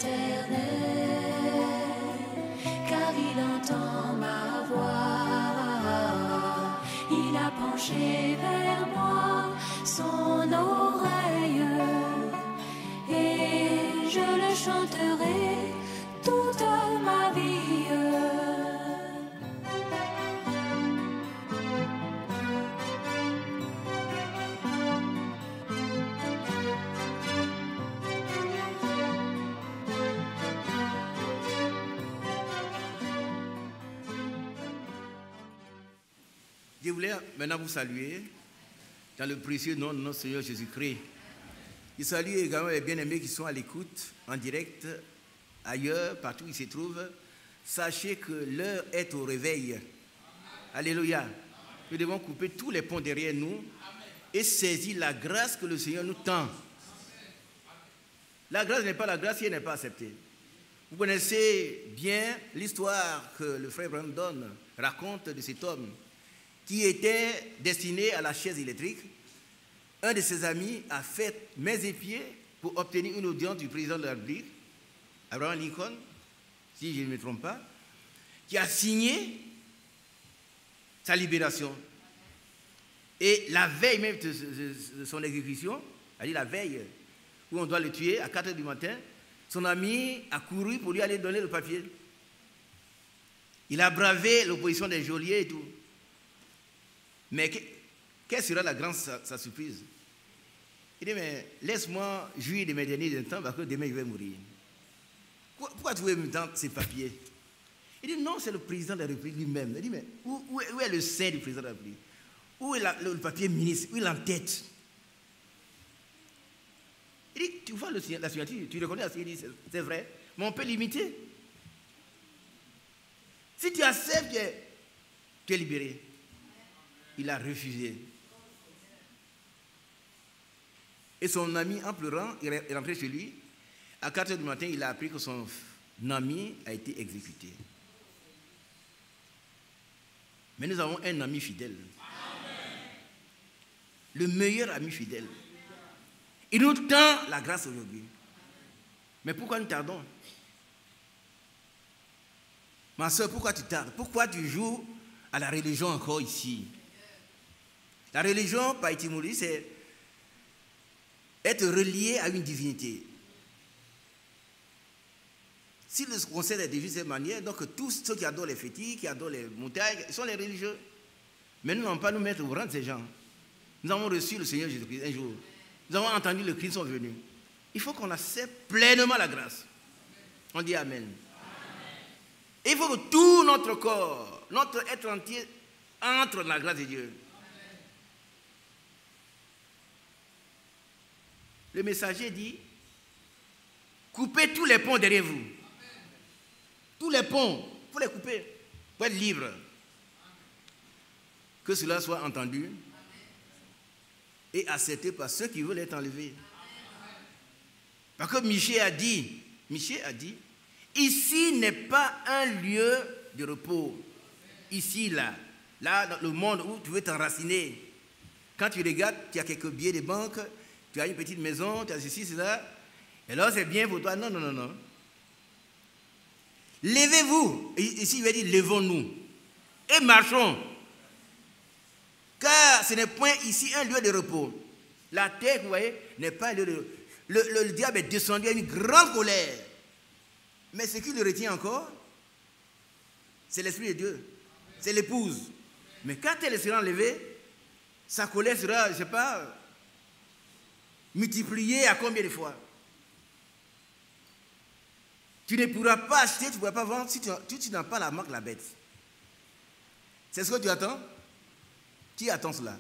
l'Éternel, car il entend ma voix. Il a penché vers moi son oreille, et je le chanterai toute ma vie. Je voulais maintenant vous saluer dans le précieux nom de notre Seigneur Jésus-Christ. Je salue également les bien-aimés qui sont à l'écoute, en direct, ailleurs, partout où ils se trouvent. Sachez que l'heure est au réveil. Alléluia. Nous devons couper tous les ponts derrière nous et saisir la grâce que le Seigneur nous tend. La grâce n'est pas la grâce si elle n'est pas acceptée. Vous connaissez bien l'histoire que le frère Brandon raconte de cet homme qui était destiné à la chaise électrique. Un de ses amis a fait mains et pieds pour obtenir une audience du président de la République, Abraham Lincoln, si je ne me trompe pas, qui a signé sa libération. Et la veille même de son exécution, c'est-à-dire la veille où on doit le tuer à 4 h du matin, son ami a couru pour lui aller donner le papier. Il a bravé l'opposition des geôliers et tout. Mais quelle sera la grande sa surprise? Il dit, mais laisse-moi jouir de mes derniers instants parce que demain je vais mourir. Pourquoi tu veux me donner ces papiers? Il dit, non, c'est le président de la République lui-même. Il dit, mais où est le sein du président de la République? Où est le papier ministre? Où est l'entête? Il dit, tu vois la signature, tu reconnais la signature, c'est vrai, mais on peut l'imiter. Si tu acceptes, tu es libéré. Il a refusé. Et son ami, en pleurant, il est rentré chez lui. À 4 h du matin, il a appris que son ami a été exécuté. Mais nous avons un ami fidèle. Le meilleur ami fidèle. Il nous tend la grâce aujourd'hui. Mais pourquoi nous tardons? Ma soeur, pourquoi tu tardes? Pourquoi tu joues à la religion encore ici? La religion, par étymologie, c'est être relié à une divinité. Si le concept est défini de cette manière, donc tous ceux qui adorent les fétiches, qui adorent les montagnes, sont les religieux. Mais nous n'allons pas nous mettre au rang de ces gens. Nous avons reçu le Seigneur Jésus-Christ un jour. Nous avons entendu le Christ sont venus. Il faut qu'on accepte pleinement la grâce. On dit Amen. Et il faut que tout notre corps, notre être entier, entre dans la grâce de Dieu. Le messager dit, coupez tous les ponts derrière vous. Tous les ponts, il faut les couper pour être libre. Que cela soit entendu et accepté par ceux qui veulent être enlevés. Parce que Michée a dit, ici n'est pas un lieu de repos. Ici, là, dans le monde où tu veux t'enraciner. Quand tu regardes, tu as quelques billets de banque, tu as une petite maison, tu as ceci, cela. Et là, c'est bien pour toi. Non, non, non, non. Levez-vous. Ici, il va dire, levons-nous. Et marchons. Car ce n'est point ici un lieu de repos. La terre, vous voyez, n'est pas un lieu de repos. Le diable est descendu à une grande colère. Mais ce qui le retient encore, c'est l'Esprit de Dieu. C'est l'épouse. Mais quand elle sera enlevée, sa colère sera, je ne sais pas, multipliée à combien de fois? Tu ne pourras pas acheter, tu ne pourras pas vendre si tu n'as pas la marque de la bête. C'est ce que tu attends? Tu attends cela.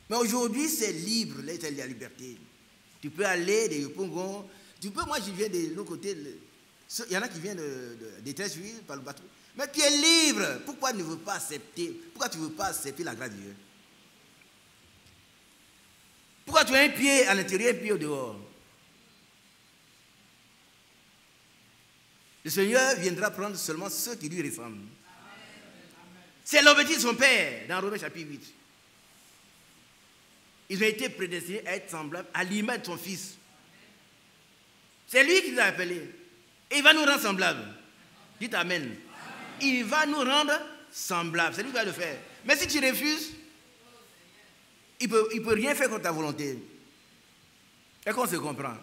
Mais aujourd'hui, c'est libre, là, il y a la liberté. Tu peux aller de Yopougon, tu peux, moi je viens de l'autre côté, il y en a qui viennent de Treichville par le bateau. Mais tu es libre. Pourquoi tu ne veux pas accepter? Pourquoi tu ne veux pas accepter la grâce de Dieu? Pourquoi tu as un pied à l'intérieur et un pied au dehors? Le Seigneur viendra prendre seulement ceux qui lui ressemblent. C'est l'obéissance de son Père dans Romains chapitre 8. Ils ont été prédestinés à être semblables à l'image de son Fils. C'est lui qui nous a appelés. Et il va nous rendre semblables. Dites Amen. Il va nous rendre semblables. C'est lui qui va le faire. Mais si tu refuses, il peut rien faire contre ta volonté. Et qu'on se comprend.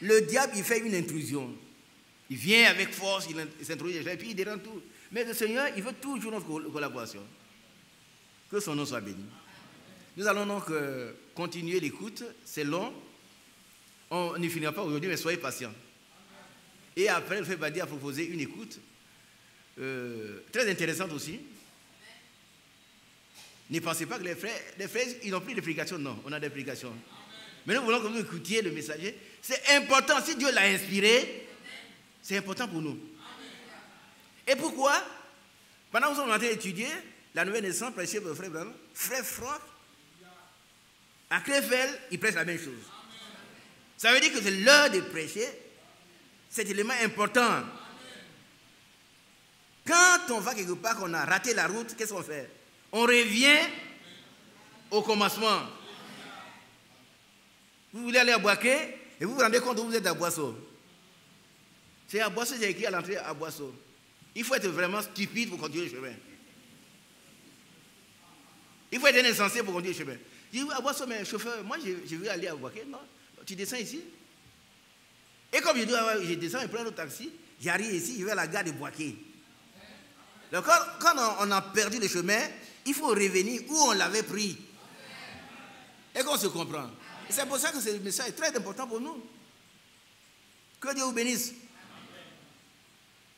Le diable, il fait une intrusion. Il vient avec force, il s'introduit déjà, et puis il dérange tout. Mais le Seigneur, il veut toujours notre collaboration. Que son nom soit béni. Nous allons donc continuer l'écoute. C'est long. On n'y finira pas aujourd'hui, mais soyez patients. Et après, le frère Badi a proposé une écoute très intéressante aussi. Ne pensez pas que les frères ils n'ont plus d'explication. Non, on a des explications. Mais nous voulons que vous écoutiez le messager. C'est important, si Dieu l'a inspiré, c'est important pour nous. Et pourquoi? Pendant que nous sommes en train d'étudier la nouvelle naissance prêchée par le frère Branham, frère Franck, à Krefeld, il prêche la même chose. Ça veut dire que c'est l'heure de prêcher cet élément important. Quand on va quelque part, qu'on a raté la route, qu'est-ce qu'on fait? On revient au commencement. Vous voulez aller à Boaké et vous vous rendez compte que vous êtes à Boisseau. C'est à Boisseau, j'ai écrit à l'entrée à Boisseau. Il faut être vraiment stupide pour continuer le chemin. Il faut être insensé pour continuer le chemin. Je dis, à Boisseau, mais chauffeur, moi je veux aller à Boaké. Non, tu descends ici. Et comme je descends et prends le taxi, j'arrive ici, je vais à la gare de Boaké. Donc quand on a perdu le chemin, il faut revenir où on l'avait pris. Et qu'on se comprend. Et c'est pour ça que ce message est très important pour nous. Que Dieu vous bénisse.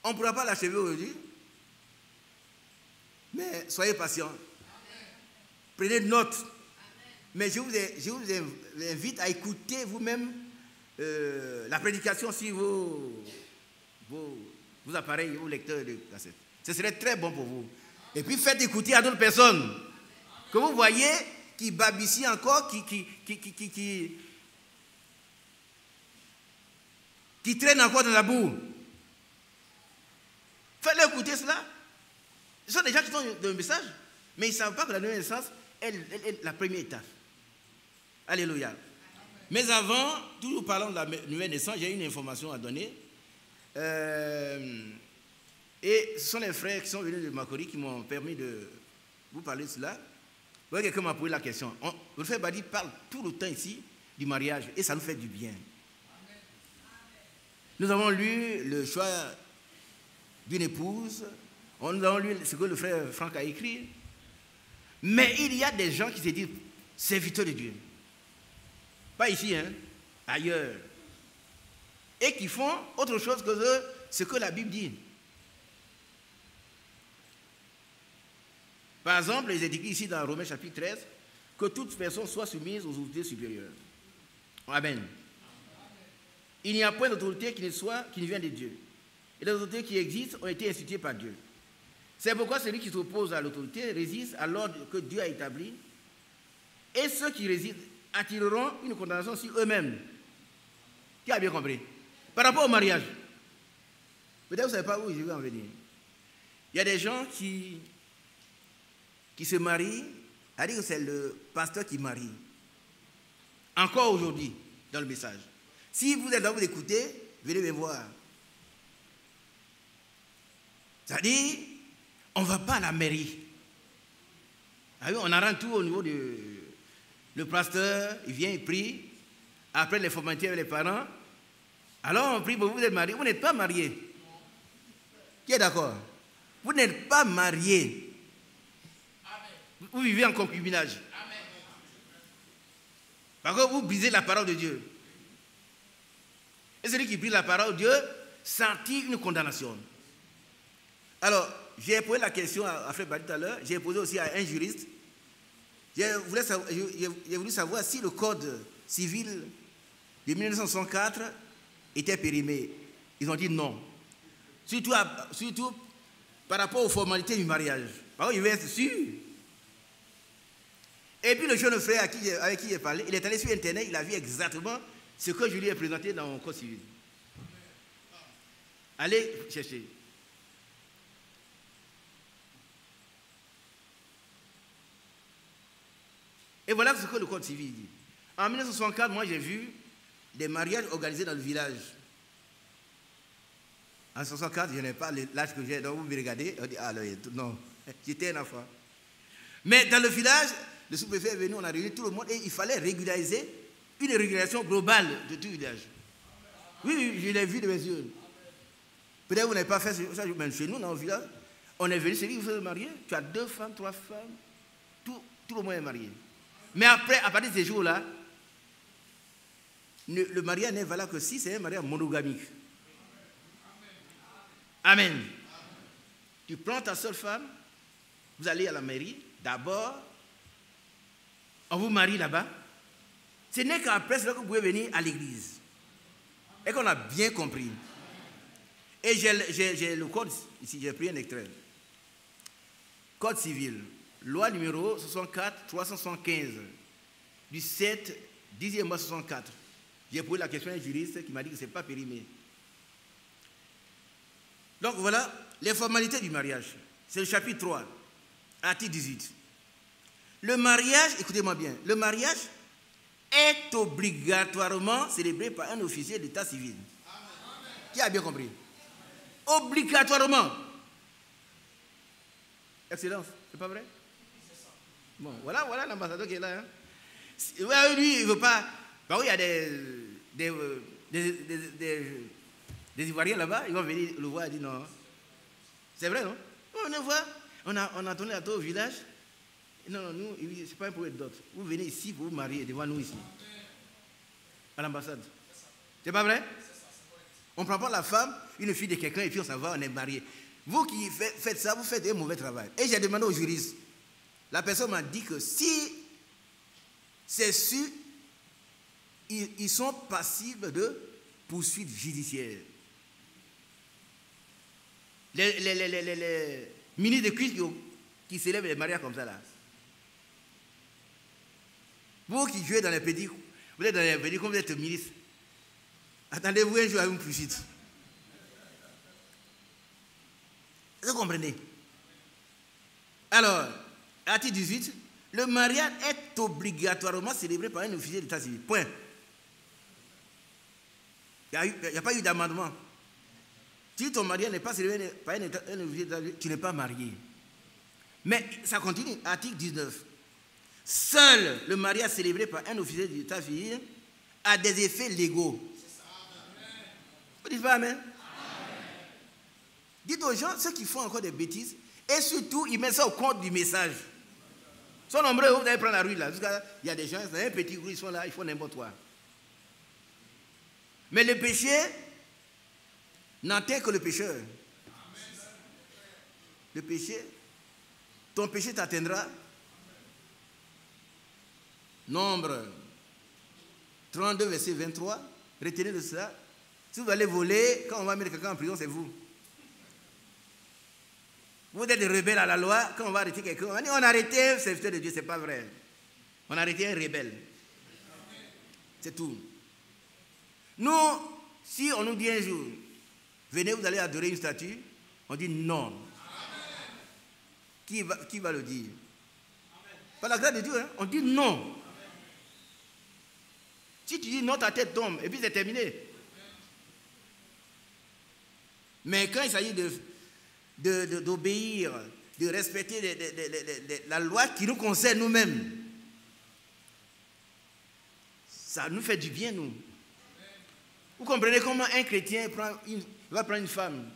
On ne pourra pas l'achever aujourd'hui. Mais soyez patients. Prenez note. Mais je vous invite à écouter vous-même la prédication sur vos appareils, vos lecteurs de cassette. Ce serait très bon pour vous. Et puis faites écouter à d'autres personnes que vous voyez qui babillent encore, qui traînent encore dans la boue. Faites-leur écouter cela. Ce sont des gens qui sont dans le message, mais ils ne savent pas que la nouvelle naissance est la première étape. Alléluia. Mais avant, toujours parlant de la nouvelle naissance, j'ai une information à donner. Et ce sont les frères qui sont venus de Makori qui m'ont permis de vous parler de cela. Vous voyez, quelqu'un m'a posé la question. Le frère Badi parle tout le temps ici du mariage et ça nous fait du bien. Nous avons lu le choix d'une épouse. Nous avons lu ce que le frère Franck a écrit. Mais il y a des gens qui se disent serviteurs de Dieu. Pas ici, hein, ailleurs. Et qui font autre chose que ce que la Bible dit. Par exemple, il est écrit ici dans Romains chapitre 13 que toute personne soit soumise aux autorités supérieures. Amen. Il n'y a point d'autorité qui ne vienne de Dieu. Et les autorités qui existent ont été instituées par Dieu. C'est pourquoi celui qui s'oppose à l'autorité résiste à l'ordre que Dieu a établi. Et ceux qui résistent attireront une condamnation sur eux-mêmes. Qui a bien compris? Par rapport au mariage. Peut-être vous ne savez pas où je veux en venir. Il y a des gens qui se marient, c'est-à-dire que c'est le pasteur qui marie. Encore aujourd'hui, dans le message. Si vous êtes là, vous écoutez, venez me voir. C'est-à-dire, on ne va pas à la mairie. On arrange tout au niveau du... Le pasteur, il vient, il prie. Après les formalités avec les parents. Alors on prie, vous êtes mariés. Vous n'êtes pas mariés. Qui est d'accord? Vous n'êtes pas mariés. Vous vivez en concubinage. Par contre, vous brisez la parole de Dieu. Et celui qui brise la parole de Dieu sentit une condamnation. Alors, j'ai posé la question à Frère Badi tout à l'heure. J'ai posé aussi à un juriste. J'ai voulu savoir si le code civil de 1964 était périmé. Ils ont dit non. Surtout par rapport aux formalités du mariage. Par contre, il veut être sûr. Et puis le jeune frère avec qui j'ai parlé, il est allé sur Internet, il a vu exactement ce que je lui ai présenté dans mon code civil. Allez chercher. Et voilà ce que le code civil dit. En 1964, moi j'ai vu des mariages organisés dans le village. En 64, je n'ai pas l'âge que j'ai, donc vous me regardez, on dit, ah non, j'étais un enfant. Mais dans le village, le sous-préfet est venu, on a réuni tout le monde et il fallait régulariser une régulation globale de tout le village. Oui, je l'ai vu de mes yeux. Peut-être que vous n'avez pas fait ça, même chez nous, dans le village, on est venu, c'est lui qui veut marier, tu as 2 femmes, 3 femmes, tout le monde est marié. Mais après, à partir de ces jours-là, le mariage n'est valable que si c'est un mariage monogamique. Amen. Tu prends ta seule femme, vous allez à la mairie, d'abord, on vous marie là-bas. Ce n'est qu'après cela que vous pouvez venir à l'église. Et qu'on a bien compris. Et j'ai le code, ici j'ai pris un extrait. Code civil, loi numéro 64-375, du 7, 10e mois 64. J'ai posé la question à un juriste qui m'a dit que ce n'est pas périmé. Donc voilà les formalités du mariage. C'est le chapitre 3, article 18. Le mariage, écoutez-moi bien, le mariage est obligatoirement célébré par un officier d'état civil. Qui a bien compris? Obligatoirement. Excellence, c'est pas vrai? Bon, voilà l'ambassadeur qui est là. Hein. Lui, il ne veut pas. Bah oui, il y a des Ivoiriens là-bas, ils vont venir le voir et dire non. C'est vrai, non? On le voit, on a tourné la tour au village. Non, nous, ce n'est pas un problème d'autre. Vous venez ici pour vous marier devant nous ici. À l'ambassade. C'est pas vrai? On ne prend pas la femme, une fille de quelqu'un, et puis on s'en va, on est marié. Vous qui faites ça, vous faites un mauvais travail. Et j'ai demandé au juriste. La personne m'a dit que si c'est sûr, ils sont passibles de poursuites judiciaires. Les ministres de cuisse qui célèbrent les mariages comme ça là. Vous qui jouez dans les petits, vous êtes dans les petits, comme vous êtes ministre. Attendez-vous un jour à une poursuite. Vous comprenez? Alors, article 18, le mariage est obligatoirement célébré par un officier d'état civil. Point. Il n'y a pas eu d'amendement. Si ton mariage n'est pas célébré par un officier d'état civil, tu n'es pas marié. Mais ça continue, article 19. Seul le mariage célébré par un officier d'état civil a des effets légaux. Vous dites pas amen? Dites aux gens, ceux qui font encore des bêtises, et surtout, ils mettent ça au compte du message. Ils sont nombreux, vous allez prendre la rue là. Il y a des gens, dans un petit groupe, ils sont là, ils font n'importe quoi. Mais le péché n'enterre que le pécheur. Le péché, ton péché t'atteindra. Nombre 32, verset 23, retenez de ça. Si vous allez voler, quand on va mettre quelqu'un en prison, c'est vous. Vous êtes des rebelles à la loi, quand on va arrêter quelqu'un, on va dire on a arrêté un serviteur de Dieu, c'est pas vrai. On a arrêté un rebelle. C'est tout. Nous, si on nous dit un jour, venez, vous allez adorer une statue, on dit non. Qui va le dire? Par la grâce de Dieu, hein? On dit non. Si tu dis non, ta tête tombe, et puis c'est terminé. Mais quand il s'agit d'obéir, de respecter la loi qui nous concerne nous-mêmes, ça nous fait du bien, nous. Vous comprenez comment un chrétien va prendre une femme?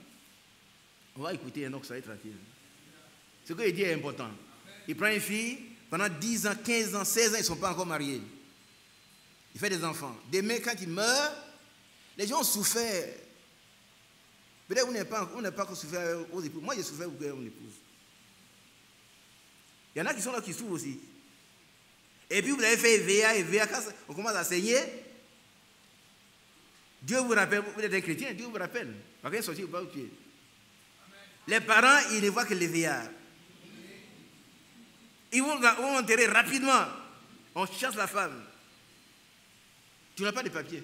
On va écouter, donc soyez tranquille. Ce qu'il dit est important. Il prend une fille, pendant 10 ans, 15 ans, 16 ans, ils ne sont pas encore mariés. Il fait des enfants. Demain, quand il meurt, les gens ont souffert. Peut-être que vous n'avez pas encore souffert aux épouses. Moi, j'ai souffert pour mon épouse. Il y en a qui sont là qui souffrent aussi. Et puis, vous avez fait EVA, quand on commence à saigner, Dieu vous rappelle, vous êtes un chrétien, Dieu vous rappelle. Parce qu'un sorcier, vous ne pouvez pas vous tuer. Les parents, ils ne voient que l'EVA. Ils vont enterrer rapidement. On chasse la femme. Tu n'as pas de papier.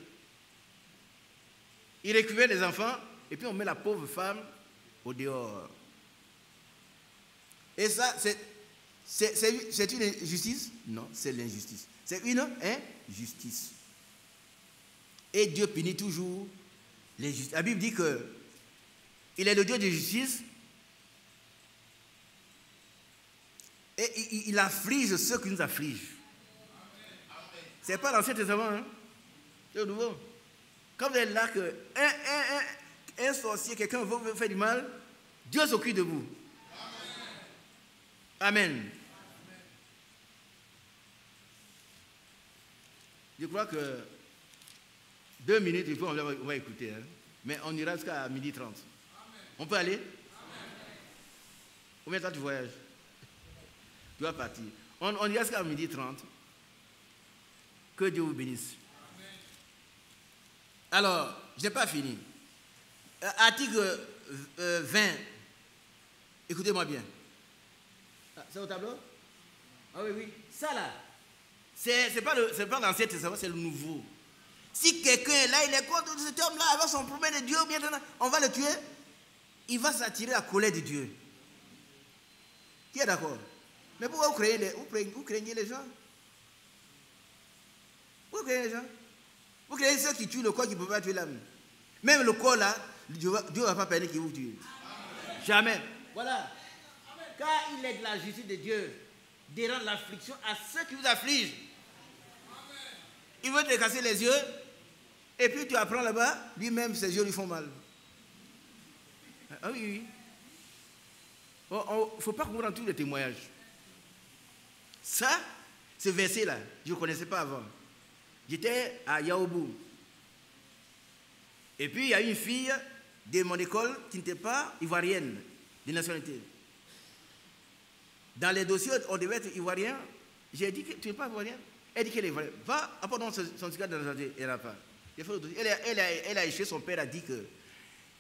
Ils récupèrent les enfants et puis on met la pauvre femme au dehors. Et ça, c'est une injustice? Non, c'est l'injustice. C'est une injustice. Et Dieu punit toujours l'injustice. La Bible dit que Il est le Dieu de justice. Et il afflige ceux qui nous affligent. Ce n'est pas l'Ancien Testament, hein? C'est le Nouveau. Quand vous êtes là, un sorcier, quelqu'un veut vous faire du mal, Dieu s'occupe de vous. Amen. Je crois que 2 minutes, il faut, on va écouter. Hein? Mais on ira jusqu'à 12h30. On peut aller? Combien de temps tu voyages? Tu vas partir. On ira jusqu'à 12h30. Que Dieu vous bénisse. Alors, je n'ai pas fini. Article 20. Écoutez-moi bien. C'est au tableau? Ah oui, oui. Ça là, c'est pas l'Ancien Testament, c'est le Nouveau. Si quelqu'un est là, il est contre cet homme-là, avec son problème de Dieu, bien, on va le tuer, il va s'attirer la colère de Dieu. Qui est d'accord? Mais pourquoi vous craignez les gens? Vous craignez les gens? Vous craignez ceux qui tuent le corps qui ne peuvent pas tuer l'âme. Même le corps là, Dieu ne va pas permettre qu'il vous tue. Jamais. Voilà. Car il est de la justice de Dieu de rendre l'affliction à ceux qui vous affligent. Il veut te casser les yeux, et puis tu apprends là-bas, lui-même, ses yeux lui font mal. Ah oui, oui. Il ne faut pas comprendre tous les témoignages. Ça, ce verset-là, je ne connaissais pas avant. J'étais à Yaoubou. Et puis, il y a une fille de mon école qui n'était pas ivoirienne, de nationalité. Dans les dossiers, on devait être ivoirien. J'ai dit que tu n'es pas ivoirien. Elle dit qu'elle est ivoirienne. Va, apporte son certificat de nationalité. Elle n'a pas. Elle a échoué, son père a dit que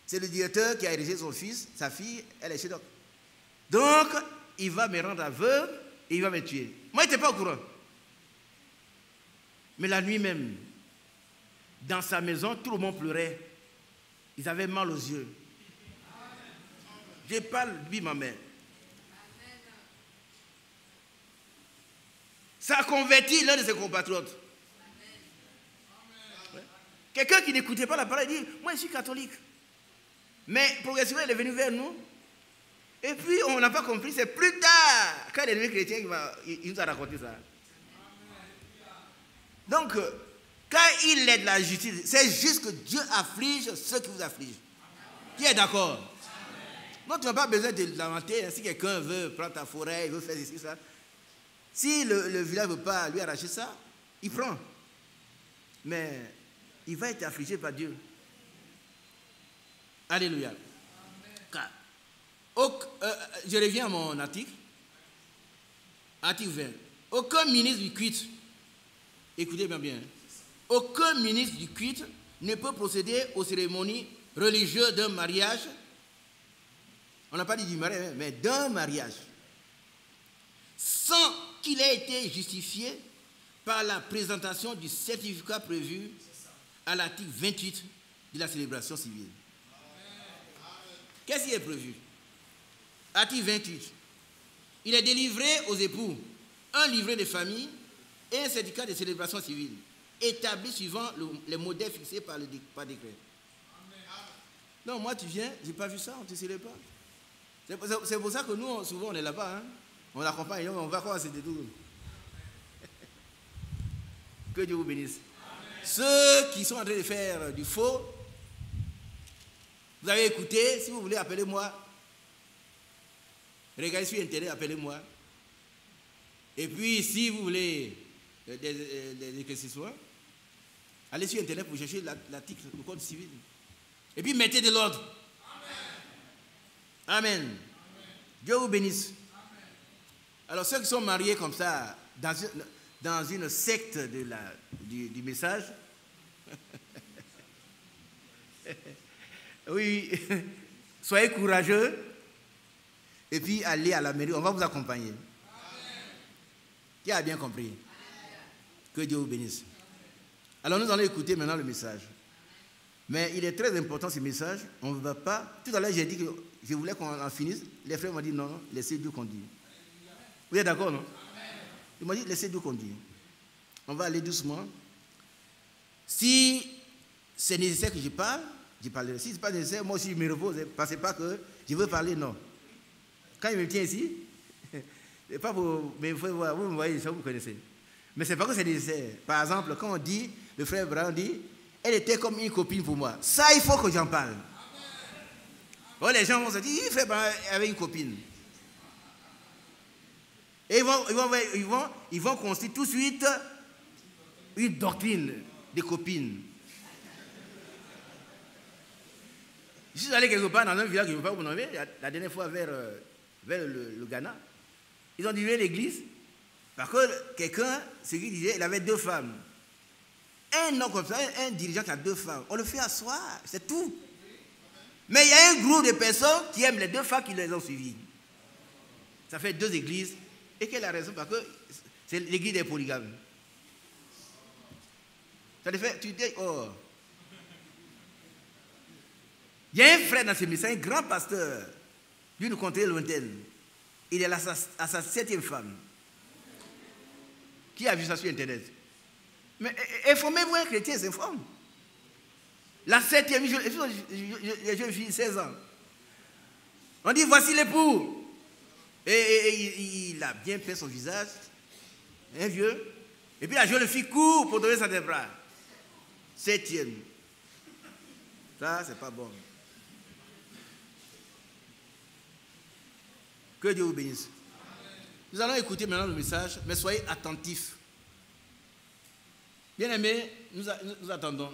c'est le directeur qui a érigé son fils, sa fille, elle a échoué. Donc, il va me rendre aveugle et il va me tuer. Moi, je n'étais pas au courant. Mais la nuit même, dans sa maison, tout le monde pleurait. Ils avaient mal aux yeux. Je parle, lui, ma mère. Ça a converti l'un de ses compatriotes. Ouais. Quelqu'un qui n'écoutait pas la parole dit, moi je suis catholique. Mais progressivement, il est venu vers nous. Et puis, on n'a pas compris. C'est plus tard, quand il est devenu chrétien, il nous a raconté ça. Donc, quand il est de la justice, c'est juste que Dieu afflige ceux qui vous affligent. Qui est d'accord? Donc, tu n'as pas besoin de lamenter. Si quelqu'un veut prendre ta forêt, il veut faire ici, ça. Si le village ne veut pas lui arracher ça, il prend. Mais il va être affligé par Dieu. Alléluia. Je reviens à mon article. Article 20. Aucun ministre du culte, écoutez bien, aucun ministre du culte ne peut procéder aux cérémonies religieuses d'un mariage. On n'a pas dit du mariage, mais d'un mariage. Sans qu'il ait été justifié par la présentation du certificat prévu à l'article 28 de la célébration civile. Qu'est-ce qui est prévu? Article 28. Il est délivré aux époux un livret de famille et un certificat de célébration civile, établi suivant les modèles fixés par décret. Non, moi tu viens, je n'ai pas vu ça, on ne te célèbre pas. C'est pour ça que nous, souvent, on est là-bas. Hein? On l'accompagne, on va croire que c'était tout. Que Dieu vous bénisse. Amen. Ceux qui sont en train de faire du faux, vous avez écouté, si vous voulez, appelez-moi. Regardez sur Internet, appelez-moi. Et puis, si vous voulez des éclaircissements, allez sur Internet pour chercher l'article du Code civil. Et puis, mettez de l'ordre. Amen. Amen. Dieu vous bénisse. Amen. Alors, ceux qui sont mariés comme ça, dans une secte du message, oui, soyez courageux. Et puis, allez à la mairie, on va vous accompagner. Amen. Qui a bien compris? Amen. Que Dieu vous bénisse. Alors, nous allons écouter maintenant le message. Mais il est très important ce message. On ne va pas. Tout à l'heure, j'ai dit que je voulais qu'on en finisse. Les frères m'ont dit non, laissez Dieu conduire. Vous êtes d'accord, non? Amen. Ils m'ont dit laissez Dieu conduire. On va aller doucement. Si c'est nécessaire que je parle, je parlerai. Si ce n'est pas nécessaire, moi aussi je me repose. Ne pensez pas que je veux parler, non. Quand il me tient ici, pas pour, mais vous me voyez, ça vous connaissez. Mais c'est pas que c'est nécessaire. Par exemple, quand on dit, le frère Brown dit, elle était comme une copine pour moi. Ça, il faut que j'en parle. Bon, les gens vont se dire, il frère Brown avait une copine. Et ils vont construire tout de suite une doctrine des copines. Je suis allé quelque part dans un village que je ne veux pas vous nommer, la dernière fois vers le Ghana. Ils ont divisé l'église parce que quelqu'un, ce qu'il disait, il avait 2 femmes. Un homme comme ça, un dirigeant qui a 2 femmes, on le fait asseoir, c'est tout. Mais il y a un groupe de personnes qui aiment les 2 femmes qui les ont suivies. Ça fait 2 églises. Et quelle est la raison? Parce que c'est l'église des polygames. Ça te fait, tu dis, oh. Il y a un frère dans ce ministère, un grand pasteur, d'une contrée lointaine. Il est à sa 7e femme. Qui a vu ça sur Internet? Mais informez-vous, un chrétien s'informe. La 7e, jeune fille, 16 ans. On dit, voici l'époux. Et il a bien peint son visage, un vieux. Et puis la jeune fille court pour donner sa bras. 7e. Ça, c'est pas bon. Que Dieu vous bénisse. Nous allons écouter maintenant le message, mais soyez attentifs. Bien-aimés, nous attendons.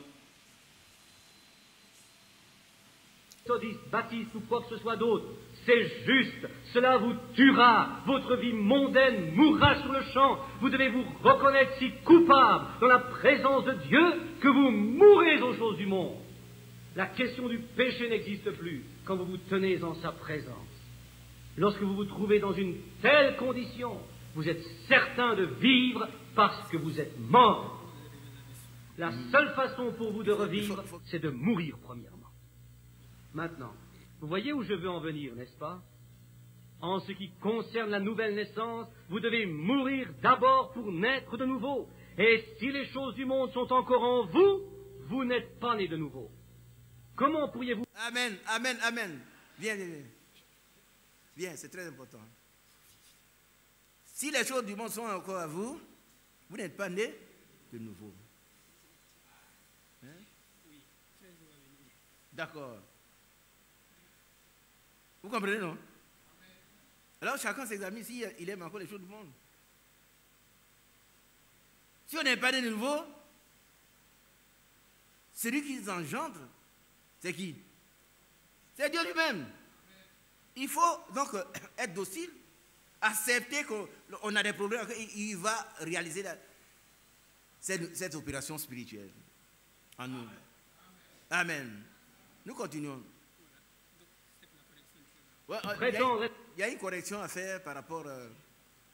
Méthodiste, baptiste ou quoi que ce soit d'autre, c'est juste, cela vous tuera, votre vie mondaine mourra sur le champ, vous devez vous reconnaître si coupable dans la présence de Dieu que vous mourrez aux choses du monde. La question du péché n'existe plus quand vous vous tenez en sa présence. Lorsque vous vous trouvez dans une telle condition, vous êtes certain de vivre parce que vous êtes mort. La seule façon pour vous de revivre, c'est de mourir premièrement. Maintenant, vous voyez où je veux en venir, n'est-ce pas? En ce qui concerne la nouvelle naissance, vous devez mourir d'abord pour naître de nouveau. Et si les choses du monde sont encore en vous, vous n'êtes pas né de nouveau. Comment pourriez-vous... Amen, amen, amen. Viens. Bien, c'est très important. Si les choses du monde sont encore à vous, vous n'êtes pas né de nouveau. Hein? Oui. D'accord. Vous comprenez, non? Alors chacun s'examine s'il aime encore les choses du monde. Si on n'est pas né de nouveau, celui qui les engendre, c'est qui? C'est Dieu lui-même. Il faut donc être docile, accepter qu'on a des problèmes, qu'il va réaliser cette opération spirituelle en nous. Amen. Nous continuons. Ouais, il y a une correction à faire par rapport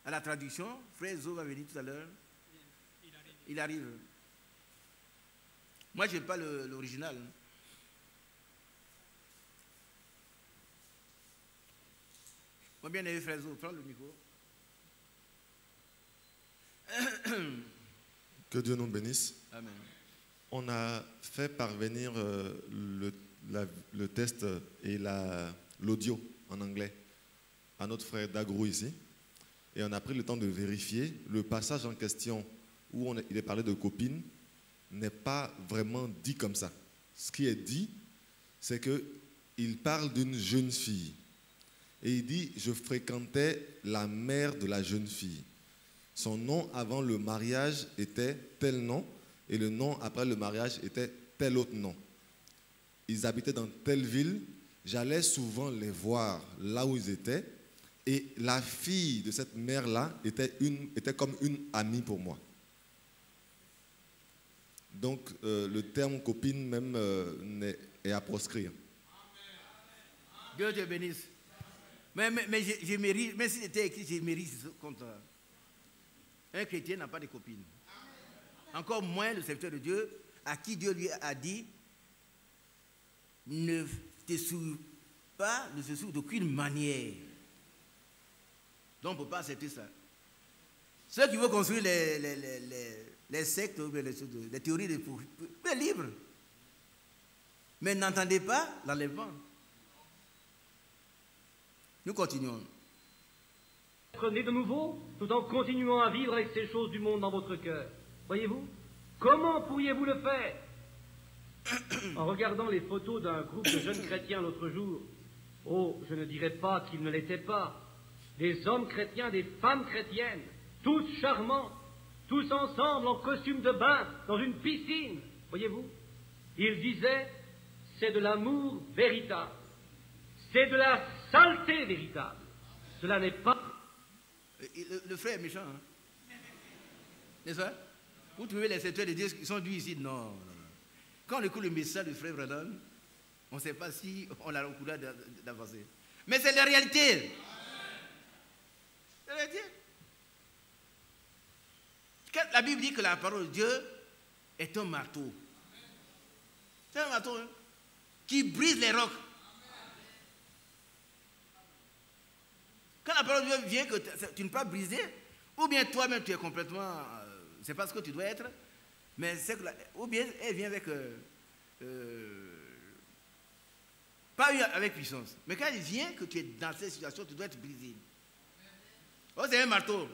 à la traduction. Frère Zo va venir tout à l'heure. Il arrive. Moi, je n'ai pas l'original. Mon bien-aimé frère Zo, prends le micro. Que Dieu nous bénisse. Amen. On a fait parvenir le test et l'audio en anglais à notre frère Dagrou ici. Et on a pris le temps de vérifier. Le passage en question où il est parlé de copine n'est pas vraiment dit comme ça. Ce qui est dit, c'est qu'il parle d'une jeune fille. Et il dit, je fréquentais la mère de la jeune fille. Son nom avant le mariage était tel nom, et le nom après le mariage était tel autre nom. Ils habitaient dans telle ville, j'allais souvent les voir là où ils étaient, et la fille de cette mère-là était comme une amie pour moi. Donc le terme copine même est à proscrire. Dieu te bénisse. Mais je mérite, même si c'était écrit, je mérite contre. Un chrétien n'a pas de copine. Encore moins le serviteur de Dieu, à qui Dieu lui a dit, ne te souille pas, ne se souille d'aucune manière. Donc on ne peut pas accepter ça. Ceux qui veulent construire les sectes, les théories, les libres. mais n'entendez pas l'enlèvement. Nous continuons. Être né de nouveau, tout en continuant à vivre avec ces choses du monde dans votre cœur. Voyez-vous? Comment pourriez-vous le faire? En regardant les photos d'un groupe de jeunes chrétiens l'autre jour, oh, je ne dirais pas qu'ils ne l'étaient pas. Des hommes chrétiens, des femmes chrétiennes, tous charmants, tous ensemble en costume de bain, dans une piscine. Voyez-vous? Ils disaient, c'est de l'amour véritable. C'est de la saleté véritable. Cela n'est pas... Le frère est méchant, hein? N'est-ce pas? Vous trouvez les secteurs de Dieu qui sont dus ici? Non, non, non. Quand on écoute le message du frère Branham, on ne sait pas si on a le courage d'avancer. Mais c'est la réalité. C'est la réalité. La Bible dit que la parole de Dieu est un marteau. C'est un marteau, hein, qui brise les rocs. Quand la parole de Dieu vient, que tu ne peux pas briser, ou bien toi-même tu es complètement, c'est pas ce que tu dois être, mais c'est que ou bien elle vient avec, pas avec puissance, mais quand elle vient, que tu es dans cette situation, tu dois être brisé. Oh, c'est un marteau.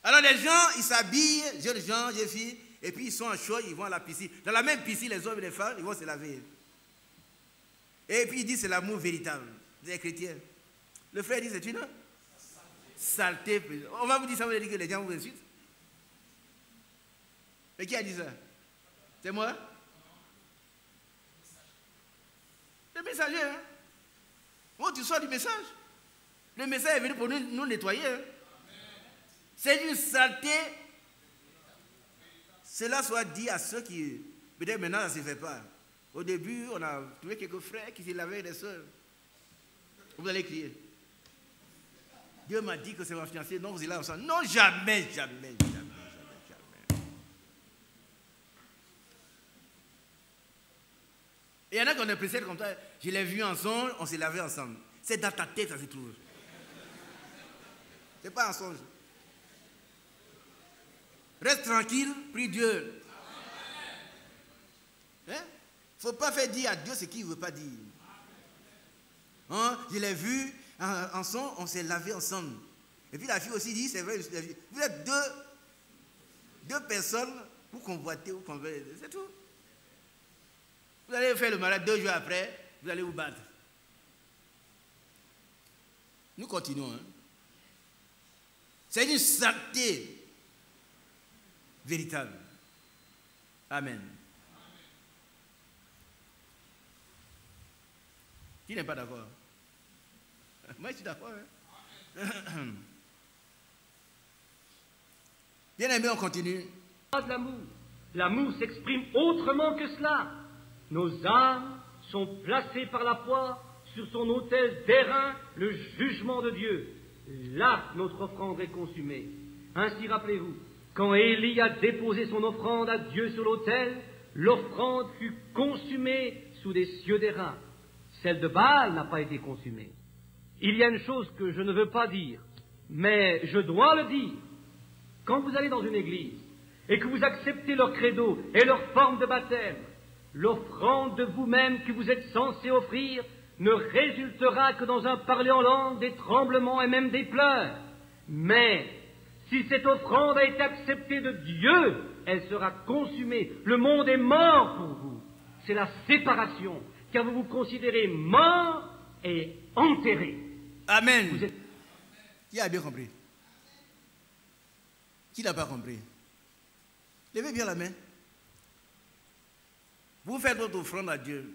Alors les gens, ils s'habillent, jeunes gens, jeunes filles, et puis ils sont en chaud, ils vont à la piscine. Dans la même piscine, les hommes et les femmes, ils vont se laver. Et puis ils disent c'est l'amour véritable. Les chrétiens. Le frère dit c'est une saleté. On va vous dire ça, vous allez dire que les gens vous insultent. Mais qui a dit ça? C'est moi? Le messager, hein? Oh, tu sors du message. Le message est venu pour nous nettoyer. Hein? C'est une saleté. Cela soit dit à ceux qui, peut-être maintenant, ça ne se fait pas. Au début, on a trouvé quelques frères qui se lavaient les sœurs. Vous allez crier. Dieu m'a dit que c'est ma fiancée. Non, vous êtes là ensemble. Non, jamais, jamais, jamais, jamais. Et il y en a qui ont des précèdes comme ça. Je l'ai vu ensemble, on s'est lavé ensemble. C'est dans ta tête, ça se trouve. Ce n'est pas un songe. Reste tranquille, prie Dieu. Il ne faut pas faire dire à Dieu ce qu'il ne veut pas dire. Hein? Je l'ai vu ensemble, on s'est lavé ensemble. Et puis la fille aussi dit, c'est vrai, vous êtes deux personnes pour convoiter ou convaincre. C'est tout. Vous allez faire le malade 2 jours après, vous allez vous battre. Nous continuons. Hein? C'est une saleté véritable. Amen. Qui n'est pas d'accord? Moi, je suis d'accord. Hein? Bien aimé, on continue. Pas de l'amour. L'amour s'exprime autrement que cela. Nos âmes sont placées par la foi sur son autel d'airain, le jugement de Dieu. Là, notre offrande est consumée. Ainsi, rappelez-vous, quand Élie a déposé son offrande à Dieu sur l'autel, l'offrande fut consumée sous des cieux d'airain. Celle de Baal n'a pas été consumée. Il y a une chose que je ne veux pas dire, mais je dois le dire. Quand vous allez dans une église et que vous acceptez leur credo et leur forme de baptême, l'offrande de vous-même que vous êtes censé offrir ne résultera que dans un parler en langue, des tremblements et même des pleurs. Mais si cette offrande a été acceptée de Dieu, elle sera consumée. Le monde est mort pour vous. C'est la séparation, car vous vous considérez mort et enterré. Amen. Vous êtes... Qui a bien compris? Qui n'a pas compris? Levez bien la main. Vous faites votre offrande à Dieu.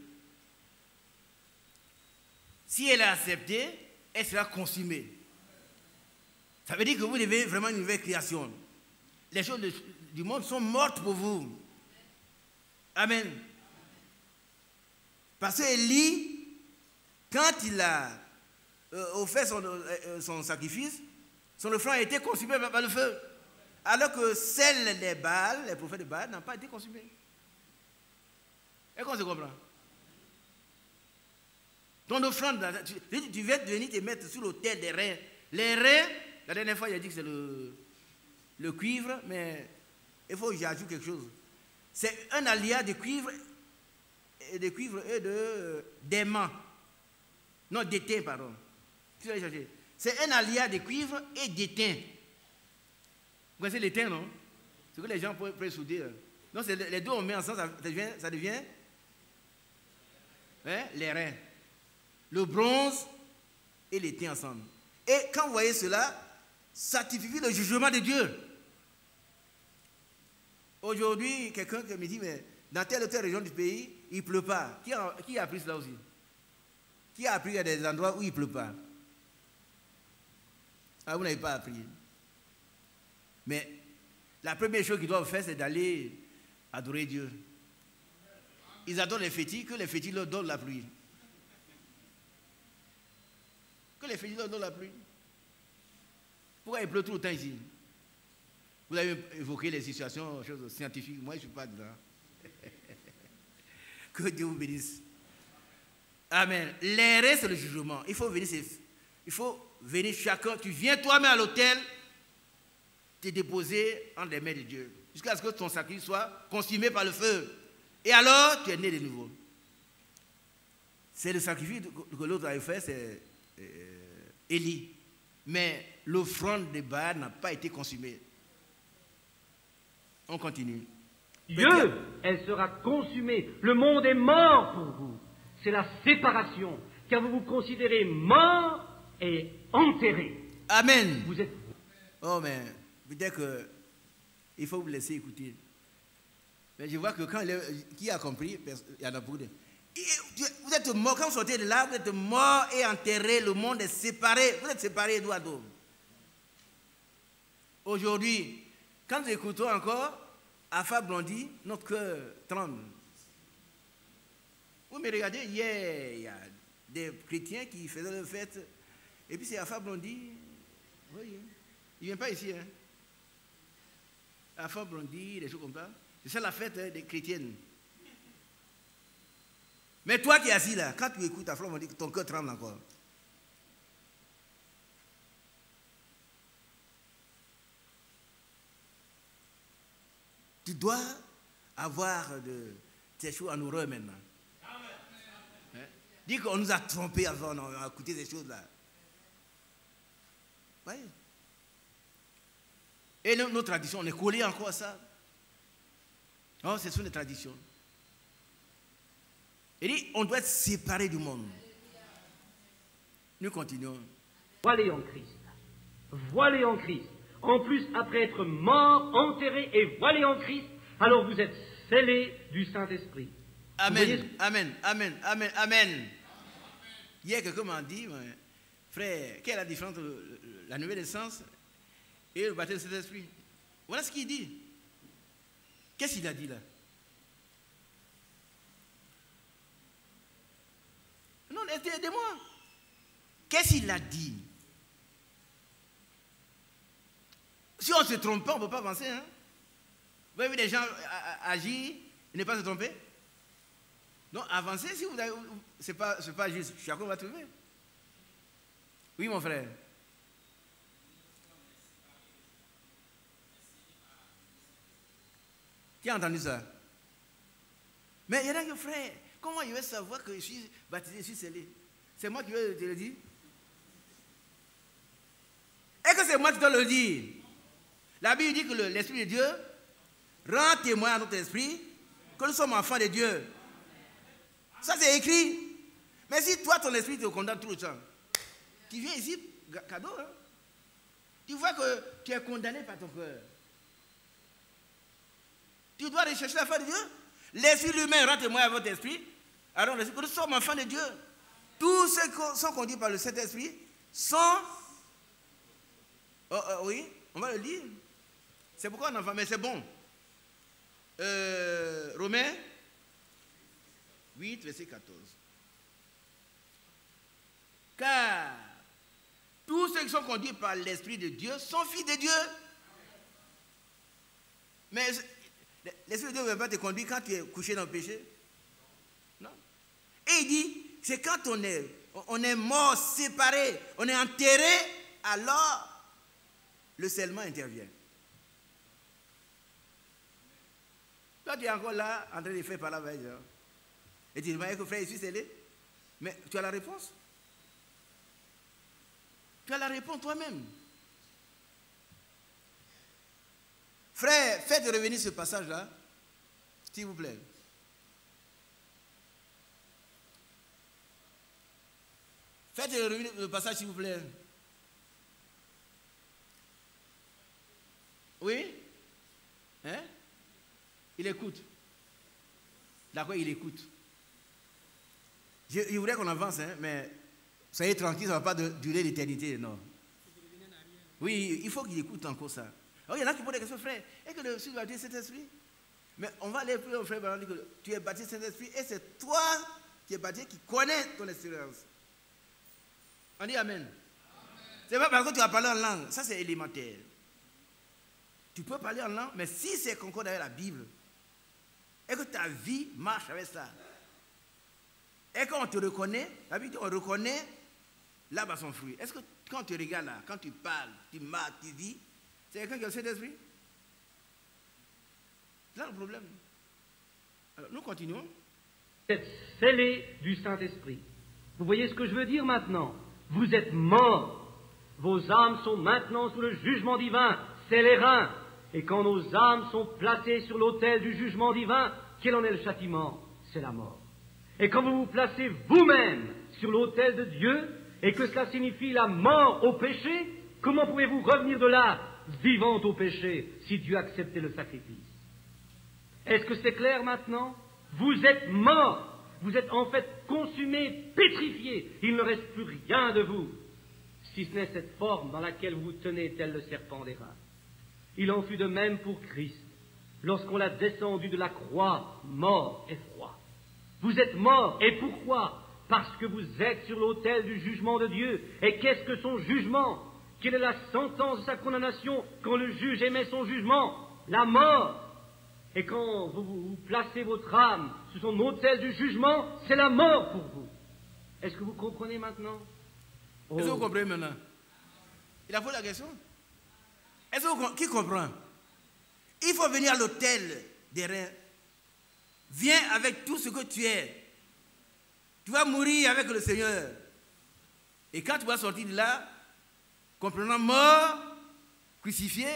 Si elle est acceptée, elle sera consumée. Ça veut dire que vous devez vraiment une nouvelle création. Les choses du monde sont mortes pour vous. Amen. Parce que Élie, quand il a offert son sacrifice, son offrande a été consumée par le feu. Alors que celles des Baal, les prophètes de Baal, n'ont pas été consumés. Est-ce qu'on se comprend? Ton offrande, tu viens de venir te mettre sur l'autel des reins. Les reins, la dernière fois, il a dit que c'est le cuivre, mais il faut que j'ajoute quelque chose. C'est un alliage de cuivre de cuivre et d'aimant. Non, d'étain, pardon. C'est un alliage de cuivre et d'étain. Vous connaissez l'étain, non? C'est que les gens peuvent souder. Non, les deux on met ensemble, ça devient les reins. Le bronze et l'étain ensemble. Et quand vous voyez cela, ça typifie le jugement de Dieu. Aujourd'hui, quelqu'un me dit, mais dans telle ou telle région du pays, il ne pleut pas. Qui a appris cela aussi? Qui a appris qu'il y a des endroits où il ne pleut pas? Ah, vous n'avez pas appris. Mais la première chose qu'ils doivent faire, c'est d'aller adorer Dieu. Ils adorent les fétiches, que les fétiches leur donnent la pluie. Que les fétiches leur donnent la pluie. Pourquoi il pleut tout le temps ici? Vous avez évoqué les situations, choses scientifiques. Moi, je ne suis pas dedans. Que Dieu vous bénisse. Amen. L'erreur, c'est le jugement. Il faut venir chacun. Tu viens toi-même à l'autel, te déposer entre les mains de Dieu. Jusqu'à ce que ton sacrifice soit consumé par le feu. Et alors, tu es né de nouveau. C'est le sacrifice que l'autre a fait, c'est Élie. Mais l'offrande de Baal n'a pas été consumée. On continue. Dieu, elle sera consumée. Le monde est mort pour vous. C'est la séparation, car vous vous considérez mort et enterré. Amen. Vous êtes... Oh, mais peut-être qu'il faut vous laisser écouter. Mais je vois que quand qui a compris, il y en a beaucoup de... Vous êtes mort, quand vous sortez de là, vous êtes mort et enterré, le monde est séparé. Vous êtes séparés d'où à d'où. Aujourd'hui, quand nous écoutons encore Alpha Blondy, notre cœur tremble. Oui, mais regardez, hier, il y a des chrétiens qui faisaient leur fête, et puis c'est Alpha Blondy, oui, il ne vient pas ici. Hein. Alpha Blondy, des choses comme ça. C'est ça la fête des chrétiennes. Mais toi qui es assis là, quand tu écoutes Alpha Blondy, ton cœur tremble encore. Tu dois avoir ces choses en horreur maintenant. Hein? Dis qu'on nous a trompés avant, on a écouté ces choses-là. Oui. Et nos traditions, on est collés encore à ça. Non, ce sont des traditions. Il dit, on doit être séparés du monde. Nous continuons. Voilés en Christ. Voilés en Christ. En plus, après être mort, enterré et voilé en Christ, alors vous êtes scellés du Saint-Esprit. Amen, amen, amen, amen, amen. Hier, quelqu'un m'a dit, frère, quelle est la différence entre la nouvelle naissance et le baptême du Saint-Esprit? Voilà ce qu'il dit. Qu'est-ce qu'il a dit là? Non, aidez-moi. Qu'est-ce qu'il a dit? Si on ne se trompe pas, on ne peut pas avancer. Hein? Vous avez vu des gens agir et ne pas se tromper? Donc, avancer, si vous avez... Ce n'est pas juste. Chacun va trouver. Oui, mon frère. Qui a entendu ça? Mais il y en a qui, frère, comment il va savoir que je suis baptisé, je suis scellé? C'est moi qui vais te le dire? Est-ce que c'est moi qui dois le dire? La Bible dit que l'Esprit de Dieu rend témoin à notre esprit que nous sommes enfants de Dieu. Ça, c'est écrit. Mais si toi, ton esprit te condamne tout le temps, tu viens ici, cadeau, hein? Tu vois que tu es condamné par ton cœur. Tu dois rechercher la foi de Dieu. L'Esprit lui-même rend témoin à votre esprit. Alors, nous sommes enfants de Dieu. Tous ceux qui sont conduits par le Saint-Esprit sont... oui, on va le lire. C'est pourquoi on enfant, mais c'est bon. Romains 8, verset 14. Car tous ceux qui sont conduits par l'Esprit de Dieu sont fils de Dieu. Mais l'Esprit de Dieu ne va pas te conduire quand tu es couché dans le péché. Non. Et il dit, c'est quand on est mort, séparé, on est enterré, alors le scellement intervient. Toi, tu es encore là, en train de faire par la veille. Et tu dis, mais frère, je suis scellé. Mais tu as la réponse. Tu as la réponse toi-même. Frère, faites revenir ce passage-là, s'il vous plaît. Faites revenir le passage, s'il vous plaît. Oui? Hein? Il écoute. D'accord, il écoute. Je voudrais qu'on avance, hein, mais soyez tranquille, ça ne va pas durer l'éternité, non. Oui, il faut qu'il écoute encore ça. Alors, il y en a qui posent des questions, frère. Est-ce que le Seigneur va baptiser Saint-Esprit? Mais on va aller plus loin, frère, que tu es baptisé Saint-Esprit et c'est toi qui es baptisé qui connais ton expérience. On dit Amen. C'est pas parce que tu as parlé en langue, ça c'est élémentaire. Tu peux parler en langue, mais si c'est concorde avec la Bible, et que ta vie marche avec ça, et qu'on te reconnaît, la Bible dit on reconnaît l'arbre à son fruit. Est-ce que quand on te regarde là, quand tu parles, tu marches, tu vis, c'est quelqu'un qui a le Saint-Esprit? C'est là le problème. Alors, nous continuons. Vous êtes scellés du Saint-Esprit. Vous voyez ce que je veux dire maintenant? Vous êtes morts. Vos âmes sont maintenant sous le jugement divin. C'est les reins. Et quand nos âmes sont placées sur l'autel du jugement divin, quel en est le châtiment? C'est la mort. Et quand vous vous placez vous-même sur l'autel de Dieu, et que cela signifie la mort au péché, comment pouvez-vous revenir de là, vivant au péché, si Dieu acceptait le sacrifice? Est-ce que c'est clair maintenant? Vous êtes morts. Vous êtes en fait consumés, pétrifiés. Il ne reste plus rien de vous, si ce n'est cette forme dans laquelle vous tenez tel le serpent des reins. Il en fut de même pour Christ, lorsqu'on l'a descendu de la croix, mort et froid. Vous êtes morts, et pourquoi? Parce que vous êtes sur l'autel du jugement de Dieu. Et qu'est-ce que son jugement? Quelle est la sentence de sa condamnation quand le juge émet son jugement? La mort. Et quand vous placez votre âme sur son autel du jugement, c'est la mort pour vous. Est-ce que vous comprenez maintenant? Est-ce que vous comprenez maintenant? Il a posé la question. Est-ce que qui comprend? Il faut venir à l'autel des reins. Viens avec tout ce que tu es. Tu vas mourir avec le Seigneur. Et quand tu vas sortir de là, comprenant mort, crucifié,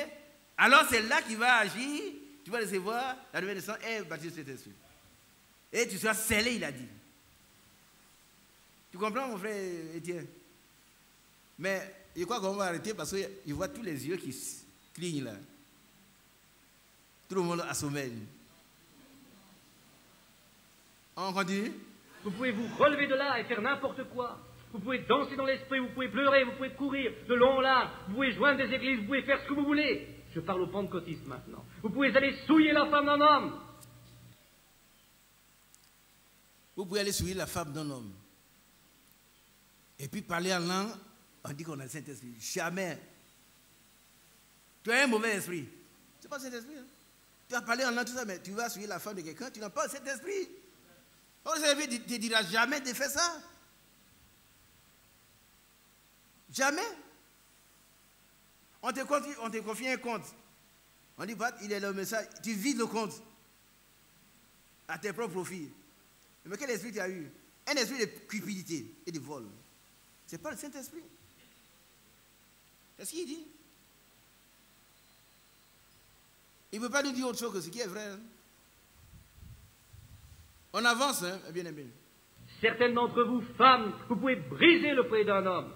alors c'est là qu'il va agir. Tu vas recevoir la nouvelle naissance et baptiser cet esprit. Et tu seras scellé, il a dit. Tu comprends, mon frère Étienne? Mais je crois qu'on va arrêter parce qu'il voit tous les yeux qui clignent là. Tout le monde a sommeil. On continue? Vous pouvez vous relever de là et faire n'importe quoi. Vous pouvez danser dans l'esprit, vous pouvez pleurer, vous pouvez courir de long en large, vous pouvez joindre des églises, vous pouvez faire ce que vous voulez. Je parle aux pentecôtistes maintenant. Vous pouvez aller souiller la femme d'un homme. Vous pouvez aller souiller la femme d'un homme. Et puis parler en langue, on dit qu'on a le Saint-Esprit. Jamais. Tu as un mauvais esprit. Ce n'est pas le Saint-Esprit. Hein? Tu as parlé en langue, tout ça, mais tu vas souiller la femme de quelqu'un, tu n'as pas le Saint-Esprit. Le Saint-Esprit ne te dira jamais de faire ça. Jamais. On te confie un compte. On dit, il est le message. Tu vides le compte à tes propres profits. Mais quel esprit tu as eu? Un esprit de cupidité et de vol. Ce n'est pas le Saint-Esprit. C'est ce qu'il dit. Il ne peut pas nous dire autre chose que ce qui est vrai. Hein? On avance, hein, bien aimé. Certaines d'entre vous, femmes, vous pouvez briser le foyer d'un homme.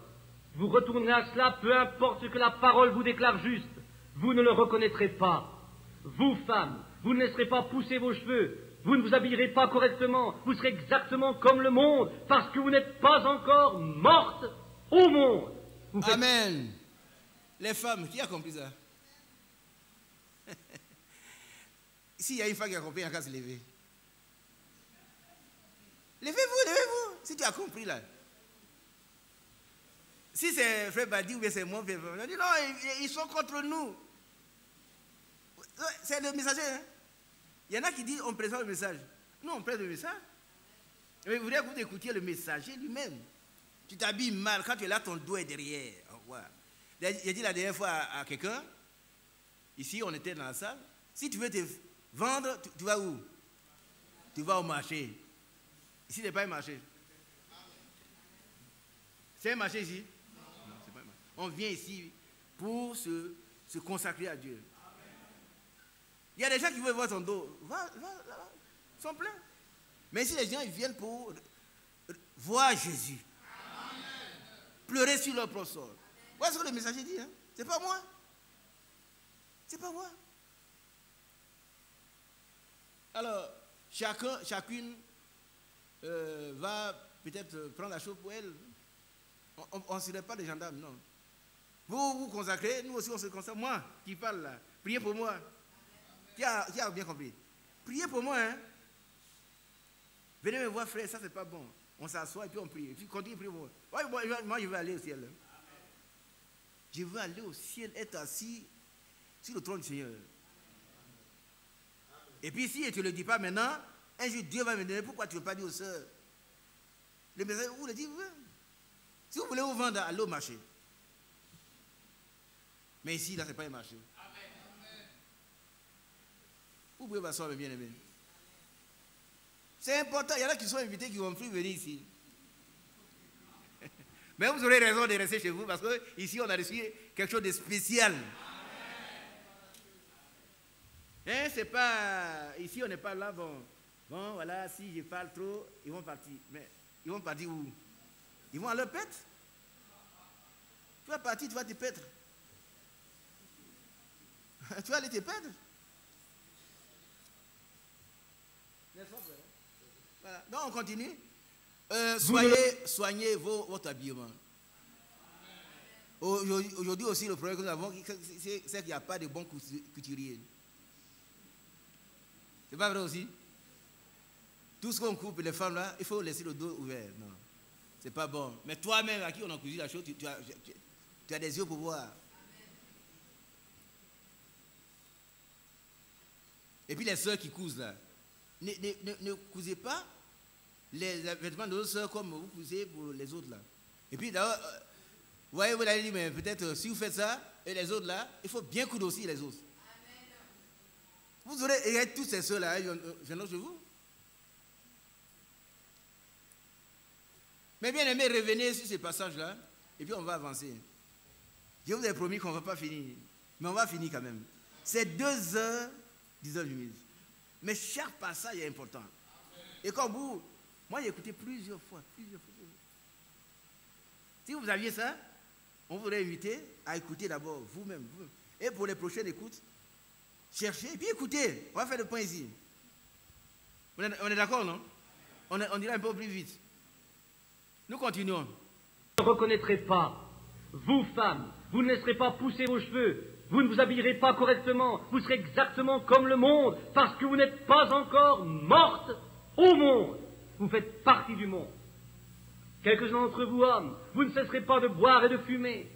Vous retournerez à cela, peu importe ce que la parole vous déclare juste. Vous ne le reconnaîtrez pas. Vous, femmes, vous ne laisserez pas pousser vos cheveux. Vous ne vous habillerez pas correctement. Vous serez exactement comme le monde, parce que vous n'êtes pas encore mortes au monde. Amen. Les femmes, qui a compris ça? S'il y a une femme qui a compris, il n'y a qu'à se lever. Levez-vous, levez-vous. Si tu as compris là. Si c'est frère Badi ou bien c'est moi, on dit non, ils sont contre nous. C'est le messager. Hein? Il y en a qui disent on présente le message. Nous, on présente le message. Mais vous voulez que vous écoutiez le messager lui-même. Tu t'habilles mal, quand tu es là, ton dos est derrière. J'ai dit la dernière fois à quelqu'un, ici, on était dans la salle, si tu veux te vendre, tu vas où? Tu vas au marché. Ici, ce n'est pas un marché. C'est un marché ici? Non, c'est pas un marché. On vient ici pour se consacrer à Dieu. Il y a des gens qui veulent voir ton dos. Va, là. Ils sont pleins. Mais ici, les gens ils viennent pour voir Jésus. Pleurer sur leur propre sort. Voilà ce que le messager dit. Hein? C'est pas moi. C'est pas moi. Alors, chacune va peut-être prendre la chose pour elle. On ne serait pas des gendarmes, non. Vous vous consacrez, nous aussi on se consacre. Moi qui parle là, priez pour moi. Qui a bien compris? Priez pour moi, hein. Venez me voir, frère, ça c'est pas bon. On s'assoit et puis on prie. Et puis continue de prier pour moi. Moi je veux aller au ciel. Hein. Je veux aller au ciel, être assis sur le trône du Seigneur. Et puis si tu ne le dis pas maintenant, un jour Dieu va me donner. Pourquoi tu ne veux pas dire aux sœurs? Le message, vous le dites, oui. Si vous voulez vous vendre, allez au marché. Mais ici, là, ce n'est pas un marché. Vous pouvez m'asseoir, mes bien-aimés. C'est important. Il y en a qui sont invités qui vont plus venir ici. Mais vous aurez raison de rester chez vous parce qu'ici, on a reçu quelque chose de spécial. Hein, c'est pas... Ici, on n'est pas là, bon, voilà, si je parle trop, ils vont partir. Mais ils vont partir où? Ils vont à leur pète. Tu vas partir, tu vas te pètre. Tu vas aller te pètre. N'est-ce pas, frère? Voilà. Donc, on continue. Soignez votre habillement. Aujourd'hui aussi, le problème que nous avons, c'est qu'il n'y a pas de bons couturiers. C'est pas vrai aussi? Tout ce qu'on coupe, les femmes là, il faut laisser le dos ouvert. Non, c'est pas bon. Mais toi-même, à qui on a cousu la chose, tu as des yeux pour voir. Et puis les soeurs qui cousent là, ne cousez pas les vêtements de vos soeurs comme vous cousez pour les autres là. Et puis d'abord, vous voyez, vous allez dire, mais peut-être si vous faites ça, et les autres là, il faut bien coudre aussi les autres. Vous aurez toutes ces soeurs là, viendront chez vous. Mais bien aimé, revenez sur ces passages-là, et puis on va avancer. Je vous ai promis qu'on ne va pas finir, mais on va finir quand même. C'est 2 heures, 10 heures minutes. Mais chaque passage est important. Et comme vous, moi j'ai écouté plusieurs fois. Si vous aviez ça, on vous aurait invité à écouter d'abord vous-même. Et pour les prochaines écoutes, cherchez et puis écoutez. On va faire le point ici. On est d'accord, non? On dira un peu plus vite. Nous continuons. Vous ne reconnaîtrez pas, vous femmes, vous ne laisserez pas pousser vos cheveux, vous ne vous habillerez pas correctement, vous serez exactement comme le monde, parce que vous n'êtes pas encore morte au monde. Vous faites partie du monde. Quelques-uns d'entre vous, hommes, vous ne cesserez pas de boire et de fumer.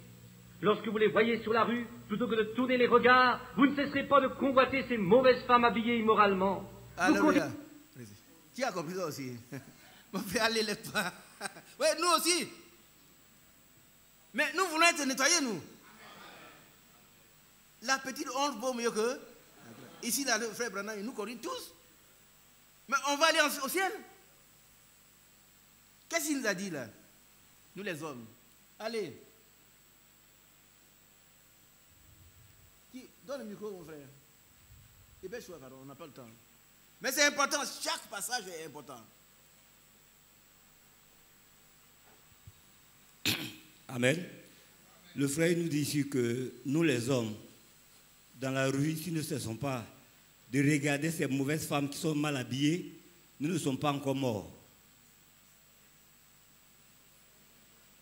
Lorsque vous les voyez sur la rue, plutôt que de tourner les regards, vous ne cesserez pas de convoiter ces mauvaises femmes habillées immoralement. Alléluia. Qui a compris ça aussi? Mon frère, allez, lève-toi. Oui, nous aussi. Mais nous voulons être nettoyés, nous. La petite honte vaut mieux que... Ici, là, le frère Branham, il nous corrige tous. Mais on va aller au ciel. Qu'est-ce qu'il nous a dit, là? Nous, les hommes. Allez. Donne le micro, mon frère. Dépêche-toi, pardon, on n'a pas le temps. Mais c'est important, chaque passage est important. Amen. Le frère nous dit ici que nous les hommes, dans la rue, si nous ne cessons pas de regarder ces mauvaises femmes qui sont mal habillées, nous ne sommes pas encore morts.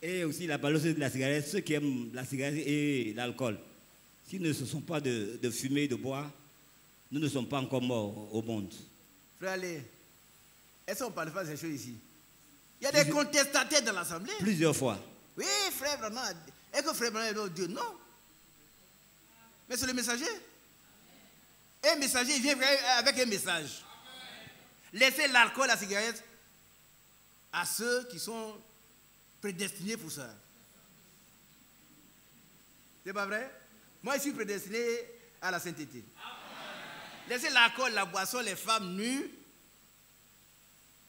Et aussi la balance de la cigarette, ceux qui aiment la cigarette et l'alcool, s'ils ne se sont pas de fumer, de boire, nous ne sommes pas encore morts au monde. Frère, allez, est-ce qu'on ne parle pas de ces choses ici? Il y a des contestataires dans l'assemblée. Plusieurs fois. Oui, frère Branham. Est-ce que frère Branham est notre Dieu? Non. Mais c'est le messager. Un messager, il vient avec un message. Laissez l'alcool, la cigarette à ceux qui sont prédestinés pour ça. C'est pas vrai? Moi, je suis prédestiné à la sainteté. Laissez l'alcool, la boisson, les femmes nues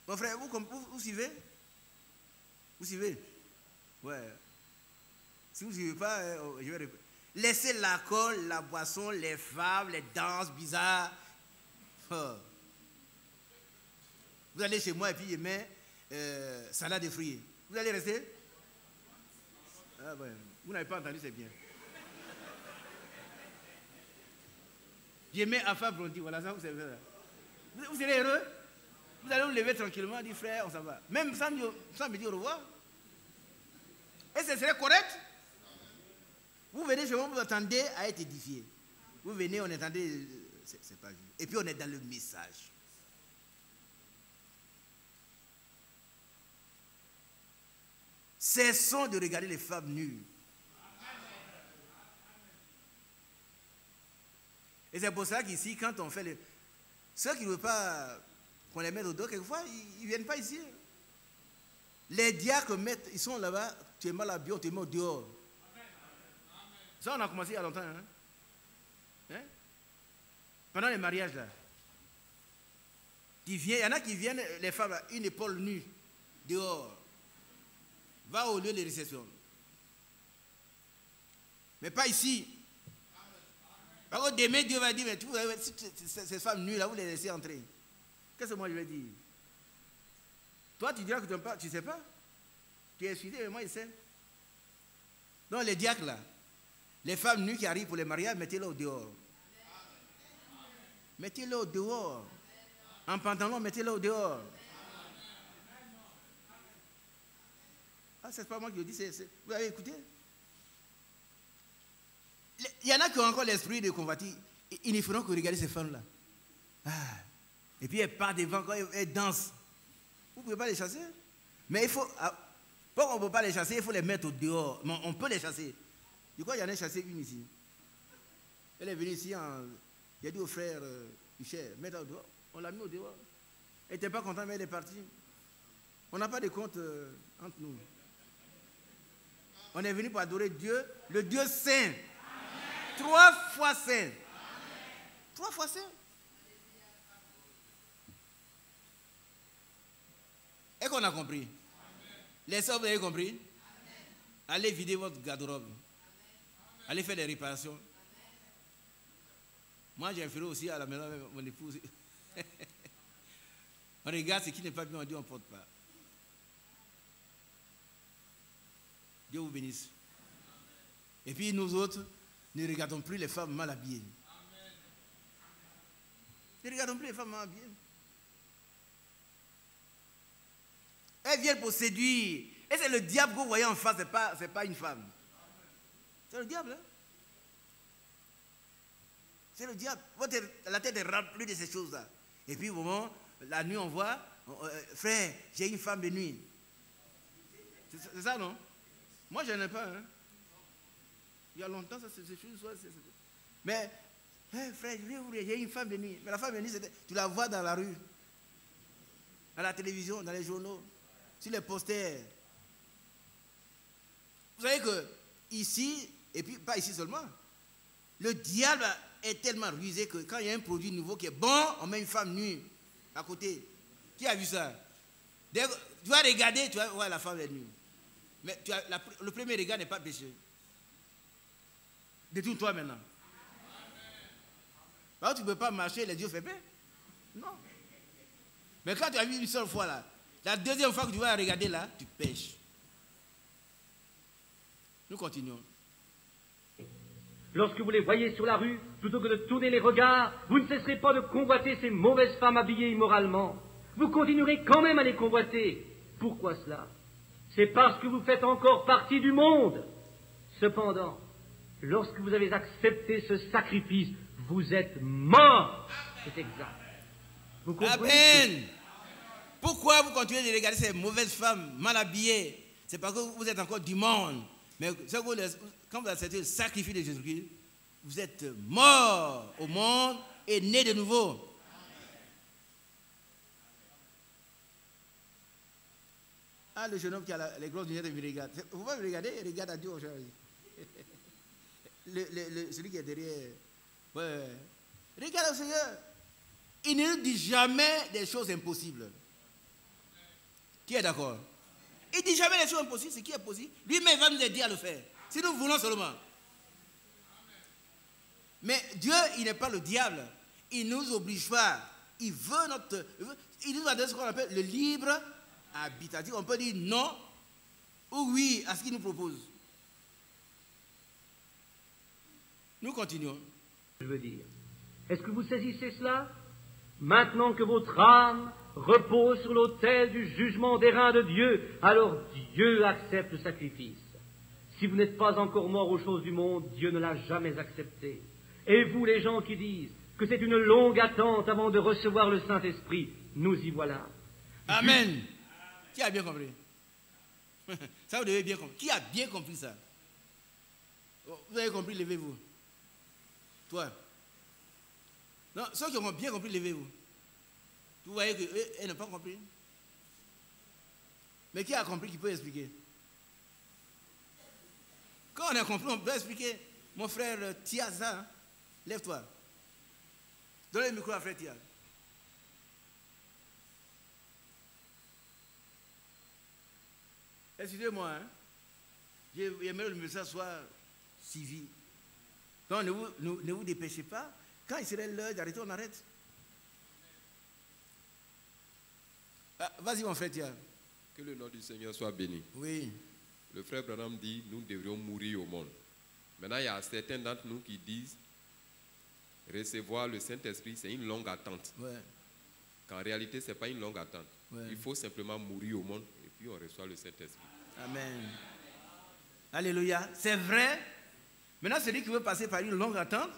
Mon frère, vous suivez? Vous suivez? Ouais. Si vous ne suivez pas, je vais répéter. Laissez l'alcool, la boisson, les femmes, les danses bizarres. Oh. Vous allez chez moi et puis je mets salade de fruits. Vous allez rester? Ah ouais. Vous n'avez pas entendu, c'est bien. Je mets Alpha Blondie, voilà ça, vous savez ça. Vous serez heureux? Vous allez vous lever tranquillement, dire frère, on s'en va. Même sans me dire au revoir. Et ce serait correct? Vous venez chez moi, vous attendez à être édifié. Vous venez, on attendait, c'est pas juste. Et puis on est dans le message. Cessons de regarder les femmes nues. Et c'est pour ça qu'ici, quand on fait les... Ceux qui ne veulent pas qu'on les mette au dos, quelquefois, ils ne viennent pas ici. Les diacres mettent, ils sont là-bas, tu es mal habillé, on te met au dehors. Ça, on a commencé il y a longtemps. Hein? Pendant les mariages, là. Il y en a qui viennent, les femmes, là, une épaule nue, dehors. Va au lieu de réception. Mais pas ici. Par contre, demain, Dieu va dire, mais ces femmes nues, là, vous les laissez entrer. Qu'est-ce que moi je vais dire? Toi, tu diras que tu ne sais pas. Tu es excusé, mais moi, je sais. Donc, les diacres, là, les femmes nues qui arrivent pour les mariages, mettez-les au dehors. Mettez-les au dehors. En pantalon, mettez-les au dehors. Ah, c'est pas moi qui le dis, vous avez écouté? Il y en a qui ont encore l'esprit de convoiter. Ils ne feront que regarder ces femmes-là. Ah. Et puis elles partent devant, quand elles dansent. Vous ne pouvez pas les chasser. Mais il faut, pour qu'on ne peut pas les chasser, il faut les mettre au dehors. Mais on peut les chasser. Du coup, il y en a chassé une ici. Elle est venue ici, il a dit au frère Michel, mets-la au dehors. On l'a mis au dehors. Elle n'était pas contente, mais elle est partie. On n'a pas de compte entre nous. On est venu pour adorer Dieu, le Dieu saint. Amen. 3 fois saint. Amen. 3 fois saint. Est-ce qu'on a compris? Amen. Les sœurs, vous avez compris? Amen. Allez vider votre garde-robe. Allez faire des réparations. Amen. Moi, j'ai fait aussi à la maison avec mon épouse. On regarde ce qui n'est pas bien, on dit on ne porte pas. Dieu vous bénisse. Et puis nous autres, ne regardons plus les femmes mal habillées. Ne regardons plus les femmes mal habillées. Elles viennent pour séduire. Et c'est le diable que vous voyez en face, ce n'est pas une femme. C'est le diable. Hein? C'est le diable. La tête est remplie de ces choses-là. Et puis au moment, la nuit on voit, frère, j'ai une femme de nuit. C'est ça, non? Moi, je n'en ai pas. Hein. Il y a longtemps, ça, c'est chose. Mais, frère, j'ai une femme de nuit. Mais la femme de nuit, tu la vois dans la rue, à la télévision, dans les journaux, sur les posters. Vous savez que ici, et puis pas ici seulement, le diable est tellement rusé que quand il y a un produit nouveau qui est bon, on met une femme nue à côté. Qui a vu ça? Tu vas regarder, tu vas voir la femme est nue. Mais le premier regard n'est pas péché. Détourne-toi maintenant. Alors, tu ne peux pas marcher les yeux fermés. Non. Mais quand tu as vu une seule fois là, la deuxième fois que tu vas regarder là, tu pêches. Nous continuons. Lorsque vous les voyez sur la rue, plutôt que de tourner les regards, vous ne cesserez pas de convoiter ces mauvaises femmes habillées immoralement. Vous continuerez quand même à les convoiter. Pourquoi cela? C'est parce que vous faites encore partie du monde. Cependant, lorsque vous avez accepté ce sacrifice, vous êtes morts. C'est exact. Vous comprenez? Amen. Pourquoi vous continuez de regarder ces mauvaises femmes mal habillées? C'est parce que vous êtes encore du monde. Mais quand vous acceptez le sacrifice de Jésus-Christ, vous êtes morts au monde et nés de nouveau. Ah, le jeune homme qui a les grosses lunettes, il me regarde. Vous pouvez me regarder, il regarde à Dieu aujourd'hui. Celui qui est derrière. Ouais. Regarde au Seigneur. Il ne nous dit jamais des choses impossibles. Qui est d'accord? Il dit jamais les choses impossibles, ce qui est possible. Lui-même va nous aider à le faire. Si nous voulons seulement. Mais Dieu, il n'est pas le diable. Il ne nous oblige pas. Il veut notre... Il nous a donné ce qu'on appelle le libre arbitre. On peut dire non ou oui à ce qu'il nous propose. Nous continuons. Je veux dire, est-ce que vous saisissez cela? Maintenant que votre âme repose sur l'autel du jugement des reins de Dieu, alors Dieu accepte le sacrifice. Si vous n'êtes pas encore mort aux choses du monde, Dieu ne l'a jamais accepté. Et vous, les gens qui disent que c'est une longue attente avant de recevoir le Saint-Esprit, nous y voilà. Amen. Qui a bien compris? Ça, vous devez bien comprendre. Qui a bien compris ça? Vous avez compris, levez-vous. Toi. Non, ceux qui ont bien compris, levez-vous. Vous voyez qu'elle n'a pas compris. Mais qui a compris qui peut expliquer? Quand on a compris, on peut expliquer. Mon frère Tiaza, hein? Lève-toi. Donne le micro à frère Tia. Excusez-moi, hein? J'aimerais que le message soit suivi. Donc ne vous dépêchez pas. Quand il serait l'heure d'arrêter, on arrête. Ah, vas-y, mon frère Tia. Que le nom du Seigneur soit béni. Oui. Le frère Branham dit, nous devrions mourir au monde. Maintenant, il y a certains d'entre nous qui disent, recevoir le Saint-Esprit, c'est une longue attente. Ouais. Qu'en réalité, ce n'est pas une longue attente. Ouais. Il faut simplement mourir au monde et puis on reçoit le Saint-Esprit. Amen. Alléluia. C'est vrai. Maintenant, celui qui veut passer par une longue attente,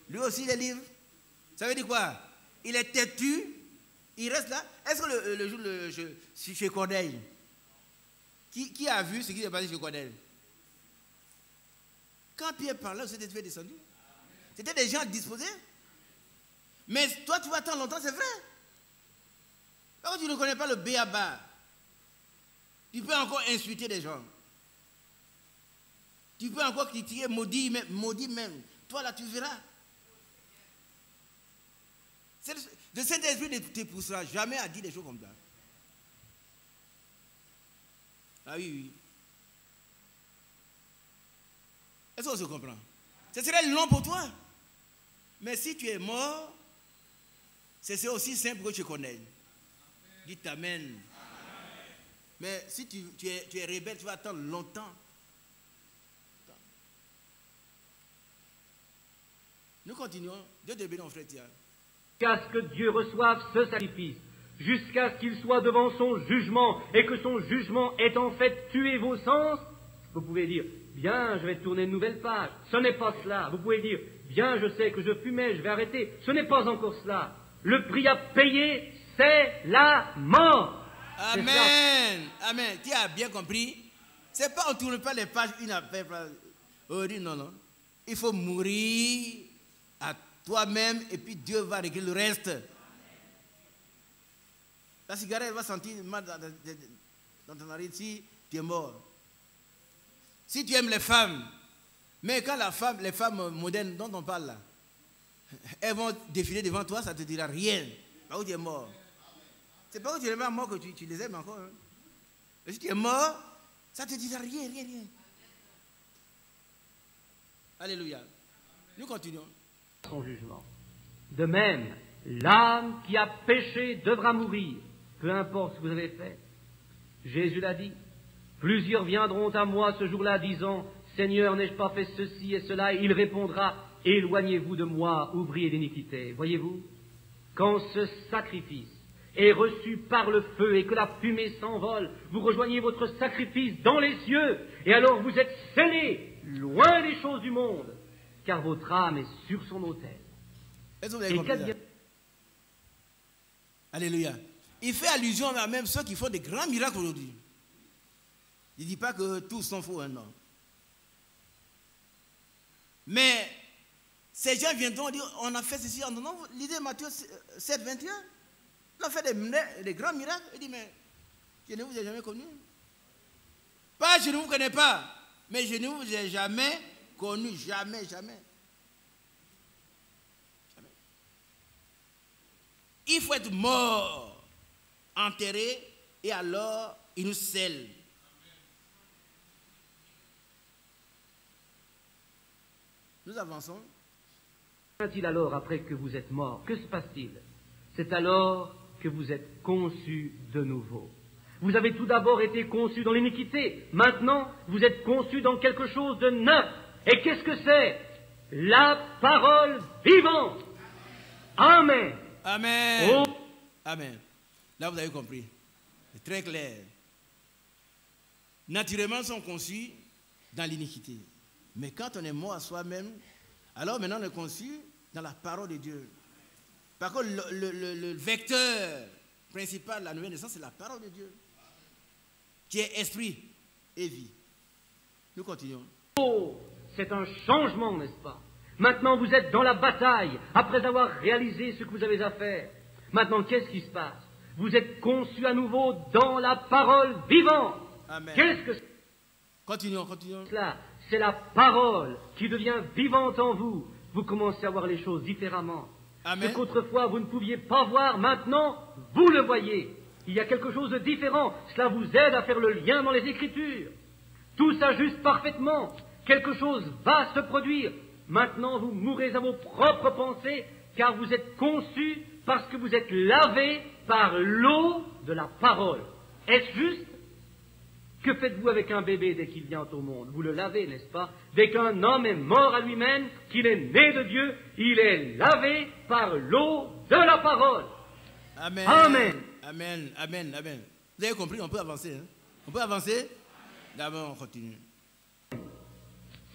lui aussi il est libre. Ça veut dire quoi? Il est têtu, il reste là. Est-ce que le jour chez Corneille, qui a vu ce qui s'est passé chez Corneille? Quand Pierre parlait, le Saint-Esprit est descendu. C'était des gens disposés. Mais toi, tu vas attendre longtemps, c'est vrai. Alors, tu ne connais pas le béaba. Tu peux encore insulter des gens. Tu peux encore critiquer, maudit même. Toi, là, tu verras. Le Saint-Esprit ne te poussera jamais à dire des choses comme ça. Ah oui, oui. Est-ce qu'on se comprend? Ce serait long pour toi. Mais si tu es mort, c'est aussi simple que tu connais. Dis Amen. Mais si tu es rebelle, tu vas attendre longtemps. Nous continuons. Dieu te bénisse, mon frère Tia. Jusqu'à ce que Dieu reçoive ce sacrifice, jusqu'à ce qu'il soit devant son jugement, et que son jugement ait en fait tué vos sens, vous pouvez dire, bien, je vais tourner une nouvelle page. Ce n'est pas cela. Vous pouvez dire, bien, je sais que je fumais, je vais arrêter. Ce n'est pas encore cela. Le prix à payer, c'est la mort. Amen. Amen. Tu as bien compris. C'est pas, on ne tourne pas les pages une après. Non, non. Il faut mourir à toi-même et puis Dieu va régler le reste. La cigarette va sentir mal dans ton narine si tu es mort. Si tu aimes les femmes, mais quand les femmes modernes dont on parle là, elles vont défiler devant toi, ça ne te dira rien. Là où tu es mort. C'est pas où tu es mort que tu les aimes encore. Hein. Et si tu es mort, ça ne te dira rien, rien, rien. Alléluia. Nous continuons. Son jugement. De même, l'âme qui a péché devra mourir, peu importe ce que vous avez fait. Jésus l'a dit. Plusieurs viendront à moi ce jour-là disant, Seigneur, n'ai-je pas fait ceci et cela? Et il répondra, éloignez-vous de moi, ouvriers d'iniquité. Voyez-vous, quand ce sacrifice est reçu par le feu et que la fumée s'envole, vous rejoignez votre sacrifice dans les cieux, et alors vous êtes scellés loin des choses du monde, car votre âme est sur son autel. Est-ce que vous avez compris ça? Alléluia. Il fait allusion à même ceux qui font des grands miracles aujourd'hui. Il ne dit pas que tous sont faux, hein, non. Mais ces gens viendront dire, on a fait ceci en donnant l'idée Matthieu 7, 21. On a fait des grands miracles. Il dit, mais je ne vous ai jamais connu. Pas je ne vous connais pas, mais je ne vous ai jamais connu. Jamais, jamais. Jamais. Il faut être mort, enterré, et alors il nous scelle. Nous avançons. Qu'est-il alors après que vous êtes mort? Que se passe-t-il? C'est alors que vous êtes conçus de nouveau. Vous avez tout d'abord été conçus dans l'iniquité. Maintenant, vous êtes conçus dans quelque chose de neuf. Et qu'est-ce que c'est? La parole vivante. Amen. Amen. Oh. Amen. Là, vous avez compris. C'est très clair. Naturellement, nous sommes conçus dans l'iniquité. Mais quand on est mort à soi-même, alors maintenant on est conçu dans la parole de Dieu. Par contre, le vecteur principal de la nouvelle naissance, c'est la parole de Dieu, qui est esprit et vie. Nous continuons. Oh, c'est un changement, n'est-ce pas? Maintenant, vous êtes dans la bataille, après avoir réalisé ce que vous avez à faire. Maintenant, qu'est-ce qui se passe? Vous êtes conçus à nouveau dans la parole vivante. Amen. Qu'est-ce que c'est? Continuons, continuons. Cela, c'est la parole qui devient vivante en vous. Vous commencez à voir les choses différemment. Amen. Ce qu'autrefois vous ne pouviez pas voir, maintenant, vous le voyez. Il y a quelque chose de différent. Cela vous aide à faire le lien dans les Écritures. Tout s'ajuste parfaitement. Quelque chose va se produire. Maintenant, vous mourrez à vos propres pensées, car vous êtes conçus parce que vous êtes lavés par l'eau de la parole. Est-ce juste? Que faites-vous avec un bébé dès qu'il vient au monde? Vous le lavez, n'est-ce pas? Dès qu'un homme est mort à lui-même, qu'il est né de Dieu, il est lavé par l'eau de la parole. Amen. Amen. Amen. Amen. Amen. Vous avez compris, on peut avancer. Hein? On peut avancer? D'abord, on continue.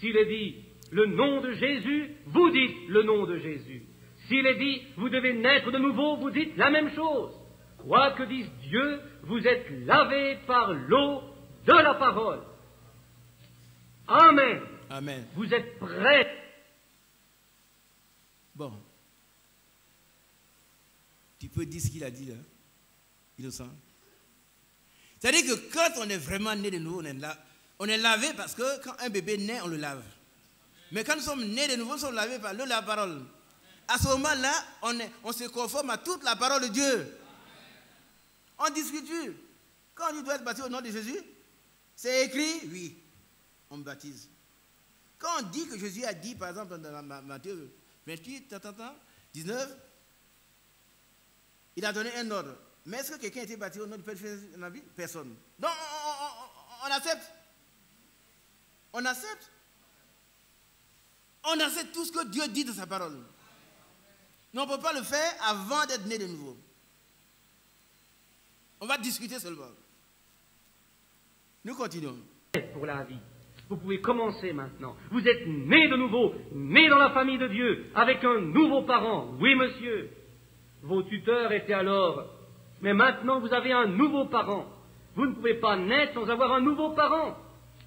S'il est dit le nom de Jésus, vous dites le nom de Jésus. S'il est dit vous devez naître de nouveau, vous dites la même chose. Quoi que dise Dieu, vous êtes lavés par l'eau de la parole. Amen. Amen. Vous êtes prêts. Bon. Tu peux dire ce qu'il a dit là, innocent. C'est-à-dire que quand on est vraiment né de nouveau, on est lavé parce que quand un bébé naît, on le lave. Mais quand nous sommes nés de nouveau, nous sommes lavés par l'eau de la parole. À ce moment-là, on se conforme à toute la parole de Dieu. On discute. Quand on dit doit être baptisé au nom de Jésus, c'est écrit, oui, on me baptise. Quand on dit que Jésus a dit, par exemple, dans Matthieu 28, 19, il a donné un ordre. Mais est-ce que quelqu'un a été baptisé au nom du Père dans la vie? Personne. Donc, on accepte. On accepte. On accepte tout ce que Dieu dit de sa parole. Mais on ne peut pas le faire avant d'être né de nouveau. On va discuter seulement. Nous continuons. Pour la vie. Vous pouvez commencer maintenant. Vous êtes né de nouveau, né dans la famille de Dieu, avec un nouveau parent. Oui, monsieur. Vos tuteurs étaient alors. Mais maintenant, vous avez un nouveau parent. Vous ne pouvez pas naître sans avoir un nouveau parent.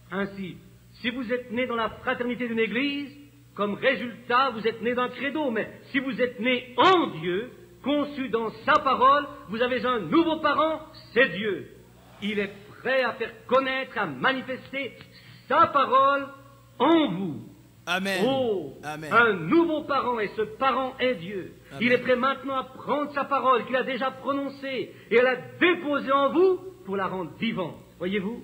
Ainsi, si vous êtes né dans la fraternité d'une église, comme résultat, vous êtes né d'un credo. Mais si vous êtes né en Dieu, conçu dans sa parole, vous avez un nouveau parent, c'est Dieu. Il est prêt à faire connaître, à manifester sa parole en vous. Amen. Oh, Amen. un nouveau parent, et ce parent est Dieu. Amen. Il est prêt maintenant à prendre sa parole qu'il a déjà prononcée et à la déposer en vous pour la rendre vivante. Voyez-vous?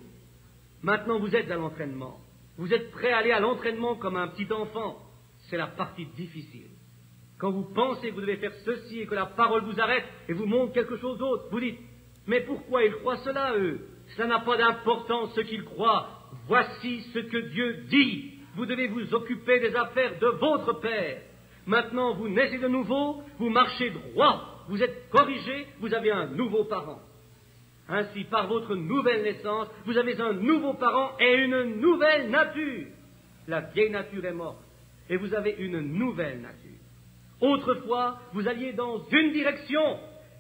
Maintenant, vous êtes à l'entraînement. Vous êtes prêt à aller à l'entraînement comme un petit enfant. C'est la partie difficile. Quand vous pensez que vous devez faire ceci et que la parole vous arrête et vous montre quelque chose d'autre, vous dites, mais pourquoi ils croient cela, eux? Ça n'a pas d'importance ce qu'ils croient. Voici ce que Dieu dit. Vous devez vous occuper des affaires de votre Père. Maintenant, vous naissez de nouveau, vous marchez droit, vous êtes corrigé, vous avez un nouveau parent. Ainsi, par votre nouvelle naissance, vous avez un nouveau parent et une nouvelle nature. La vieille nature est morte et vous avez une nouvelle nature. Autrefois, vous alliez dans une direction,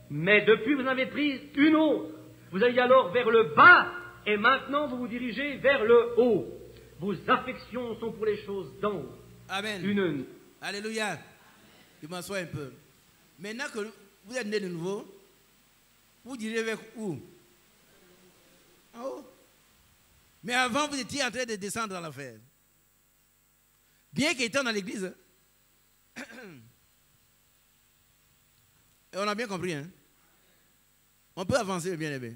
mais depuis vous en avez pris une autre. Vous alliez alors vers le bas et maintenant vous vous dirigez vers le haut. Vos affections sont pour les choses d'en haut. Amen. Alléluia. Je m'assois un peu. Maintenant que vous êtes né de nouveau, vous direz vers où? En haut. Mais avant, vous étiez en train de descendre dans l'enfer. Bien qu'étant dans l'église, et on a bien compris, hein? On peut avancer, bien aimé.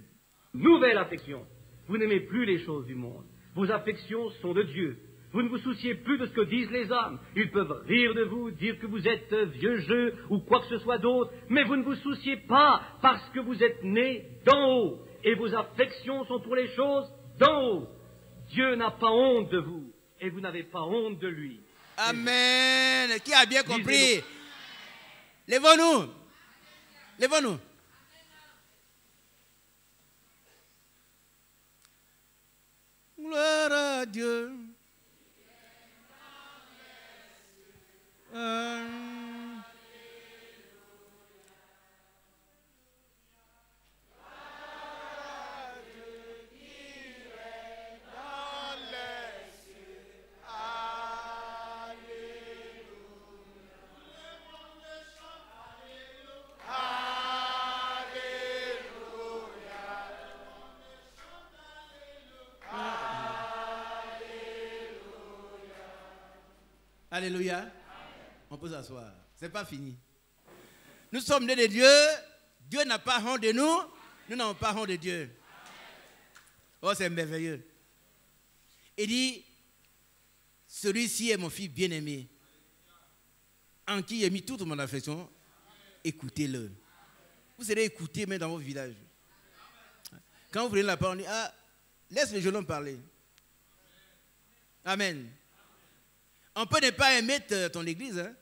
nouvelle affection. Vous n'aimez plus les choses du monde. Vos affections sont de Dieu. Vous ne vous souciez plus de ce que disent les hommes. Ils peuvent rire de vous, dire que vous êtes vieux jeu ou quoi que ce soit d'autre, mais vous ne vous souciez pas parce que vous êtes nés d'en haut et vos affections sont pour les choses d'en haut. Dieu n'a pas honte de vous et vous n'avez pas honte de lui. Amen. Qui a bien compris? Lèvons-nous. Lèvons-nous. Gloire à Dieu. Alléluia. On peut s'asseoir. Ce n'est pas fini. Nous sommes nés de Dieu. Dieu n'a pas honte de nous. Nous n'avons pas honte de Dieu. Oh, c'est merveilleux. Il dit, celui-ci est mon fils bien-aimé, en qui j'ai mis toute mon affection. Écoutez-le. Vous serez écoutés même dans vos villages. Quand vous prenez la parole, on dit, ah, laisse le jeune homme parler. Amen. On peut ne pas aimer ton église, hein,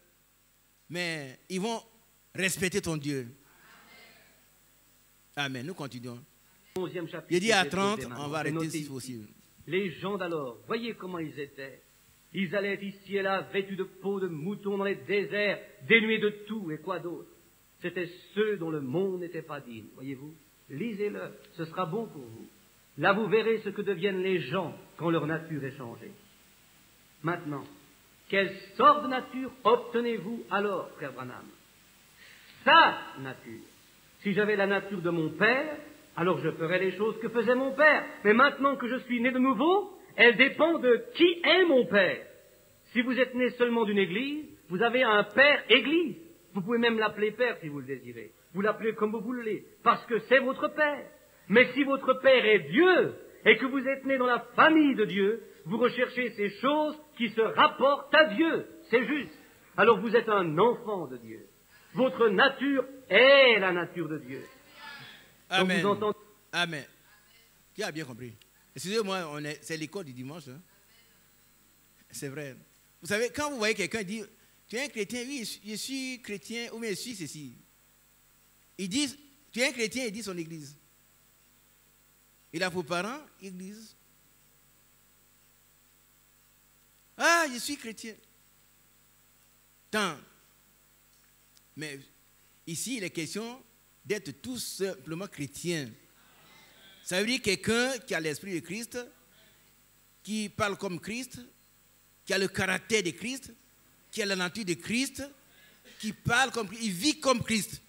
mais ils vont respecter ton Dieu. Amen. Nous continuons. 11e chapitre. Il dit à 30, on va arrêter si possible. Les gens d'alors, voyez comment ils étaient. Ils allaient ici et là, vêtus de peau de mouton dans les déserts, dénués de tout et quoi d'autre. C'étaient ceux dont le monde n'était pas digne. Voyez-vous, lisez-le, ce sera bon pour vous. Là, vous verrez ce que deviennent les gens quand leur nature est changée. Maintenant, quelle sorte de nature obtenez-vous alors, frère Branham? Sa nature. Si j'avais la nature de mon père, alors je ferais les choses que faisait mon père. Mais maintenant que je suis né de nouveau, elle dépend de qui est mon père. Si vous êtes né seulement d'une église, vous avez un père église. Vous pouvez même l'appeler père si vous le désirez. Vous l'appelez comme vous voulez, parce que c'est votre père. Mais si votre père est Dieu, et que vous êtes né dans la famille de Dieu, vous recherchez ces choses qui se rapportent à Dieu. C'est juste. Alors vous êtes un enfant de Dieu. Votre nature est la nature de Dieu. Amen. Donc vous entendez... Amen. Qui a bien compris? Excusez-moi, c'est l'école du dimanche. Hein? C'est vrai. Vous savez, quand vous voyez quelqu'un dire, tu es un chrétien, oui, je suis chrétien, ou bien je suis ceci. Ils disent, tu es un chrétien, il dit son église. Il a pour parents, église. Ah, je suis chrétien. Tant. Mais ici, il est question d'être tout simplement chrétien. Ça veut dire quelqu'un qui a l'esprit de Christ, qui parle comme Christ, qui a le caractère de Christ, qui a la nature de Christ, qui parle comme Christ, il vit comme Christ.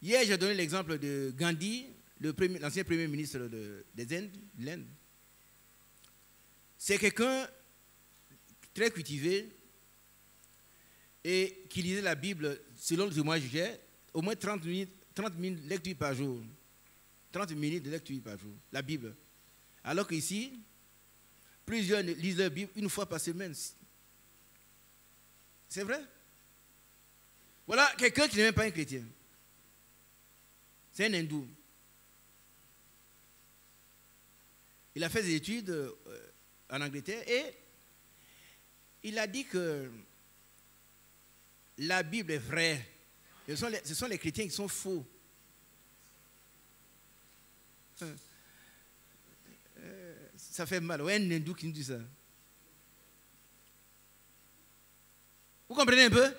Hier, j'ai donné l'exemple de Gandhi, l'ancien premier ministre des Indes, de l'Inde. C'est quelqu'un très cultivé et qui lisait la Bible, selon le témoignage que j'ai, au moins 30 minutes de lecture par jour. 30 minutes de lecture par jour, la Bible. Alors qu'ici, plusieurs lisent la Bible une fois par semaine. C'est vrai? Voilà quelqu'un qui n'est même pas un chrétien. C'est un hindou. Il a fait des études en Angleterre et il a dit que la Bible est vraie. Ce sont les chrétiens qui sont faux. Ça fait mal. Ouais, un hindou qui nous dit ça. Vous comprenez un peu?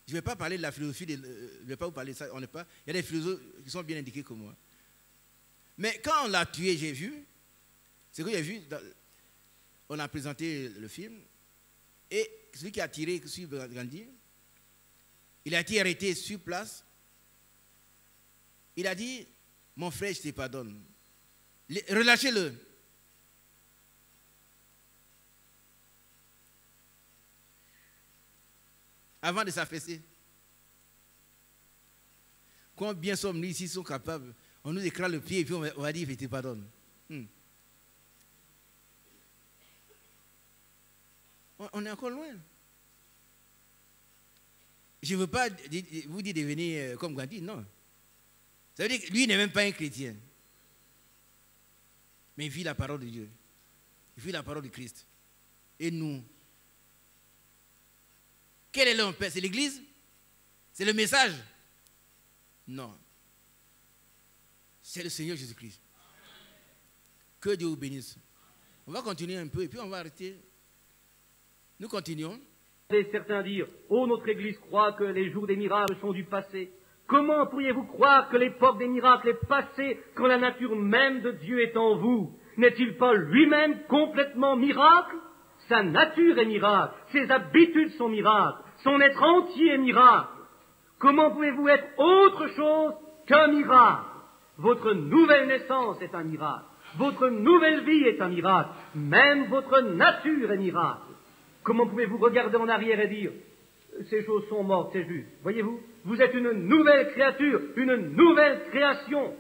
Je ne vais pas parler de la philosophie, je ne vais pas vous parler de ça. Il y a des philosophes qui sont bien indiqués que moi. Mais quand on l'a tué, j'ai vu, c'est que j'ai vu, on a présenté le film, et celui qui a tiré sur Gandhi, il a été arrêté sur place. Il a dit, mon frère, je te pardonne. Relâchez-le. Avant de s'affaisser. Combien sommes-nous ici sont capables? On nous écrase le pied et puis on va dire, je te pardonne. On est encore loin. Je ne veux pas vous dire de devenir comme Gandhi, non. Ça veut dire que lui n'est même pas un chrétien. Mais il vit la parole de Dieu. Il vit la parole de Christ. Et nous, quel est l'homme? C'est l'Église? C'est le message? Non. C'est le Seigneur Jésus-Christ. Que Dieu vous bénisse. On va continuer un peu et puis on va arrêter. Nous continuons. Certains dirent, oh, notre Église croit que les jours des miracles sont du passé. Comment pourriez-vous croire que l'époque des miracles est passée quand la nature même de Dieu est en vous? N'est-il pas lui-même complètement miracle? Sa nature est miracle, ses habitudes sont miracles, son être entier est miracle. Comment pouvez-vous être autre chose qu'un miracle? Votre nouvelle naissance est un miracle, votre nouvelle vie est un miracle, même votre nature est miracle. Comment pouvez-vous regarder en arrière et dire « ces choses sont mortes, c'est juste ». Voyez-vous, vous êtes une nouvelle créature, une nouvelle création,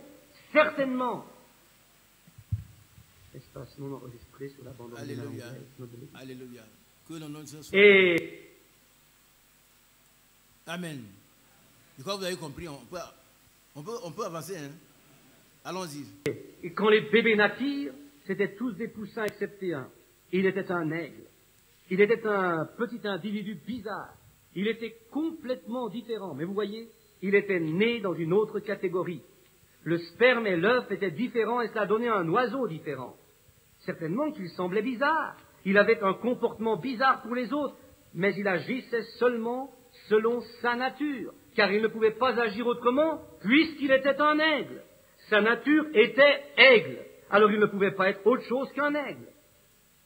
certainement. Espace non enregistré sur la bande. Alléluia. Alléluia. Que l'on soit. Et amen. Je crois que vous avez compris. On peut avancer. Hein? Allons-y. Et quand les bébés naquirent, c'étaient tous des poussins excepté un. Il était un aigle. Il était un petit individu bizarre. Il était complètement différent. Mais vous voyez, il était né dans une autre catégorie. Le sperme et l'œuf étaient différents et cela donnait un oiseau différent. Certainement qu'il semblait bizarre. Il avait un comportement bizarre pour les autres, mais il agissait seulement selon sa nature, car il ne pouvait pas agir autrement puisqu'il était un aigle. Sa nature était aigle, alors il ne pouvait pas être autre chose qu'un aigle.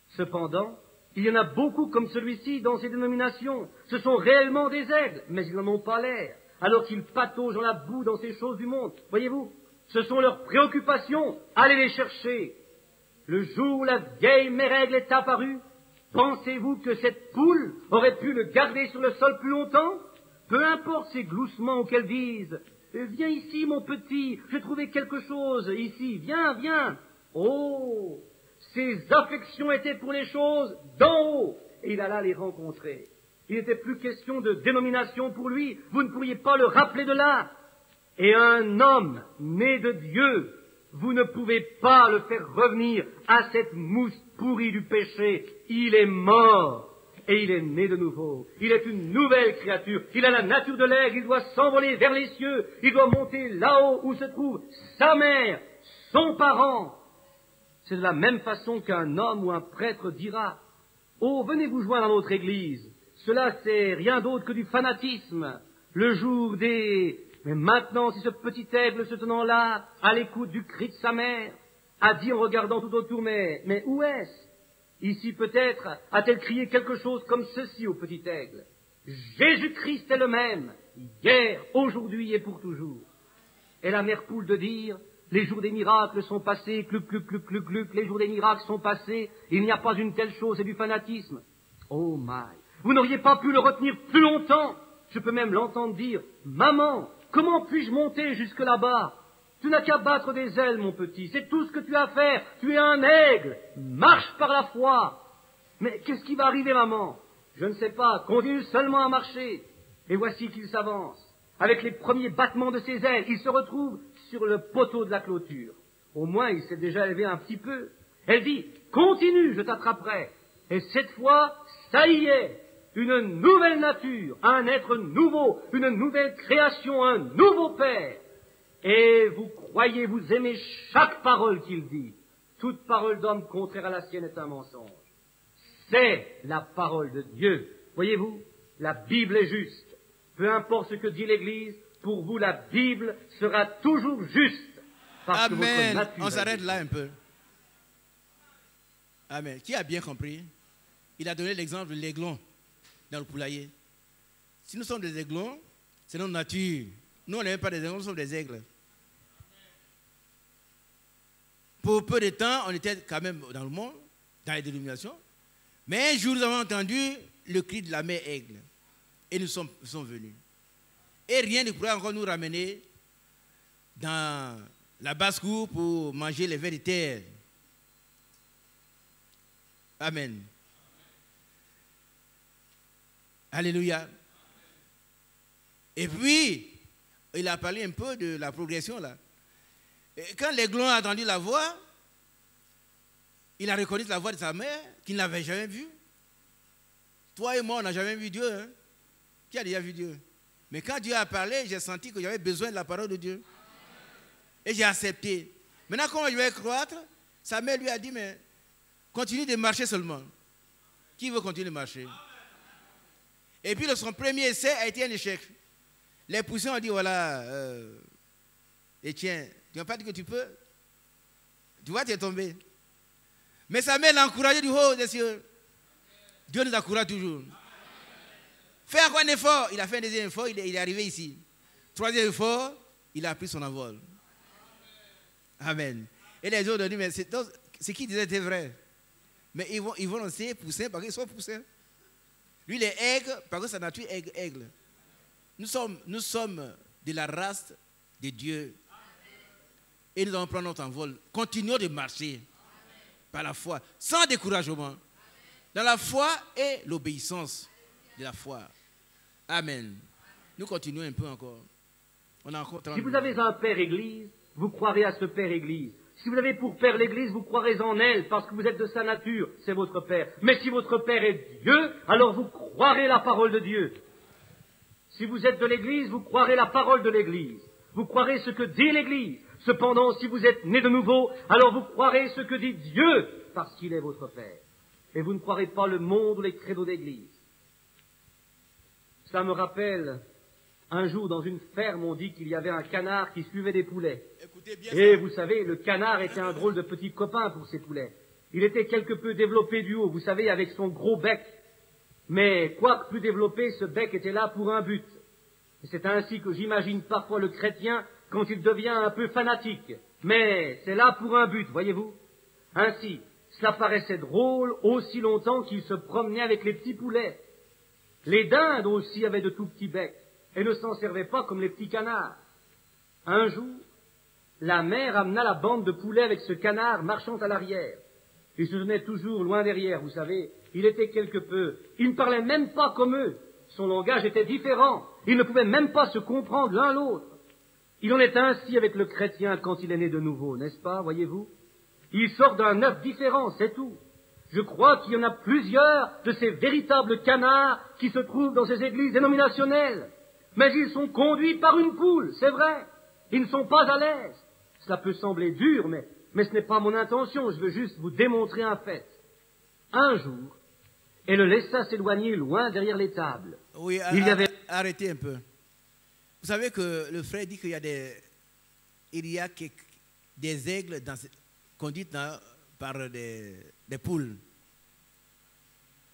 Cependant, il y en a beaucoup comme celui-ci dans ces dénominations. Ce sont réellement des aigles, mais ils n'en ont pas l'air, alors qu'ils pataugent dans la boue dans ces choses du monde. Voyez-vous, ce sont leurs préoccupations. Allez les chercher. Le jour où la vieille mère aigle est apparue, pensez-vous que cette poule aurait pu le garder sur le sol plus longtemps? Peu importe ces gloussements qu'elle dise. Viens ici, mon petit, j'ai trouvé quelque chose ici. Viens, viens. Oh, ses affections étaient pour les choses d'en haut, et il alla les rencontrer. Il n'était plus question de dénomination pour lui, vous ne pourriez pas le rappeler de là. Et un homme né de Dieu, vous ne pouvez pas le faire revenir à cette mousse pourrie du péché. Il est mort et il est né de nouveau. Il est une nouvelle créature. Il a la nature de l'aigle, il doit s'envoler vers les cieux. Il doit monter là-haut où se trouve sa mère, son parent. C'est de la même façon qu'un homme ou un prêtre dira « Oh, venez vous joindre à notre église. Cela, c'est rien d'autre que du fanatisme. Le jour des... » Mais maintenant, si ce petit aigle se tenant là, à l'écoute du cri de sa mère, a dit en regardant tout autour, mais où est-ce? Ici peut-être a-t-elle crié quelque chose comme ceci au petit aigle. Jésus-Christ est le même, hier, aujourd'hui et pour toujours. Et la mère poule de dire, les jours des miracles sont passés, cluc, cluc, cluc, cluc, cluc, les jours des miracles sont passés, il n'y a pas une telle chose, c'est du fanatisme. Oh my, vous n'auriez pas pu le retenir plus longtemps. Je peux même l'entendre dire, maman, comment puis-je monter jusque là-bas? Tu n'as qu'à battre des ailes, mon petit, c'est tout ce que tu as à faire. Tu es un aigle, marche par la foi. Mais qu'est-ce qui va arriver, maman? Je ne sais pas, continue seulement à marcher. Et voici qu'il s'avance. Avec les premiers battements de ses ailes, il se retrouve sur le poteau de la clôture. Au moins, il s'est déjà élevé un petit peu. Elle dit, continue, je t'attraperai. Et cette fois, ça y est. Une nouvelle nature, un être nouveau, une nouvelle création, un nouveau Père. Et vous croyez, vous aimez chaque parole qu'il dit. Toute parole d'homme contraire à la sienne est un mensonge. C'est la parole de Dieu. Voyez-vous, la Bible est juste. Peu importe ce que dit l'Église, pour vous la Bible sera toujours juste. Parce Amen. Que votre nature On s'arrête là un peu. Amen. Qui a bien compris? Il a donné l'exemple de l'aiglon dans le poulailler. Si nous sommes des aiglons, c'est notre nature. Nous, on n'est même pas des aiglons, nous sommes des aigles. Pour peu de temps, on était quand même dans le monde, dans les dénominations. Mais un jour, nous avons entendu le cri de la mère aigle. Et nous sommes venus. Et rien ne pourra encore nous ramener dans la basse-cour pour manger les vers de terre. Amen. Alléluia. Et puis, il a parlé un peu de la progression là. Et quand l'aiglon a entendu la voix, il a reconnu la voix de sa mère qu'il n'avait jamais vue. Toi et moi, on n'a jamais vu Dieu. Hein? Qui a déjà vu Dieu? Mais quand Dieu a parlé, j'ai senti que j'avais besoin de la parole de Dieu. Et j'ai accepté. Maintenant, quand je vais croître, sa mère lui a dit, mais continue de marcher seulement. Qui veut continuer de marcher? Et puis son premier essai a été un échec. Les poussins ont dit, voilà, Etienne, tu n'as pas dit que tu peux. Tu vois, tu es tombé. Mais sa mère l'a encouragé du haut des cieux. Dieu nous encourage toujours. Fais encore un effort. Il a fait un deuxième effort, il est arrivé ici. Troisième effort, il a pris son envol. Amen. Et les autres ont dit, mais ce qu'il disait était vrai. Mais ils vont lancer poussins parce qu'ils sont poussins. Lui, il est aigle parce que sa nature est aigle. Nous sommes de la race de Dieu. Et nous allons prendre notre envol. Continuons de marcher par la foi, sans découragement. Dans la foi et l'obéissance de la foi. Amen. Nous continuons un peu encore. On a encore 30 Si vous avez un père Église, vous croirez à ce père Église. Si vous avez pour père l'Église, vous croirez en elle, parce que vous êtes de sa nature, c'est votre père. Mais si votre père est Dieu, alors vous croirez la parole de Dieu. Si vous êtes de l'Église, vous croirez la parole de l'Église. Vous croirez ce que dit l'Église. Cependant, si vous êtes né de nouveau, alors vous croirez ce que dit Dieu, parce qu'il est votre père. Et vous ne croirez pas le monde ou les credos d'Église. Ça me rappelle, un jour dans une ferme, on dit qu'il y avait un canard qui suivait des poulets. Et vous savez, le canard était un drôle de petit copain pour ses poulets. Il était quelque peu développé du haut, vous savez, avec son gros bec. Mais, quoique plus développé, ce bec était là pour un but. Et c'est ainsi que j'imagine parfois le chrétien quand il devient un peu fanatique. Mais c'est là pour un but, voyez-vous. Ainsi, cela paraissait drôle aussi longtemps qu'il se promenait avec les petits poulets. Les dindes aussi avaient de tout petits becs et ne s'en servaient pas comme les petits canards. Un jour, la mère amena la bande de poulets avec ce canard marchant à l'arrière. Il se tenait toujours loin derrière, vous savez. Il était quelque peu. Il ne parlait même pas comme eux. Son langage était différent. Ils ne pouvaient même pas se comprendre l'un l'autre. Il en est ainsi avec le chrétien quand il est né de nouveau, n'est-ce pas, voyez-vous? Il sort d'un œuf différent, c'est tout. Je crois qu'il y en a plusieurs de ces véritables canards qui se trouvent dans ces églises dénominationnelles. Mais ils sont conduits par une poule, c'est vrai. Ils ne sont pas à l'aise. Cela peut sembler dur, mais ce n'est pas mon intention. Je veux juste vous démontrer un fait. Un jour, elle le laissa s'éloigner loin derrière les tables. Oui, arrêtez un peu. Vous savez que le frère dit qu'il y a des aigles conduits par des poules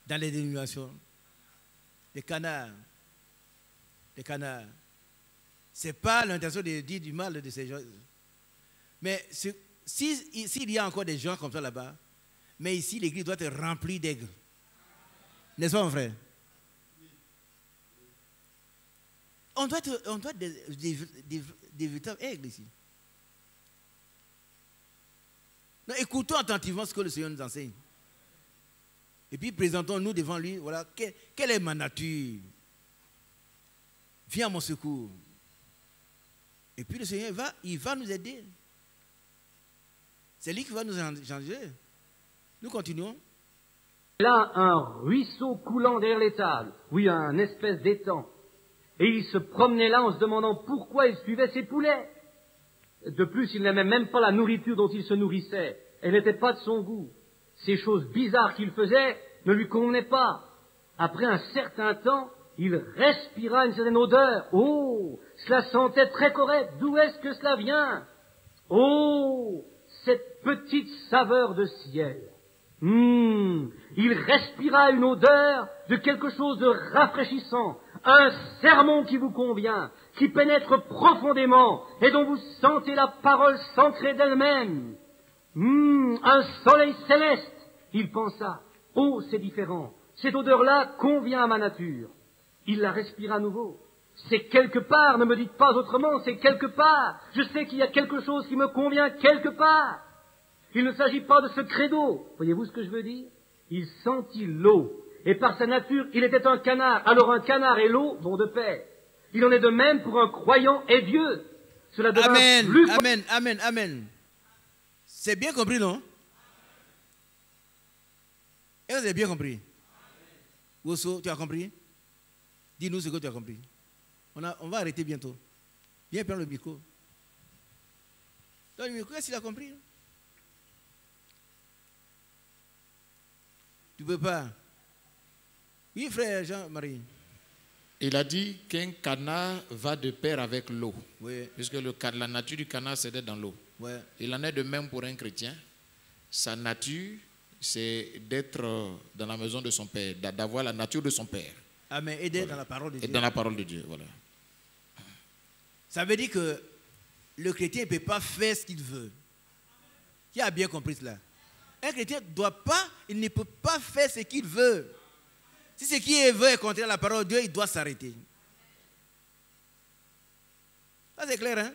dans les dénominations. Des canards. Ce n'est pas l'intention de dire du mal de ces gens. Mais s'il y a encore des gens comme ça là-bas, mais ici, l'église doit être remplie d'aigles. N'est-ce pas, mon frère? On doit être des véritables aigles ici. Donc, écoutons attentivement ce que le Seigneur nous enseigne. Et puis, présentons-nous devant lui. Voilà, quelle est ma nature? Viens à mon secours. Et puis, le Seigneur, il va nous aider. C'est lui qui va nous changer. Nous continuons. Là, un ruisseau coulant derrière les tables. Oui, un espèce d'étang. Et il se promenait là en se demandant pourquoi il suivait ses poulets. De plus, il n'aimait même pas la nourriture dont il se nourrissait. Elle n'était pas de son goût. Ces choses bizarres qu'il faisait ne lui convenaient pas. Après un certain temps, il respira une certaine odeur. Oh, cela sentait très correct. D'où est-ce que cela vient? Oh, cette petite saveur de ciel. Il respira une odeur de quelque chose de rafraîchissant. Un sermon qui vous convient, qui pénètre profondément et dont vous sentez la parole s'ancrer d'elle-même. Un soleil céleste, il pensa. Oh, c'est différent. Cette odeur-là convient à ma nature. Il la respira à nouveau. C'est quelque part, ne me dites pas autrement, c'est quelque part. Je sais qu'il y a quelque chose qui me convient quelque part. Il ne s'agit pas de ce credo. Voyez-vous ce que je veux dire? Il sentit l'eau. Et par sa nature, il était un canard. Alors un canard et l'eau vont de pair. Il en est de même pour un croyant et Dieu. Cela devient Amen, plus... amen, amen, amen. C'est bien compris, non? Est-ce que vous avez bien compris? Wosso, tu as compris? Dis-nous ce que tu as compris. On va arrêter bientôt. Viens prendre le micro. Donne le micro, est-ce qu'il a compris? Tu ne peux pas. Oui, frère Jean-Marie. Il a dit qu'un canard va de pair avec l'eau. Oui. Puisque la nature du canard, c'est d'être dans l'eau. Ouais. Il en est de même pour un chrétien. Sa nature, c'est d'être dans la maison de son père, d'avoir la nature de son père. Amen. Et d'être dans la parole de Dieu. Et dans la parole de Dieu, voilà. Ça veut dire que le chrétien ne peut pas faire ce qu'il veut. Qui a bien compris cela? Un chrétien il ne peut pas faire ce qu'il veut. Si ce qu'il veut est contraire à la parole de Dieu, il doit s'arrêter. Ça c'est clair, hein?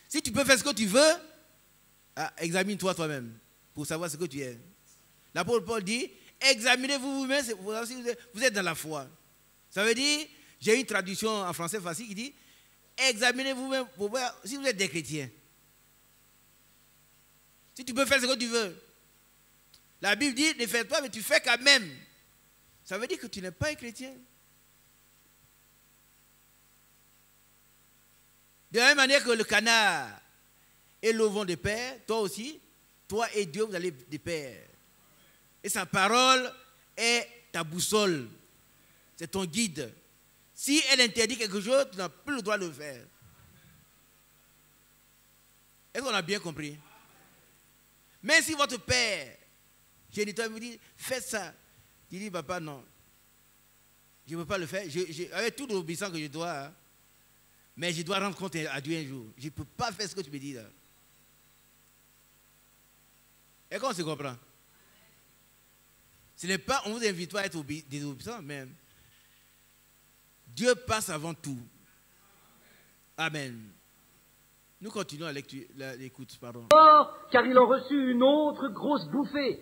Si tu peux faire ce que tu veux, examine-toi toi-même pour savoir ce que tu es. L'apôtre Paul dit, examinez-vous vous-même, vous êtes dans la foi. Ça veut dire, j'ai une traduction en français facile qui dit, examinez-vous vous-même pour voir si vous êtes des chrétiens. Si tu peux faire ce que tu veux. La Bible dit, ne fais pas, mais tu fais quand même. Ça veut dire que tu n'es pas un chrétien. De la même manière que le canard et l'eau vont de pair, toi aussi, toi et Dieu, vous allez de pair. Et sa parole est ta boussole. C'est ton guide. Si elle interdit quelque chose, tu n'as plus le droit de le faire. Est-ce qu'on a bien compris? Mais si votre père, géniteur, vous dit, faites ça. Tu dis, papa, non. Je ne peux pas le faire. Avec tout l'obéissance que je dois, hein, mais je dois rendre compte à Dieu un jour. Je ne peux pas faire ce que tu me dis là. Et qu'on se comprend? Ce n'est pas, on ne vous invite pas à être désobéissant, mais Dieu passe avant tout. Amen. Nous continuons l'écoute, pardon. Car il en reçut une autre grosse bouffée.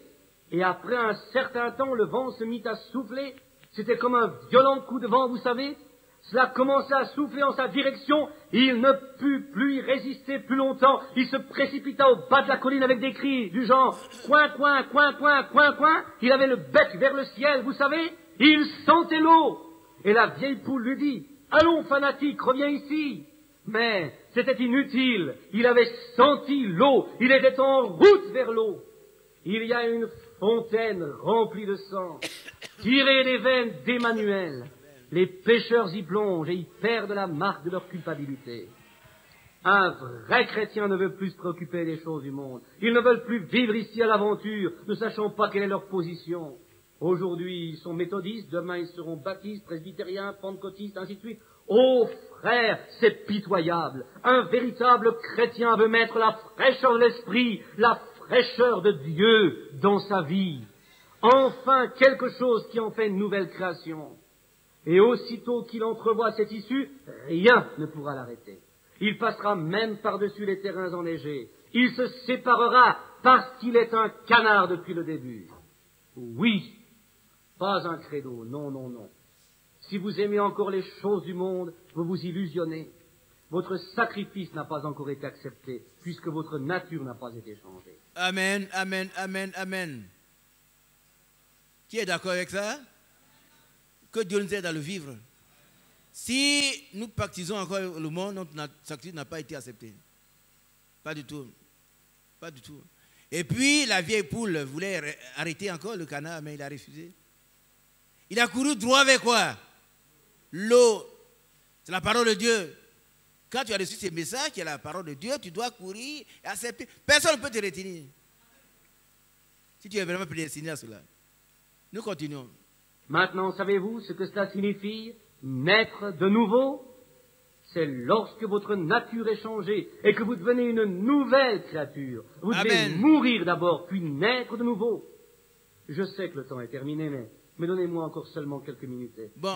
Et après un certain temps, le vent se mit à souffler. C'était comme un violent coup de vent, vous savez. Cela commença à souffler en sa direction. Il ne put plus y résister plus longtemps. Il se précipita au bas de la colline avec des cris du genre « Coin, coin, coin, coin, coin, coin ». Il avait le bec vers le ciel, vous savez. Il sentait l'eau. Et la vieille poule lui dit « Allons, fanatique, reviens ici ». Mais c'était inutile. Il avait senti l'eau. Il était en route vers l'eau. Il y a une fontaine remplie de sang, tirée des veines d'Emmanuel. Les pécheurs y plongent et y perdent la marque de leur culpabilité. Un vrai chrétien ne veut plus se préoccuper des choses du monde. Ils ne veulent plus vivre ici à l'aventure, ne sachant pas quelle est leur position. Aujourd'hui, ils sont méthodistes, demain ils seront baptistes, presbytériens, pentecôtistes, ainsi de suite. Oh frère, c'est pitoyable. Un véritable chrétien veut mettre la fraîcheur de l'esprit, la fraîcheur de Dieu dans sa vie. Enfin, quelque chose qui en fait une nouvelle création. Et aussitôt qu'il entrevoit cette issue, rien ne pourra l'arrêter. Il passera même par-dessus les terrains enneigés. Il se séparera parce qu'il est un canard depuis le début. Oui, pas un credo, non, non, non. Si vous aimez encore les choses du monde, vous vous illusionnez. Votre sacrifice n'a pas encore été accepté, puisque votre nature n'a pas été changée. Amen, amen, amen, amen. Qui est d'accord avec ça? Que Dieu nous aide à le vivre. Si nous pactisons encore le monde, notre sacrifice n'a pas été accepté. Pas du tout. Pas du tout. Et puis, la vieille poule voulait arrêter encore le canard, mais il a refusé. Il a couru droit vers quoi? L'eau. C'est la parole de Dieu. Quand tu as reçu ce message qui est la parole de Dieu, tu dois courir et accepter. Personne ne peut te retenir. Si tu es vraiment prédestiné à cela. Nous continuons. Maintenant, savez-vous ce que cela signifie? Naître de nouveau? C'est lorsque votre nature est changée et que vous devenez une nouvelle créature. Vous devez mourir d'abord, puis naître de nouveau. Je sais que le temps est terminé, mais donnez-moi encore seulement quelques minutes. Bon,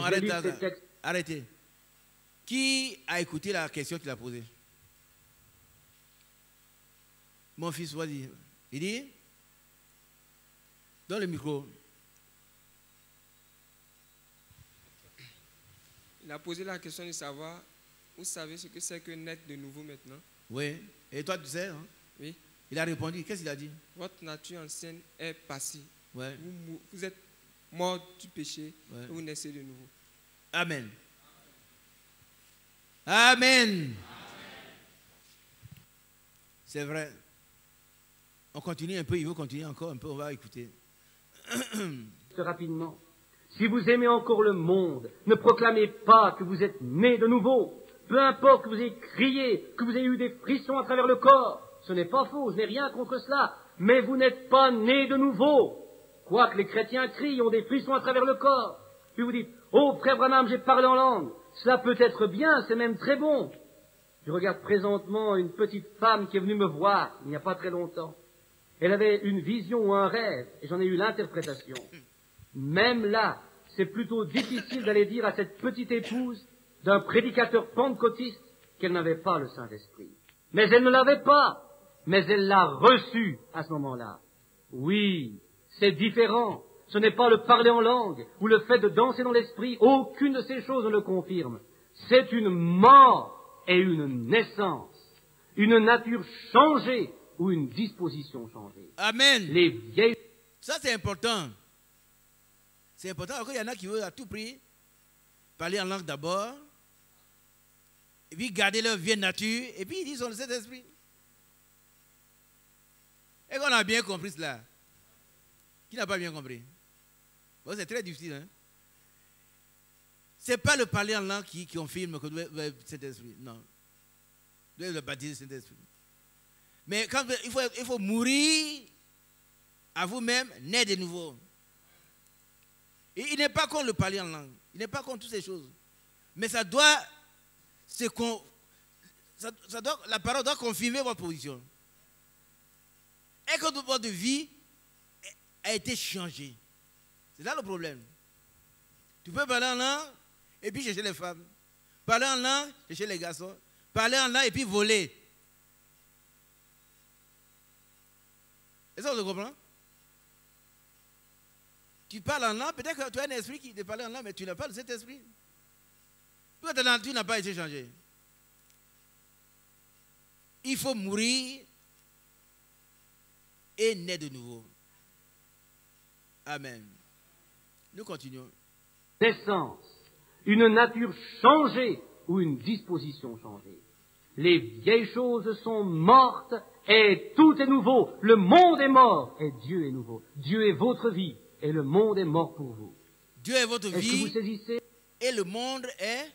arrêtez. Qui a écouté la question qu'il a posée? Mon fils, vas-y. Il dit, dans le micro. Il a posé la question de savoir, vous savez ce que c'est que naître de nouveau maintenant? Oui. Et toi, tu sais, hein? Oui. Il a répondu. Qu'est-ce qu'il a dit? Votre nature ancienne est passée. Ouais. Vous êtes mort du péché, Ouais. et vous naissez de nouveau. Amen. Amen. C'est vrai. On continue un peu, il veut continuer encore un peu, on va écouter. Rapidement. Si vous aimez encore le monde, ne proclamez pas que vous êtes né de nouveau. Peu importe que vous ayez crié, que vous ayez eu des frissons à travers le corps. Ce n'est pas faux, je n'ai rien contre cela. Mais vous n'êtes pas né de nouveau. Quoique les chrétiens crient, ont des frissons à travers le corps. Puis vous dites, oh frère Branham, j'ai parlé en langue. Cela peut être bien, c'est même très bon. Je regarde présentement une petite femme qui est venue me voir il n'y a pas très longtemps. Elle avait une vision ou un rêve, et j'en ai eu l'interprétation. Même là, c'est plutôt difficile d'aller dire à cette petite épouse d'un prédicateur pentecôtiste qu'elle n'avait pas le Saint-Esprit. Mais elle ne l'avait pas, mais elle l'a reçu à ce moment-là. Oui, c'est différent. Ce n'est pas le parler en langue ou le fait de danser dans l'esprit. Aucune de ces choses ne le confirme. C'est une mort et une naissance. Une nature changée ou une disposition changée. Amen. Les vieilles... Ça, c'est important. C'est important. Encore, il y en a qui veulent à tout prix parler en langue d'abord, et puis garder leur vieille nature, et puis ils disent on le Saint-Esprit. Et qu'on a bien compris cela. Qui n'a pas bien compris? Bon, c'est très difficile. Hein? Ce n'est pas le parler en langue qui confirme que vous avez le Saint-Esprit. Non. Vous devez le baptiser Saint-Esprit. Mais quand il faut mourir à vous-même, naître de nouveau. Et il n'est pas contre le parler en langue. Il n'est pas contre toutes ces choses. Mais ça doit, la parole doit confirmer votre position. Et que votre vie a été changée. C'est là le problème. Tu peux parler en langue et puis chercher les femmes. Parler en langue, chercher les garçons. Parler en langue et puis voler. Est-ce que vous comprenez? Tu parles en langue, peut-être que tu as un esprit qui te parle en langue, mais tu n'as pas cet esprit. Pourquoi ta nature n'a pas été changée? Il faut mourir et naître de nouveau. Amen. Nous continuons. Naissance, une nature changée ou une disposition changée. Les vieilles choses sont mortes et tout est nouveau. Le monde est mort et Dieu est nouveau. Dieu est votre vie et le monde est mort pour vous. Dieu est votre Est-ce que vie vous saisissez? et le monde est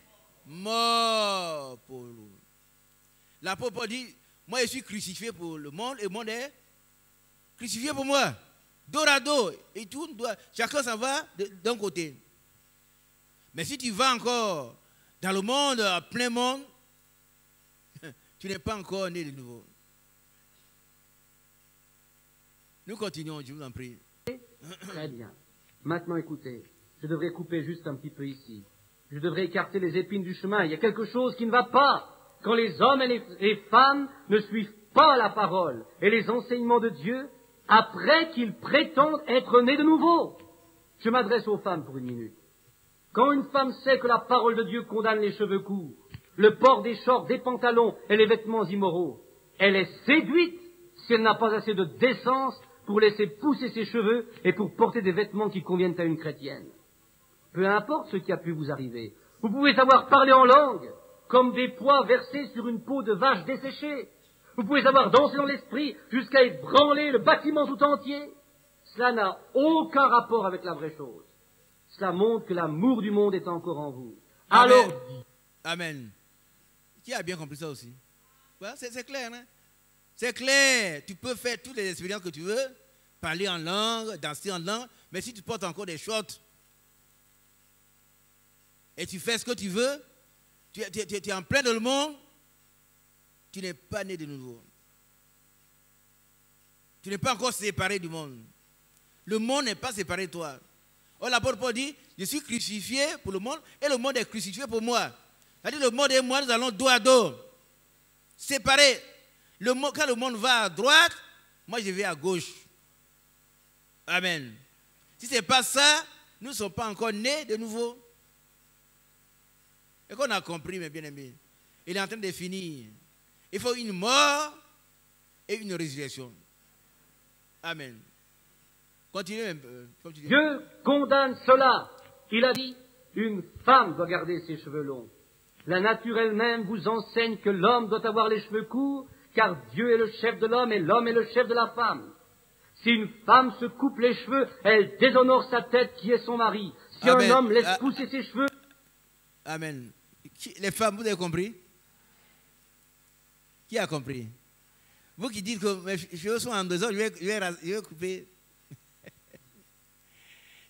mort pour vous. L'apôtre Paul dit, moi je suis crucifié pour le monde et le monde est crucifié pour moi. Dos à dos. Et tout, chacun s'en va d'un côté. Mais si tu vas encore dans le monde, à plein monde, tu n'es pas encore né de nouveau. Nous continuons, je vous en prie. Très bien. Maintenant, écoutez, je devrais couper juste un petit peu ici. Je devrais écarter les épines du chemin. Il y a quelque chose qui ne va pas. Quand les hommes et les femmes ne suivent pas la parole et les enseignements de Dieu, après qu'ils prétendent être nés de nouveau. Je m'adresse aux femmes pour une minute. Quand une femme sait que la parole de Dieu condamne les cheveux courts, le port des shorts, des pantalons et les vêtements immoraux, elle est séduite si elle n'a pas assez de décence pour laisser pousser ses cheveux et pour porter des vêtements qui conviennent à une chrétienne. Peu importe ce qui a pu vous arriver, vous pouvez savoir parler en langue, comme des pois versés sur une peau de vache desséchée. Vous pouvez savoir danser dans l'esprit jusqu'à ébranler le bâtiment tout entier. Cela n'a aucun rapport avec la vraie chose. Cela montre que l'amour du monde est encore en vous. Amen. Alors, Amen. Qui a bien compris ça aussi? Voilà, c'est clair, hein? C'est clair. Tu peux faire toutes les expériences que tu veux, parler en langue, danser en langue, mais si tu portes encore des shorts et tu fais ce que tu veux, tu es en plein dans le monde, tu n'es pas né de nouveau. Tu n'es pas encore séparé du monde. Le monde n'est pas séparé de toi. Or, l'apôtre Paul dit, je suis crucifié pour le monde et le monde est crucifié pour moi. C'est-à-dire le monde et moi, nous allons dos à dos. Séparés. Quand le monde va à droite, moi je vais à gauche. Amen. Si ce n'est pas ça, nous ne sommes pas encore nés de nouveau. Et qu'on a compris, mes bien-aimés, il est en train de finir. Il faut une mort et une résurrection. Amen. Continuez un peu. Dieu condamne cela. Il a dit, une femme doit garder ses cheveux longs. La nature elle-même vous enseigne que l'homme doit avoir les cheveux courts, car Dieu est le chef de l'homme et l'homme est le chef de la femme. Si une femme se coupe les cheveux, elle déshonore sa tête qui est son mari. Si Amen. un homme laisse pousser ses cheveux... Amen. Les femmes, vous avez compris? Qui a compris? Vous qui dites que mes cheveux sont en désordre, je vais couper.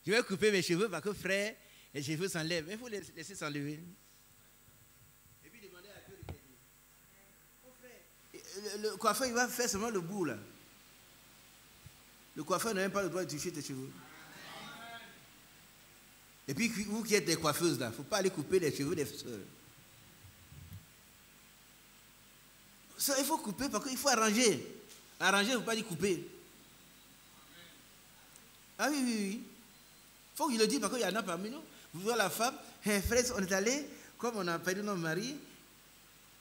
Je vais couper mes cheveux parce que frère, les cheveux s'enlèvent. Mais il faut les laisser s'enlever. Et puis demander à Dieu de t'aider. Mon frère, le coiffeur, il va faire seulement le bout là. Le coiffeur n'a même pas le droit de toucher tes cheveux. Et puis vous qui êtes des coiffeuses là, il ne faut pas aller couper les cheveux des sœurs. Il faut couper parce qu'il faut arranger. Arranger, il ne faut pas dire couper. Ah oui, oui, oui. Il faut qu'il le dise parce qu'il y en a parmi nous. Vous voyez la femme, frère, on est allé, comme on a perdu notre mari.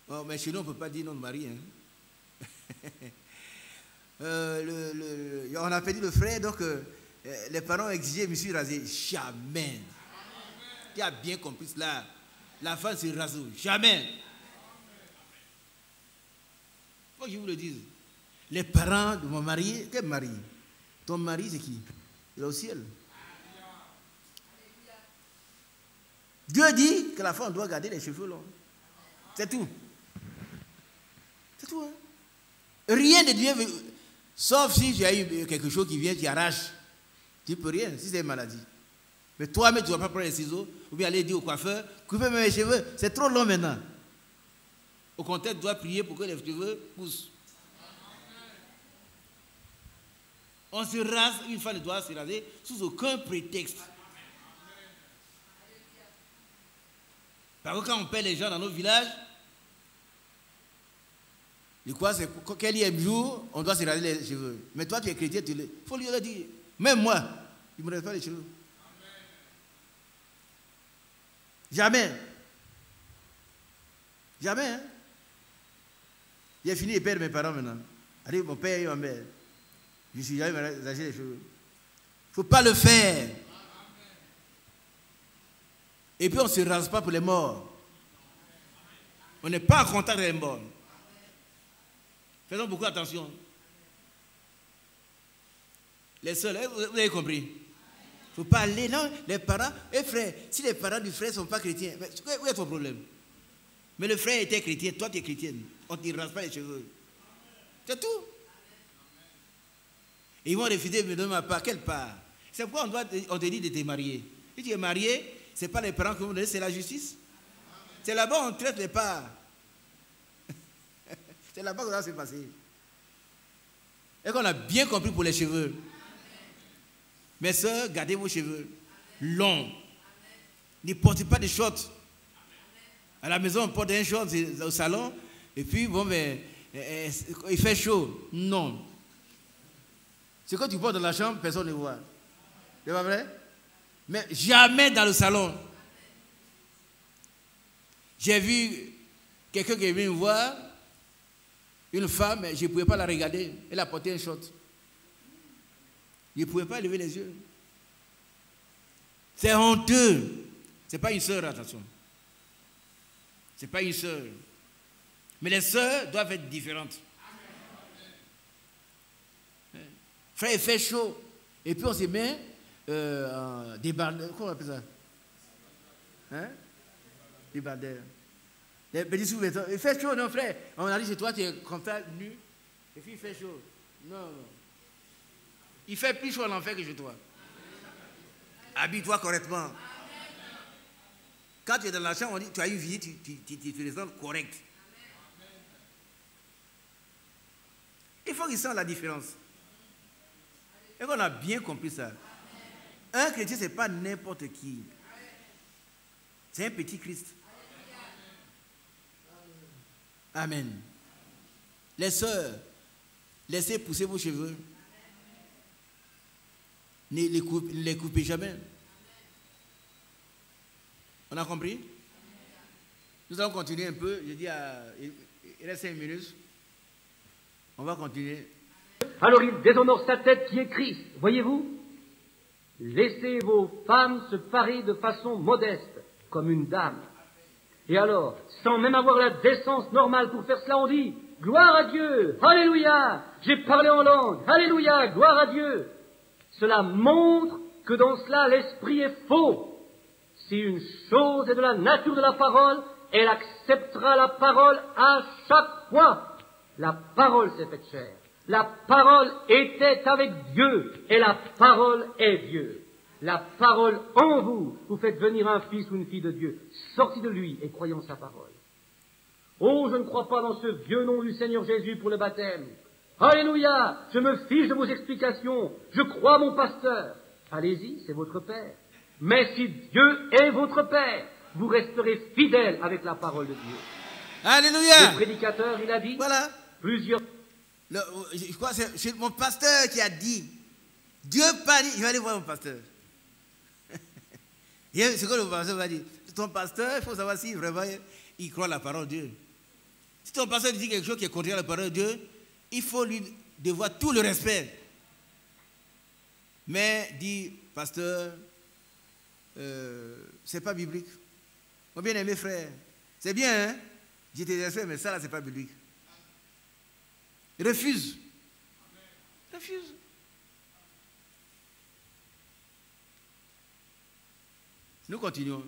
Oh, mais chez nous, on ne peut pas dire notre mari. Hein. On a perdu le frère, donc les parents ont exigé, je me suis rasé. Jamais. Qui a bien compris cela? La femme se rase. Jamais. Faut que je vous le dise. Les parents de mon mari, quel mari? Ton mari, c'est qui? Il est au ciel. Dieu dit que la femme doit garder les cheveux longs. C'est tout. C'est tout. Hein? Rien ne devient, sauf si tu as eu quelque chose qui vient, qui arrache. Tu ne peux rien, si c'est une maladie. Mais toi-même, tu ne vas pas prendre les ciseaux, ou bien aller dire au coiffeur, coupez mes cheveux, c'est trop long maintenant. Au contraire, tu dois prier pour que les cheveux poussent. On se rase, une femme doit se raser sous aucun prétexte. Parce que quand on paie les gens dans nos villages, je crois que quel jour, on doit se raser les cheveux. Mais toi, tu es chrétien, il faut lui dire, même moi, il ne me rase pas les cheveux. Jamais. Jamais. Hein? J'ai fini de perdre mes parents maintenant. Allez, mon père et ma mère. Je ne suis jamais rasé les cheveux. Il ne faut pas le faire. Et puis on ne se rase pas pour les morts. On n'est pas en contact avec les morts. Faisons beaucoup attention. Les seuls, vous avez compris? Il ne faut pas aller, non, les parents, et frère, si les parents du frère ne sont pas chrétiens, où est ton problème? Mais le frère était chrétien, toi tu es chrétienne, on ne te rase pas les cheveux. C'est tout. Et ils vont refuser de me donner ma part. Quelle part? C'est pourquoi on te dit de te marier. Si tu es marié, ce n'est pas les parents qui vont donner, c'est la justice. C'est là-bas on traite les parts. C'est là-bas que ça va se passer. Et qu'on a bien compris pour les cheveux. Mes soeurs, gardez vos cheveux longs. Ne portez pas de shorts. À la maison, on porte un short au salon, et puis, bon, ben, il fait chaud. Non. Ce que tu portes dans la chambre, personne ne voit. C'est pas vrai? Mais jamais dans le salon. J'ai vu quelqu'un qui est venu me voir, une femme, je ne pouvais pas la regarder. Elle a porté un short. Je ne pouvais pas lever les yeux. C'est honteux. Ce n'est pas une sœur, attention. Ce n'est pas une sœur. Mais les sœurs doivent être différentes. Frère, il fait chaud. Et puis on se met débardeur. Comment on appelle ça? Hein? Débardeur. Les petits sous-vêtements. Il fait chaud, non, frère? On arrive chez toi, tu es comme ça, nu. Et puis il fait chaud. Non, non. Il fait plus chaud en enfer que chez toi. Habille-toi correctement. Quand tu es dans la chambre, on dit tu as une vie, tu te présentes correct. Il faut qu'ils sentent la différence. Et qu'on a bien compris ça. Un chrétien, ce n'est pas n'importe qui. C'est un petit Christ. Amen. Les sœurs, laissez pousser vos cheveux. Ne les coupez jamais. On a compris? Nous allons continuer un peu. Je dis il reste 5 minutes. On va continuer. Alors il déshonore sa tête qui est Christ. Voyez-vous? Laissez vos femmes se parer de façon modeste, comme une dame. Et alors, sans même avoir la décence normale pour faire cela, on dit « Gloire à Dieu! Alléluia! J'ai parlé en langue! Alléluia! Gloire à Dieu !» Cela montre que dans cela, l'esprit est faux. Si une chose est de la nature de la parole, elle acceptera la parole à chaque fois. La parole s'est faite chair. La parole était avec Dieu, et la parole est Dieu. La parole en vous, vous faites venir un fils ou une fille de Dieu, sorti de lui et croyant sa parole. Oh, je ne crois pas dans ce vieux nom du Seigneur Jésus pour le baptême. Alléluia, je me fiche de vos explications, je crois mon pasteur. Allez-y, c'est votre Père. Mais si Dieu est votre Père, vous resterez fidèle avec la parole de Dieu. Alléluia. Le prédicateur, il a dit, voilà. Plusieurs... Je crois que c'est mon pasteur qui a dit. Dieu pas dit, je vais aller voir mon pasteur. C'est quoi le pasteur va dire? Ton pasteur, il faut savoir si vraiment il croit la parole de Dieu. Si ton pasteur dit quelque chose qui est contraire à la parole de Dieu, il faut lui devoir tout le respect. Mais, dit pasteur, c'est pas biblique. Mon bien-aimé frère, c'est bien, hein? Je te respecte, mais ça là, c'est pas biblique. Refuse. Refuse. Nous continuons.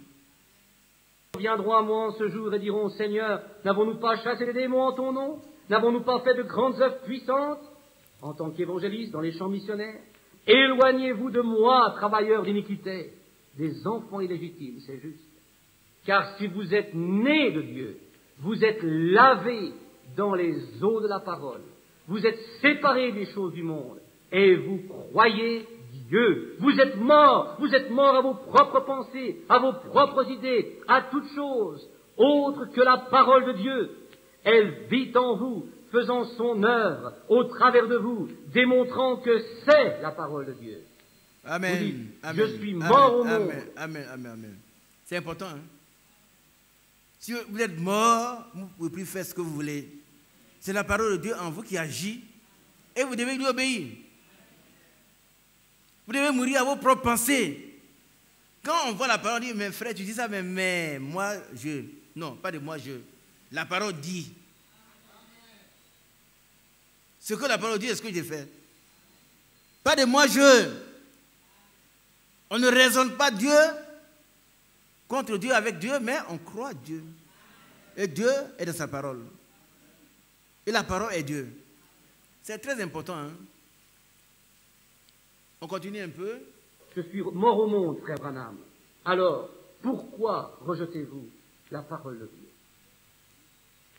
Viendront à moi en ce jour et diront, Seigneur, n'avons-nous pas chassé les démons en ton nom? N'avons-nous pas fait de grandes œuvres puissantes en tant qu'évangéliste dans les champs missionnaires? Éloignez-vous de moi, travailleurs d'iniquité, des enfants illégitimes, c'est juste. Car si vous êtes nés de Dieu, vous êtes lavés dans les eaux de la parole, vous êtes séparés des choses du monde, et vous croyez Dieu. Vous êtes morts à vos propres pensées, à vos propres idées, à toute chose autre que la parole de Dieu. Elle vit en vous, faisant son œuvre au travers de vous, démontrant que c'est la parole de Dieu. Amen. Vous dites, Amen. je suis mort au monde. Amen. Amen. C'est important. Hein? Si vous êtes mort, vous ne pouvez plus faire ce que vous voulez. C'est la parole de Dieu en vous qui agit et vous devez lui obéir. Vous devez mourir à vos propres pensées. Quand on voit la parole, on dit, mais frère, tu dis ça, mais moi, je. Non, pas de moi, je. La parole dit. Ce que la parole dit, est ce que j'ai fait. Pas de moi, je. On ne raisonne pas Dieu contre Dieu avec Dieu, mais on croit Dieu. Et Dieu est dans sa parole. Et la parole est Dieu. C'est très important. Hein? On continue un peu. Je suis mort au monde, frère Branham. Alors, pourquoi rejetez-vous la parole de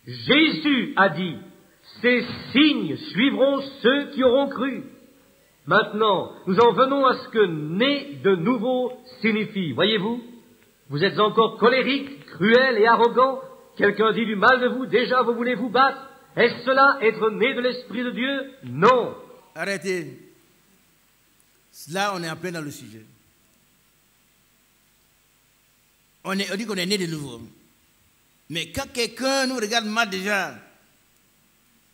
Dieu? Jésus a dit, ces signes suivront ceux qui auront cru. Maintenant, nous en venons à ce que né de nouveau signifie. Voyez-vous, vous êtes encore colérique, cruel et arrogant. Quelqu'un dit du mal de vous, déjà vous voulez vous battre. Est-ce cela être né de l'Esprit de Dieu? Non. Arrêtez. Là, on est en plein dans le sujet. On dit qu'on est né de nouveau. Mais quand quelqu'un nous regarde mal déjà,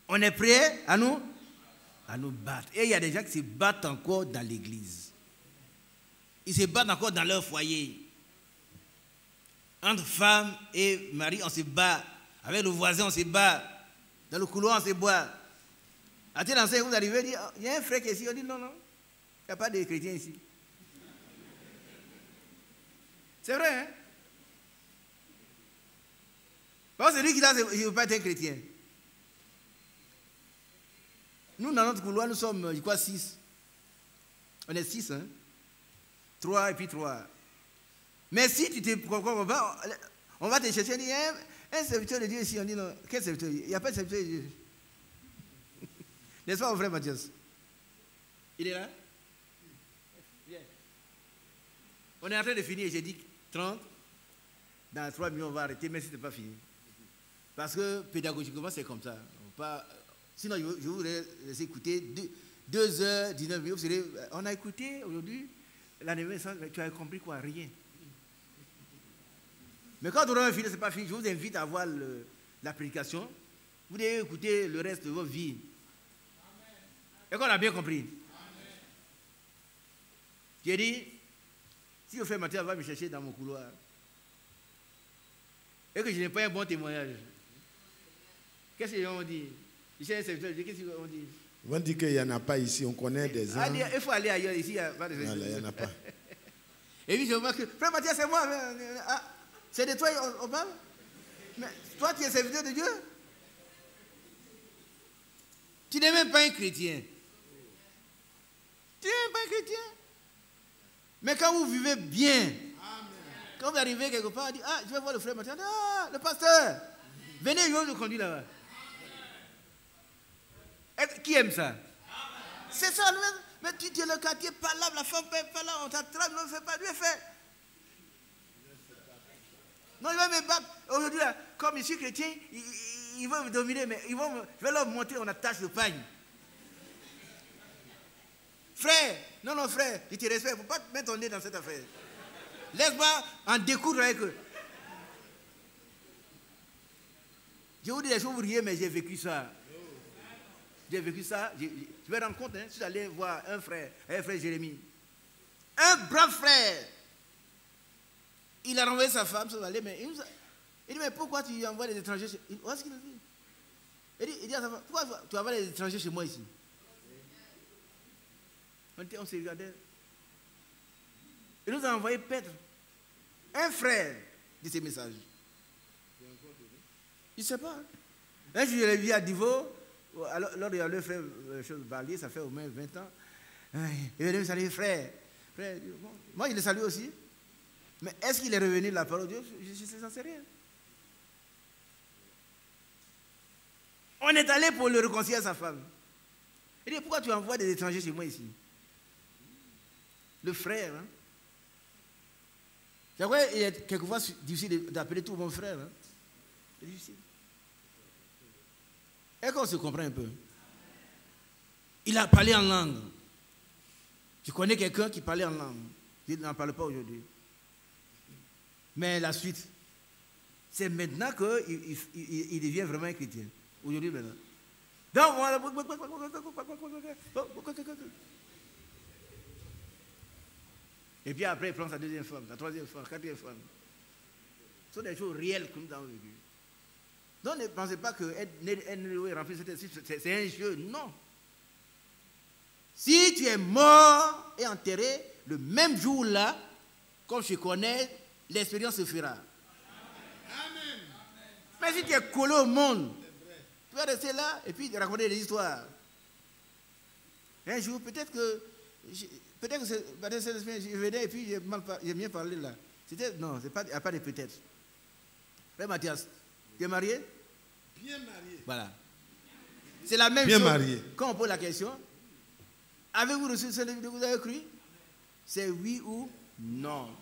on est prêt à nous battre. Et il y a des gens qui se battent encore dans l'église. Ils se battent encore dans leur foyer. Entre femmes et mari, on se bat. Avec le voisin, on se bat. Dans le couloir, on se bat. À tel enseigne, vous arrivez et dites, il y a un frère qui est ici. On dit non. Il n'y a pas de chrétiens ici. C'est vrai, hein? Parce que celui qui dit, il ne veut pas être un chrétien. Nous, dans notre couloir, nous sommes, je crois, 6. On est 6, hein? 3 et puis 3. Mais si tu te on va te chercher, on dit, un serviteur de Dieu ici. On dit non, quel serviteur? Il n'y a pas de serviteur de Dieu. N'est-ce pas, mon frère Mathias? Il est là? Bien. On est en train de finir, j'ai dit 30. Dans 3 minutes, on va arrêter, mais ce n'est pas fini. Parce que pédagogiquement, c'est comme ça. Sinon, je voudrais laisser écouter 2 heures, 19 minutes. Vous savez, on a écouté aujourd'hui l'année naissance, mais tu as compris quoi? Rien. Mais quand on aura fini, ce n'est pas fini. Je vous invite à voir la prédication. Vous devez écouter le reste de votre vie. Et qu'on a bien compris. J'ai dit, si le frère Mathieu va me chercher dans mon couloir et que je n'ai pas un bon témoignage, qu'est-ce qu'ils vont dire? Qu'est-ce qu'ils vont dire? Ils vont dire qu'il n'y en a pas ici, on connaît des gens. Il faut aller ailleurs, ici, il n'y a pas de... Non, il n'y en a pas. Et puis je vois que, frère Mathieu, c'est moi. Ah, c'est de toi on parle? Mais toi, tu es serviteur de Dieu? Tu n'es même pas un chrétien. Tu n'es même pas un chrétien. Mais quand vous vivez bien, quand vous arrivez quelque part, vous dites, ah, je vais voir le frère Mathieu. Ah, le pasteur. Venez, je vais vous conduire là-bas. Qui aime ça? C'est ça, mais tu es le quartier, pas là, la femme, pas là, on t'attrape, non, fais pas, Dieu fait. Non, il va me battre. Aujourd'hui, là, comme je suis chrétien, ils vont me dominer, mais je vais leur montrer, on attache le pagne. Frère, non, frère, je te respecte, il ne faut pas te mettre ton nez dans cette affaire. Laisse-moi en découdre avec eux. Je vous dis les choses, vous riez, mais j'ai vécu ça. J'ai vécu ça. Je vais rendre compte, si vous allez voir un frère Jérémie. Un brave frère. Il a renvoyé sa femme, mais il dit, mais pourquoi tu envoies des étrangers chez moi? Où est-ce qu'il dit? Il dit à sa femme, pourquoi tu envoies des étrangers chez moi ici? On s'est regardé. Il nous a envoyé Pedro, un frère de ces messages. Il ne sait pas. Un jour, je l'ai vu à Divo, lors de leur frère Valier, ça fait au moins 20 ans. Il est venu me saluer, frère. Moi, je le salue aussi. Mais est-ce qu'il est revenu de la parole de Dieu? Je n'en sais rien. On est allé pour le réconcilier à sa femme. Il dit, pourquoi tu envoies des étrangers chez moi ici? Le frère, hein? C'est vrai, il est quelquefois difficile d'appeler tout mon frère. Hein? C'est difficile. Est-ce qu'on se comprend un peu? Il a parlé en langue. Je connais quelqu'un qui parlait en langue. Il n'en parle pas aujourd'hui. Mais la suite, c'est maintenant qu'il devient vraiment un chrétien. Aujourd'hui, maintenant. Donc, voilà. Et puis après, il prend sa deuxième femme, sa troisième femme, sa quatrième femme. Ce sont des choses réelles que nous avons vécues. Donc, ne pensez pas que être rempli de cette c'est un jeu. Non. Si tu es mort et enterré, le même jour-là, comme je connais, l'expérience se fera. Amen. Mais si tu es collé au monde, tu vas rester là et puis raconter des histoires. Un jour, peut-être que je venais et puis j'ai bien parlé là. Non, il n'y a pas de peut-être. Frère Mathias, tu es marié? Bien marié. Voilà. C'est la même bien chose. Marié. Quand on pose la question, avez-vous reçu ce que vous avez cru? C'est oui ou non.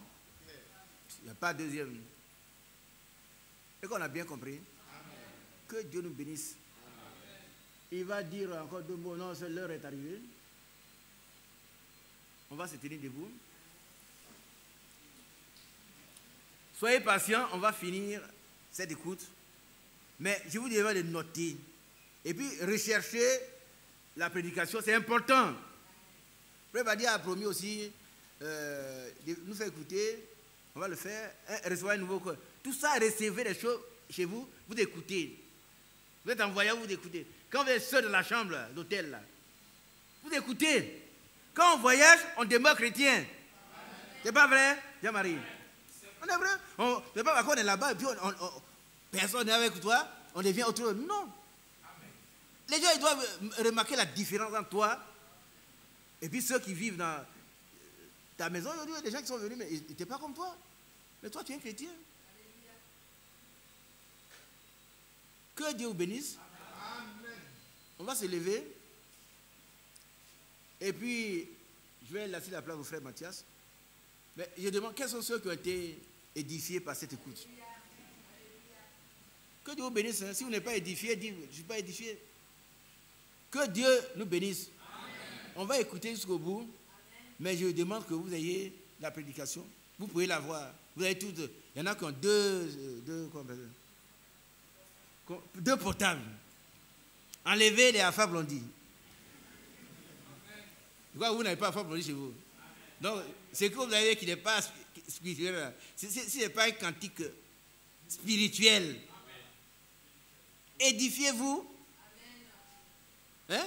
Il n'y a pas de deuxième. Et qu'on a bien compris. Amen. Que Dieu nous bénisse. Amen. Il va dire encore 2 mots. Non, l'heure est arrivée. On va se tenir debout. Soyez patients, on va finir cette écoute. Mais je vous dirai de noter. Et puis, rechercher la prédication, c'est important. Le Frère Badia a promis aussi de nous faire écouter. On va le faire. Recevoir un nouveau corps. Tout ça, recevez des choses chez vous, vous écoutez. Vous êtes en voyage, vous écoutez. Quand vous êtes seul dans la chambre d'hôtel, là, vous écoutez. Quand on voyage, on demeure chrétien. C'est pas vrai, Jean-Marie? On est vrai. C'est pas parce qu'on est là-bas et puis personne n'est avec toi, on devient autre. Non. Les gens ils doivent remarquer la différence entre toi et puis ceux qui vivent dans ta maison. Il y a des gens qui sont venus, mais ils n'étaient pas comme toi. Mais toi, tu es un chrétien. Que Dieu vous bénisse. Amen. On va se lever. Et puis, je vais laisser la place au frère Mathias. Mais je demande, quels sont ceux qui ont été édifiés par cette écoute? Que Dieu vous bénisse. Hein. Si vous n'êtes pas édifié, dites, je ne suis pas édifié. Que Dieu nous bénisse. Amen. On va écouter jusqu'au bout. Amen. Mais je demande que vous ayez la prédication. Vous pouvez la voir. Vous avez toutes. Il y en a qui ont deux portables. Enlevez les Alpha Blondie. Pourquoi vous n'avez pas Alpha Blondie chez vous? Donc, c'est que vous avez qui n'est pas spirituel. Ce n'est pas un cantique spirituel. Édifiez-vous. Hein?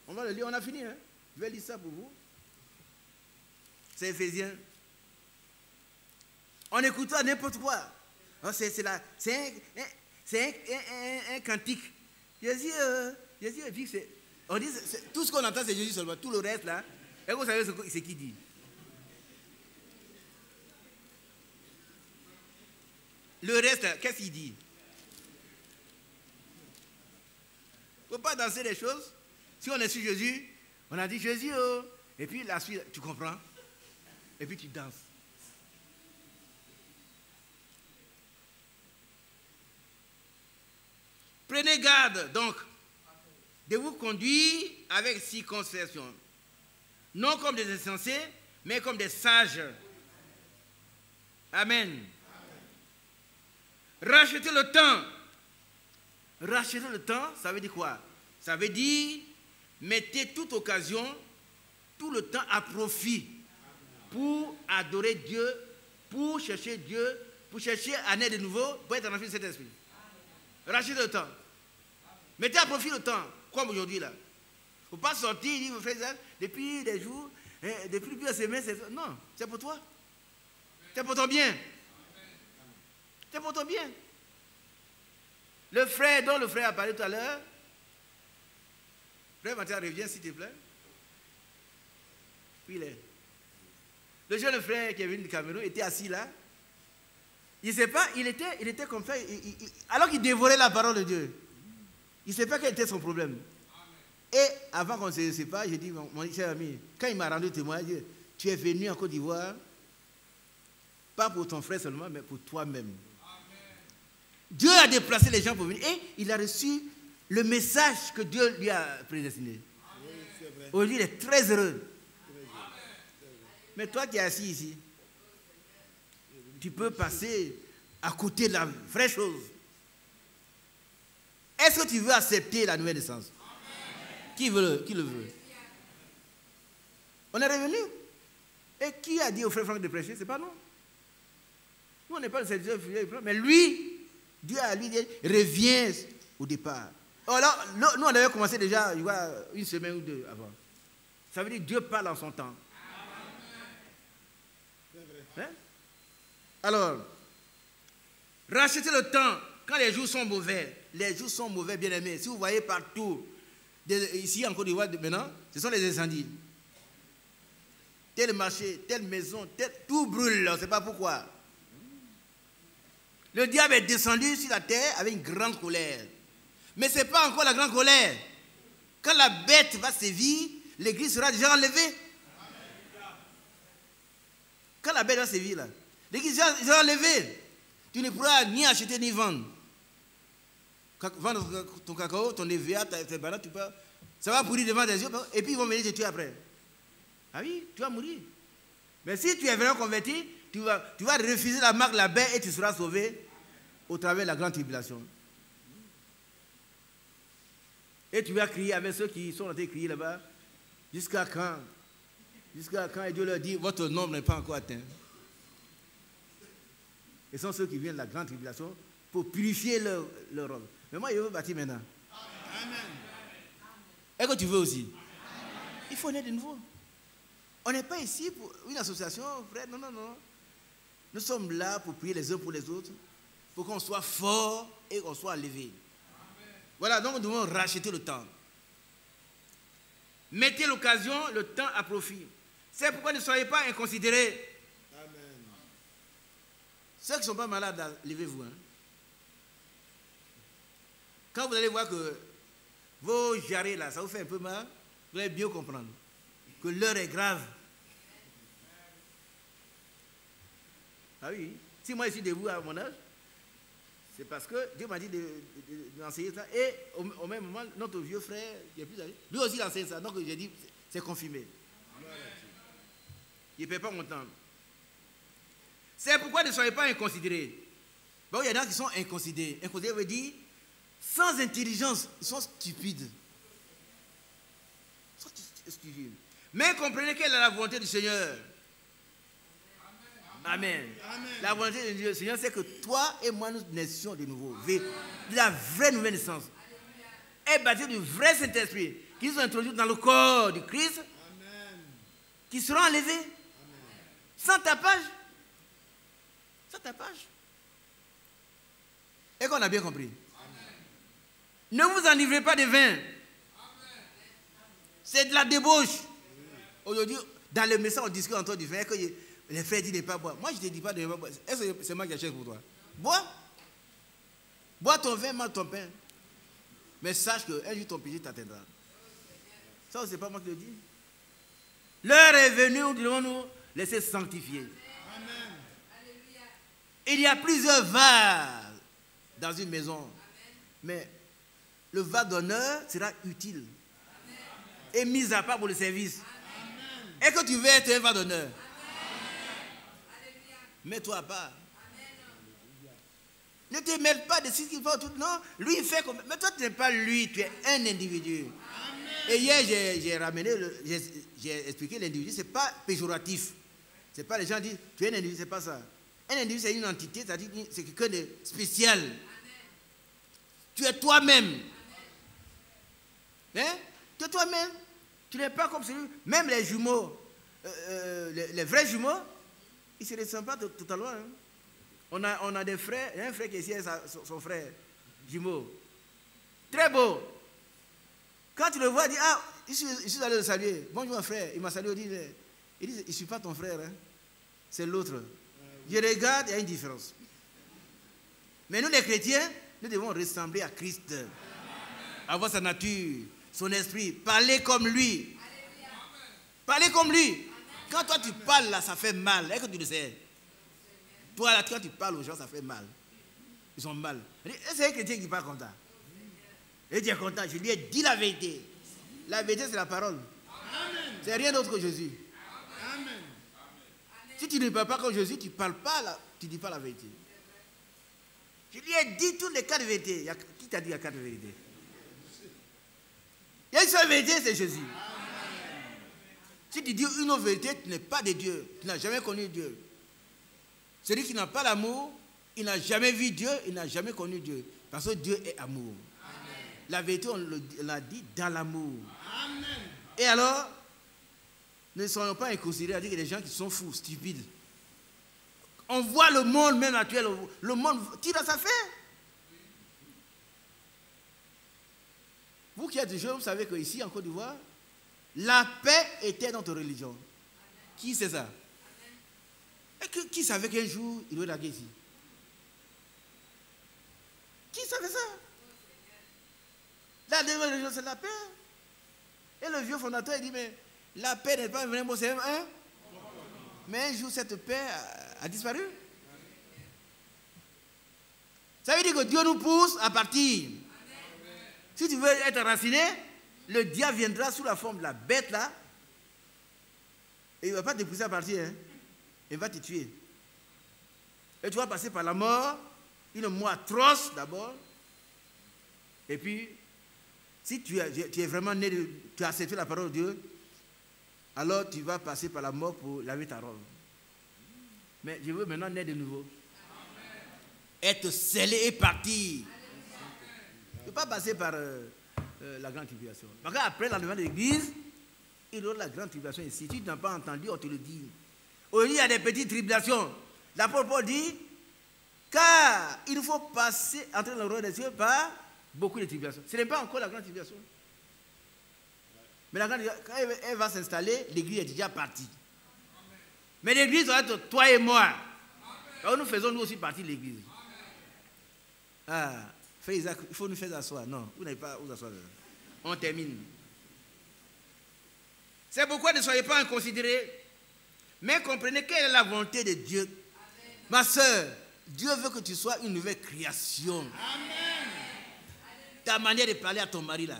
On va le lire, on a fini. Hein? Je vais lire ça pour vous. C'est Éphésiens. On écoute à n'importe quoi. C'est un cantique. Jésus, on dit, tout ce qu'on entend, c'est Jésus seulement. Tout le reste, là, et vous savez ce qu'il dit. Le reste, qu'est-ce qu'il dit? Il ne faut pas danser des choses. Si on est sur Jésus, on a dit Jésus, oh. Et puis la suite, tu comprends? Et puis tu danses. Prenez garde, donc, de vous conduire avec circonspection. Non comme des insensés, mais comme des sages. Amen. Rachetez le temps. Racheter le temps, ça veut dire quoi? Ça veut dire mettez toute occasion, tout le temps à profit pour adorer Dieu, pour chercher Dieu, pour chercher à naître de nouveau, pour être en enfant de cet esprit. Rachetez le temps. Mettez à profit le temps, comme aujourd'hui là. Il ne faut pas sortir, il faut faire ça depuis des jours, depuis plusieurs semaines. Non, c'est pour toi. C'est pour ton bien. C'est pour ton bien. Le frère dont le frère a parlé tout à l'heure, frère Mathieu, reviens s'il te plaît. Oui, il est. Le jeune frère qui est venu du Cameroun était assis là. Il ne sait pas, il était comme ça, alors qu'il dévorait la parole de Dieu. Il ne sait pas quel était son problème. Et avant qu'on ne se sépare, j'ai dit, mon cher ami, quand il m'a rendu témoin, il dit, tu es venu en Côte d'Ivoire, pas pour ton frère seulement, mais pour toi-même. Dieu a déplacé les gens pour venir et il a reçu le message que Dieu lui a prédestiné. Aujourd'hui, il est très heureux. Mais toi qui es assis ici, tu peux passer à côté de la vraie chose. Est-ce que tu veux accepter la nouvelle naissance? Qui le veut? On est revenu. Et qui a dit au frère Franck de prêcher? Ce n'est pas nous. Nous, on n'est pas le serviteur, mais lui, Dieu a lui dit, reviens au départ. Alors, nous, on avait commencé déjà une semaine ou deux avant. Ça veut dire Dieu parle en son temps. Hein? Alors, rachetez le temps quand les jours sont mauvais. Les jours sont mauvais, bien aimés. Si vous voyez partout, ici en Côte d'Ivoire maintenant, ce sont les incendies. Tel marché, telle maison, tout brûle, on ne sait pas pourquoi. Le diable est descendu sur la terre avec une grande colère. Mais ce n'est pas encore la grande colère. Quand la bête va sévir, l'église sera déjà enlevée. Quand la bête va sévir, là, l'église sera enlevée. Tu ne pourras ni acheter ni vendre. Vendre ton cacao, ton EVA, tes bananes, tu peux. Ça va pourrir devant des yeux et puis ils vont venir te tuer après. Ah oui, tu vas mourir. Mais si tu es vraiment converti, tu vas refuser la marque de la bête et tu seras sauvé au travers de la grande tribulation. Et tu vas crier avec ceux qui sont en train de crier là-bas. Jusqu'à quand? Jusqu'à quand? Et Dieu leur dit, votre nombre n'est pas encore atteint. Et ce sont ceux qui viennent de la grande tribulation pour purifier leur homme. Mais moi, je veux bâtir maintenant. Amen. Est-ce que tu veux aussi? Amen. Il faut naître de nouveau. On n'est pas ici pour une association, frère. Non, non, non. Nous sommes là pour prier les uns pour les autres, pour qu'on soit fort et qu'on soit élevé. Voilà, donc nous devons racheter le temps. Mettez l'occasion, le temps à profit. C'est pourquoi ne soyez pas inconsidérés. Amen. Ceux qui ne sont pas malades, levez-vous. Hein. Quand vous allez voir que vos jarrets là, ça vous fait un peu mal, vous allez bien comprendre que l'heure est grave. Ah oui, si moi je suis debout à mon âge, C'est parce que Dieu m'a dit d'enseigner ça. Et au même moment, notre vieux frère, qui est plus âgé, lui aussi il enseigne ça. Donc j'ai dit, c'est confirmé. Il ne peut pas m'entendre. C'est pourquoi ne soyez pas inconsidérés. Bon, il y en a qui sont inconsidérés. Inconsidérés veut dire sans intelligence, ils sont stupides. Ils sont stupides. Mais comprenez quelle est la volonté du Seigneur. Amen. Amen. La volonté du Seigneur, c'est que toi et moi, nous naissions de nouveau. De la vraie nouvelle naissance. Et baptisés du vrai Saint-Esprit, qui sont introduits dans le corps du Christ, amen, qui seront enlevés. Amen. Sans tapage. Sans tapage. Et qu'on a bien compris. Amen. Ne vous enivrez pas de vin. Amen. C'est de la débauche. Aujourd'hui, dans le message, on discute entre du vin, que les frères disent de ne pas boire. Moi, je ne te dis pas de ne pas boire. Est-ce que c'est moi qui achète pour toi? Bois. Bois ton vin, mange ton pain. Mais sache qu'un jour, ton péché t'atteindra. Ça, ce n'est pas moi qui le dis. L'heure est venue où nous devons nous laisser sanctifier. Amen. Il y a plusieurs vases dans une maison. Amen. Mais le vase d'honneur sera utile. Amen. Et mis à part pour le service. Amen. Et que tu veux être un vase d'honneur. Mets-toi à part. Ne te mêle pas de ce qu'il faut. Non, lui il fait comme. Mais toi tu n'es pas lui, tu es un individu. Amen. Et hier j'ai expliqué l'individu, ce n'est pas péjoratif. Ce n'est pas les gens disent tu es un individu, ce n'est pas ça. Un individu c'est une entité, c'est-à-dire c'est quelqu'un de spécial. Amen. Tu es toi-même. Hein? Tu es toi-même. Tu n'es pas comme celui. Même les jumeaux, les vrais jumeaux, ils ne se ressemblent pas totalement. Hein? On a des frères, il y a un frère qui est ici, son frère, jumeau. Très beau. Quand tu le vois, il dit, ah, je suis allé le saluer. Bonjour mon frère. Il m'a salué, il dit, je ne suis pas ton frère, hein? C'est l'autre. Je regarde, il y a une différence. Mais nous les chrétiens, nous devons ressembler à Christ. Avoir sa nature, son esprit, parler comme lui. Parler comme lui. Quand toi tu parles là, ça fait mal. Est-ce que tu le sais? Toi là, quand tu parles aux gens, ça fait mal. Ils sont mal. C'est un chrétien qui parle comme ça. Et tu es content. Je lui ai dit la vérité. La vérité, c'est la parole. C'est rien d'autre que Jésus. Amen. Si tu ne parles pas comme Jésus, tu ne dis pas la vérité. Je lui ai dit tous les cas de vérité. Qui t'a dit les cas de vérité? Il y a une seule vérité, c'est Jésus. Si tu dis une autre vérité, tu n'es pas de Dieu. Tu n'as jamais connu Dieu. Celui qui n'a pas l'amour, il n'a jamais vu Dieu, il n'a jamais connu Dieu. Parce que Dieu est amour. Amen. La vérité, on l'a dit dans l'amour. Et alors, ne soyons pas inconsidérés à dire que les gens qui sont fous, stupides. On voit le monde même actuel, le monde tire à sa fin. Vous qui êtes jeunes, vous savez qu'ici, en Côte d'Ivoire, la paix était notre religion. Amen. Qui sait ça? Et qui savait qu'un jour, il y aurait la guerre ici? Qui savait ça? La dernière religion, c'est la paix. Et le vieux fondateur, il dit, mais la paix n'est pas un vrai mot, c'est un. Mais un jour, cette paix a disparu. Ça veut dire que Dieu nous pousse à partir. Si tu veux être enraciné, le diable viendra sous la forme de la bête là, et il ne va pas te pousser à partir, hein. Il va te tuer. Et tu vas passer par la mort, une mort atroce d'abord, et puis, si tu es vraiment né, tu as accepté la parole de Dieu, alors tu vas passer par la mort pour laver ta robe. Mais je veux maintenant naître de nouveau. Amen. Être scellé et partir. Tu ne peux pas passer par la grande tribulation. Parce qu'après l'enlèvement de l'église, il y aura la grande tribulation ici. Si tu n'as pas entendu, on te le dit. Aujourd'hui, il y a des petites tribulations. L'apôtre Paul dit, car il faut passer, entrer dans le royaume des cieux par beaucoup de tribulations. Ce n'est pas encore la grande tribulation. Mais la grande tribulation, quand elle va s'installer, l'église est déjà partie. Mais l'église doit être toi et moi. Alors nous faisons nous aussi partie de l'église. Ah, frère Isaac, il faut nous faire asseoir. Non, vous n'avez pas où asseoir. On termine. C'est pourquoi ne soyez pas inconsidérés, mais comprenez quelle est la volonté de Dieu. Amen. Ma soeur, Dieu veut que tu sois une nouvelle création. Amen. Ta manière de parler à ton mari là,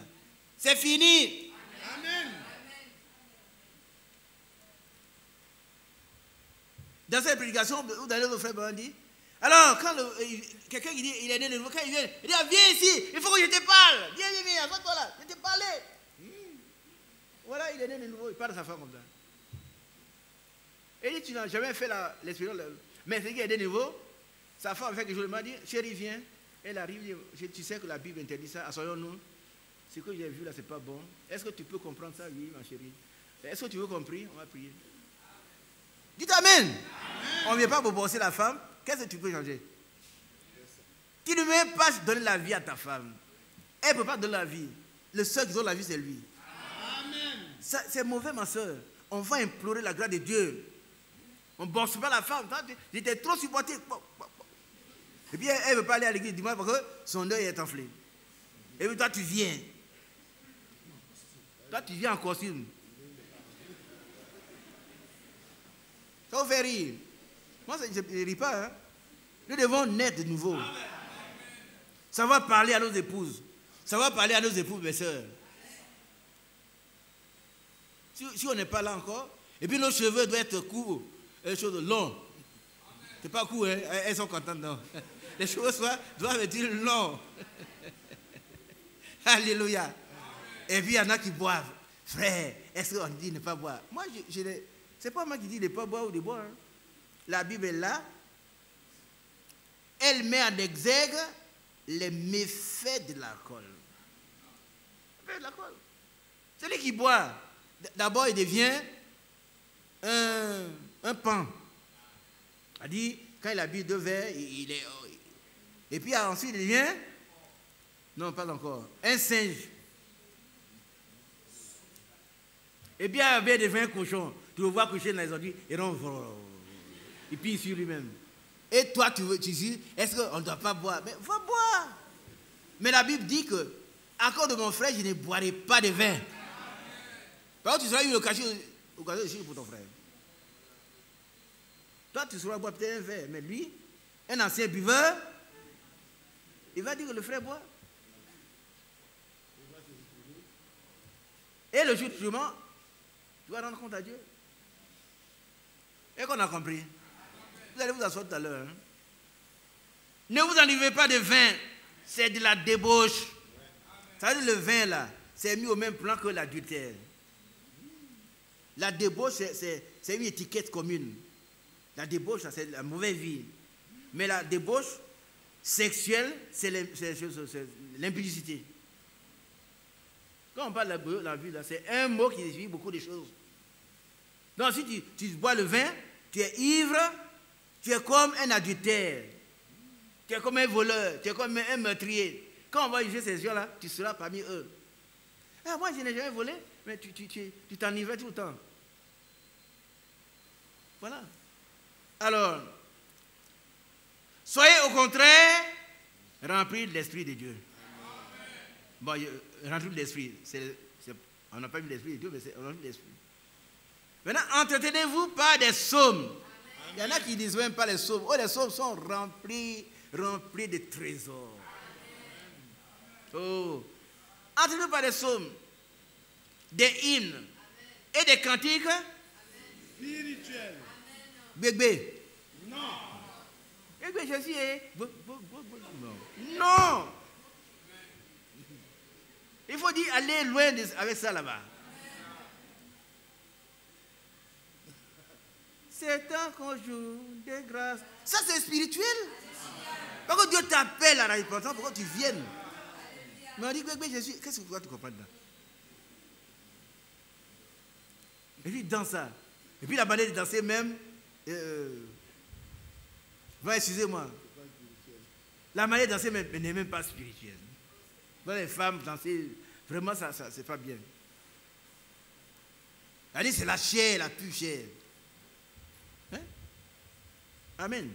c'est fini. Amen. Dans cette prédication, vous allez le frère Bandi. Alors, quand quelqu'un dit il est né de nouveau, quand il vient, il dit viens ici, il faut que je te parle. Viens, assois-toi là, je te parler. Voilà, il est né de nouveau, il parle à sa femme comme ça. Et il dit tu n'as jamais fait l'expérience. Mais c'est qu'il est né de nouveau, sa femme fait quelque chose, il m'a dit chérie, viens. Elle arrive, tu sais que la Bible interdit ça, asseyons-nous. Ce que j'ai vu là, c'est pas bon. Est-ce que tu peux comprendre ça? Oui, ma chérie. Est-ce que tu veux qu'on prie? On va prier. Dites Amen. Amen. On ne vient pas pour bosser la femme. Qu'est-ce que tu peux changer? Tu ne veux même pas donner la vie à ta femme. Elle ne peut pas donner la vie. Le seul qui donne la vie, c'est lui. Amen. C'est mauvais, ma soeur. On va implorer la grâce de Dieu. On ne bosse pas la femme. J'étais trop supporté. Et puis elle ne veut pas aller à l'église dimanche parce que son œil est enflé. Et puis toi, tu viens. Toi, tu viens en costume. Ça vous fait rire. Moi, je ne ris pas. Hein. Nous devons naître de nouveau. Ça va parler à nos épouses. Ça va parler à nos épouses, mes soeurs. Si on n'est pas là encore, et puis nos cheveux doivent être courts, longs. C'est pas court, hein? Elles sont contentes, non. Les cheveux doivent être longs. Alléluia. Et puis il y en a qui boivent. Frère, est-ce qu'on dit ne pas boire? Moi, c'est pas moi qui dis de ne pas boire ou de boire. Hein. La Bible est là. Elle met en exergue les méfaits de l'alcool. Celui qui boit, d'abord il devient un pan. C'est-à-dire, quand il a bu 2 verres, il est... Et puis ensuite il devient... Non, pas encore. Un singe. Et puis il devient un cochon. Tu le vois coucher dans les ordures, il pisse sur lui-même. Et toi, tu dis, est-ce qu'on ne doit pas boire? Mais va boire. Mais la Bible dit que, à cause de mon frère, je ne boirai pas de vin. Par contre, tu seras eu l'occasion pour ton frère. Toi, tu sauras boire peut-être un verre, mais lui, un ancien buveur, il va dire que le frère boit. Et le jour du jugement, tu vas rendre compte à Dieu. Et qu'on a compris. Vous allez vous asseoir tout à l'heure. Hein? Ne vous enivrez pas de vin, c'est de la débauche. Ça veut dire le vin là, c'est mis au même plan que l'adultère. La débauche, c'est une étiquette commune. La débauche, c'est la mauvaise vie. Mais la débauche sexuelle, c'est l'impudicité. Quand on parle de la vie, c'est un mot qui définit beaucoup de choses. Donc si tu bois le vin, tu es ivre, tu es comme un adultère, tu es comme un voleur, tu es comme un meurtrier. Quand on va juger ces gens-là, tu seras parmi eux. Ah, moi, je n'ai jamais volé, mais tu t'enivres tout le temps. Voilà. Alors, soyez au contraire remplis de l'Esprit de Dieu. Bon, remplis de l'Esprit, on n'a pas mis l'Esprit de Dieu, mais c'est remplis de l'Esprit. Maintenant, entretenez-vous par des psaumes. Il y en a qui ne disent même pas les psaumes. Oh, les psaumes sont remplis de trésors. Oh. Entretenez-vous par des psaumes, des hymnes et des cantiques spirituels. Bébé. Non. Bébé, je suis. Non. Il faut dire aller loin avec ça là-bas. C'est un conjour de grâce. Ça, c'est spirituel. Parce que Dieu t'appelle à la repentance pour que tu viennes. Mais on dit, bébé, Jésus, qu'est-ce que tu comprends dedans? Et puis, dans ça. Et puis, la manière de danser même. Excusez-moi. La manière de danser même n'est même pas spirituelle. Dans les femmes danser, vraiment, ça c'est pas bien. C'est la chair, la pure chair. Hein? Amen.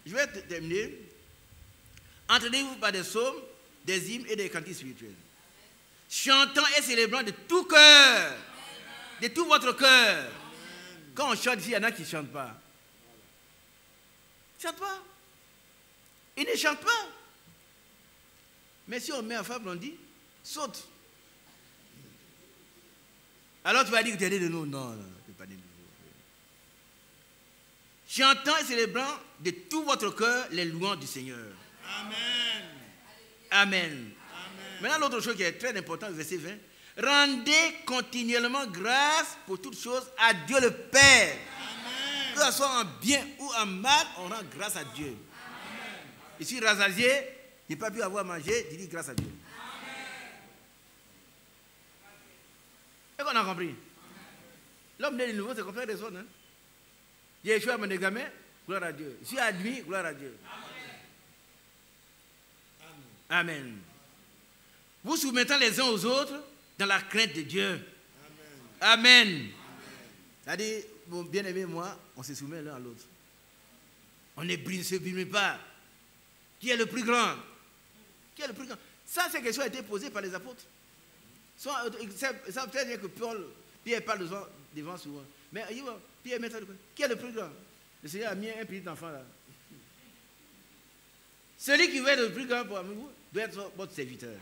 Je vais terminer. Entraînez-vous par des psaumes, des hymnes et des cantiques spirituels. Chantant et célébrant de tout cœur, de tout votre cœur. Quand on chante ici, il y en a qui ne chantent pas. Chante pas. Il ne chante pas. Mais si on met un fable, on dit, saute. Alors tu vas dire que tu es né de nous. Non, tu n'es pas né de nous. Chantant et célébrant de tout votre cœur les louanges du Seigneur. Amen. Amen. Amen. Maintenant, l'autre chose qui est très importante, verset 20. Rendez continuellement grâce pour toutes choses à Dieu le Père. Amen. Que ce soit en bien ou en mal, on rend grâce à Dieu. Amen. Je suis rassasié, je n'ai pas pu avoir mangé, je dis grâce à Dieu. Et qu'on a compris. L'homme né de nouveau, c'est comme ça des autres. Hein? J'ai échoué à mon examen, gloire à Dieu. Je suis admis, gloire à Dieu. Amen. Amen. Vous soumettant les uns aux autres dans la crainte de Dieu. Amen. Amen. C'est-à-dire, bon, bien-aimé, moi, on se soumet l'un à l'autre. On ne se brime pas. Qui est le plus grand? Qui est le plus grand? Ça, c'est quelque chose qui a été posé par les apôtres. Ça veut dire que Pierre parle devant souvent. Mais Pierre met ça de quoi? Qui est le plus grand? Le Seigneur a mis un petit enfant là. Celui qui veut être le plus grand pour vous doit être votre serviteur.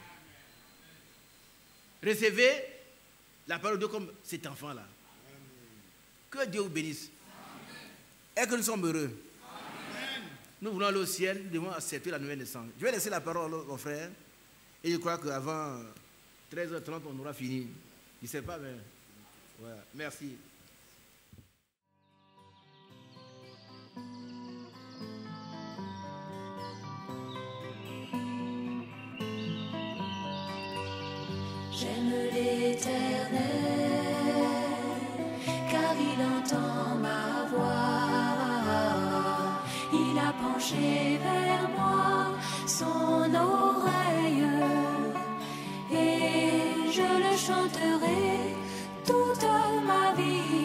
Recevez la parole de Dieu comme cet enfant-là. Que Dieu vous bénisse. Et que nous sommes heureux. Amen. Nous voulons aller au ciel, nous devons accepter la nouvelle naissance. Je vais laisser la parole aux frères. Et je crois qu'avant 13h30, on aura fini. Je ne sais pas, mais voilà. Merci. J'aime l'Éternel, car il entend ma voix. Il a penché vers moi son oreille, et je le chanterai toute ma vie.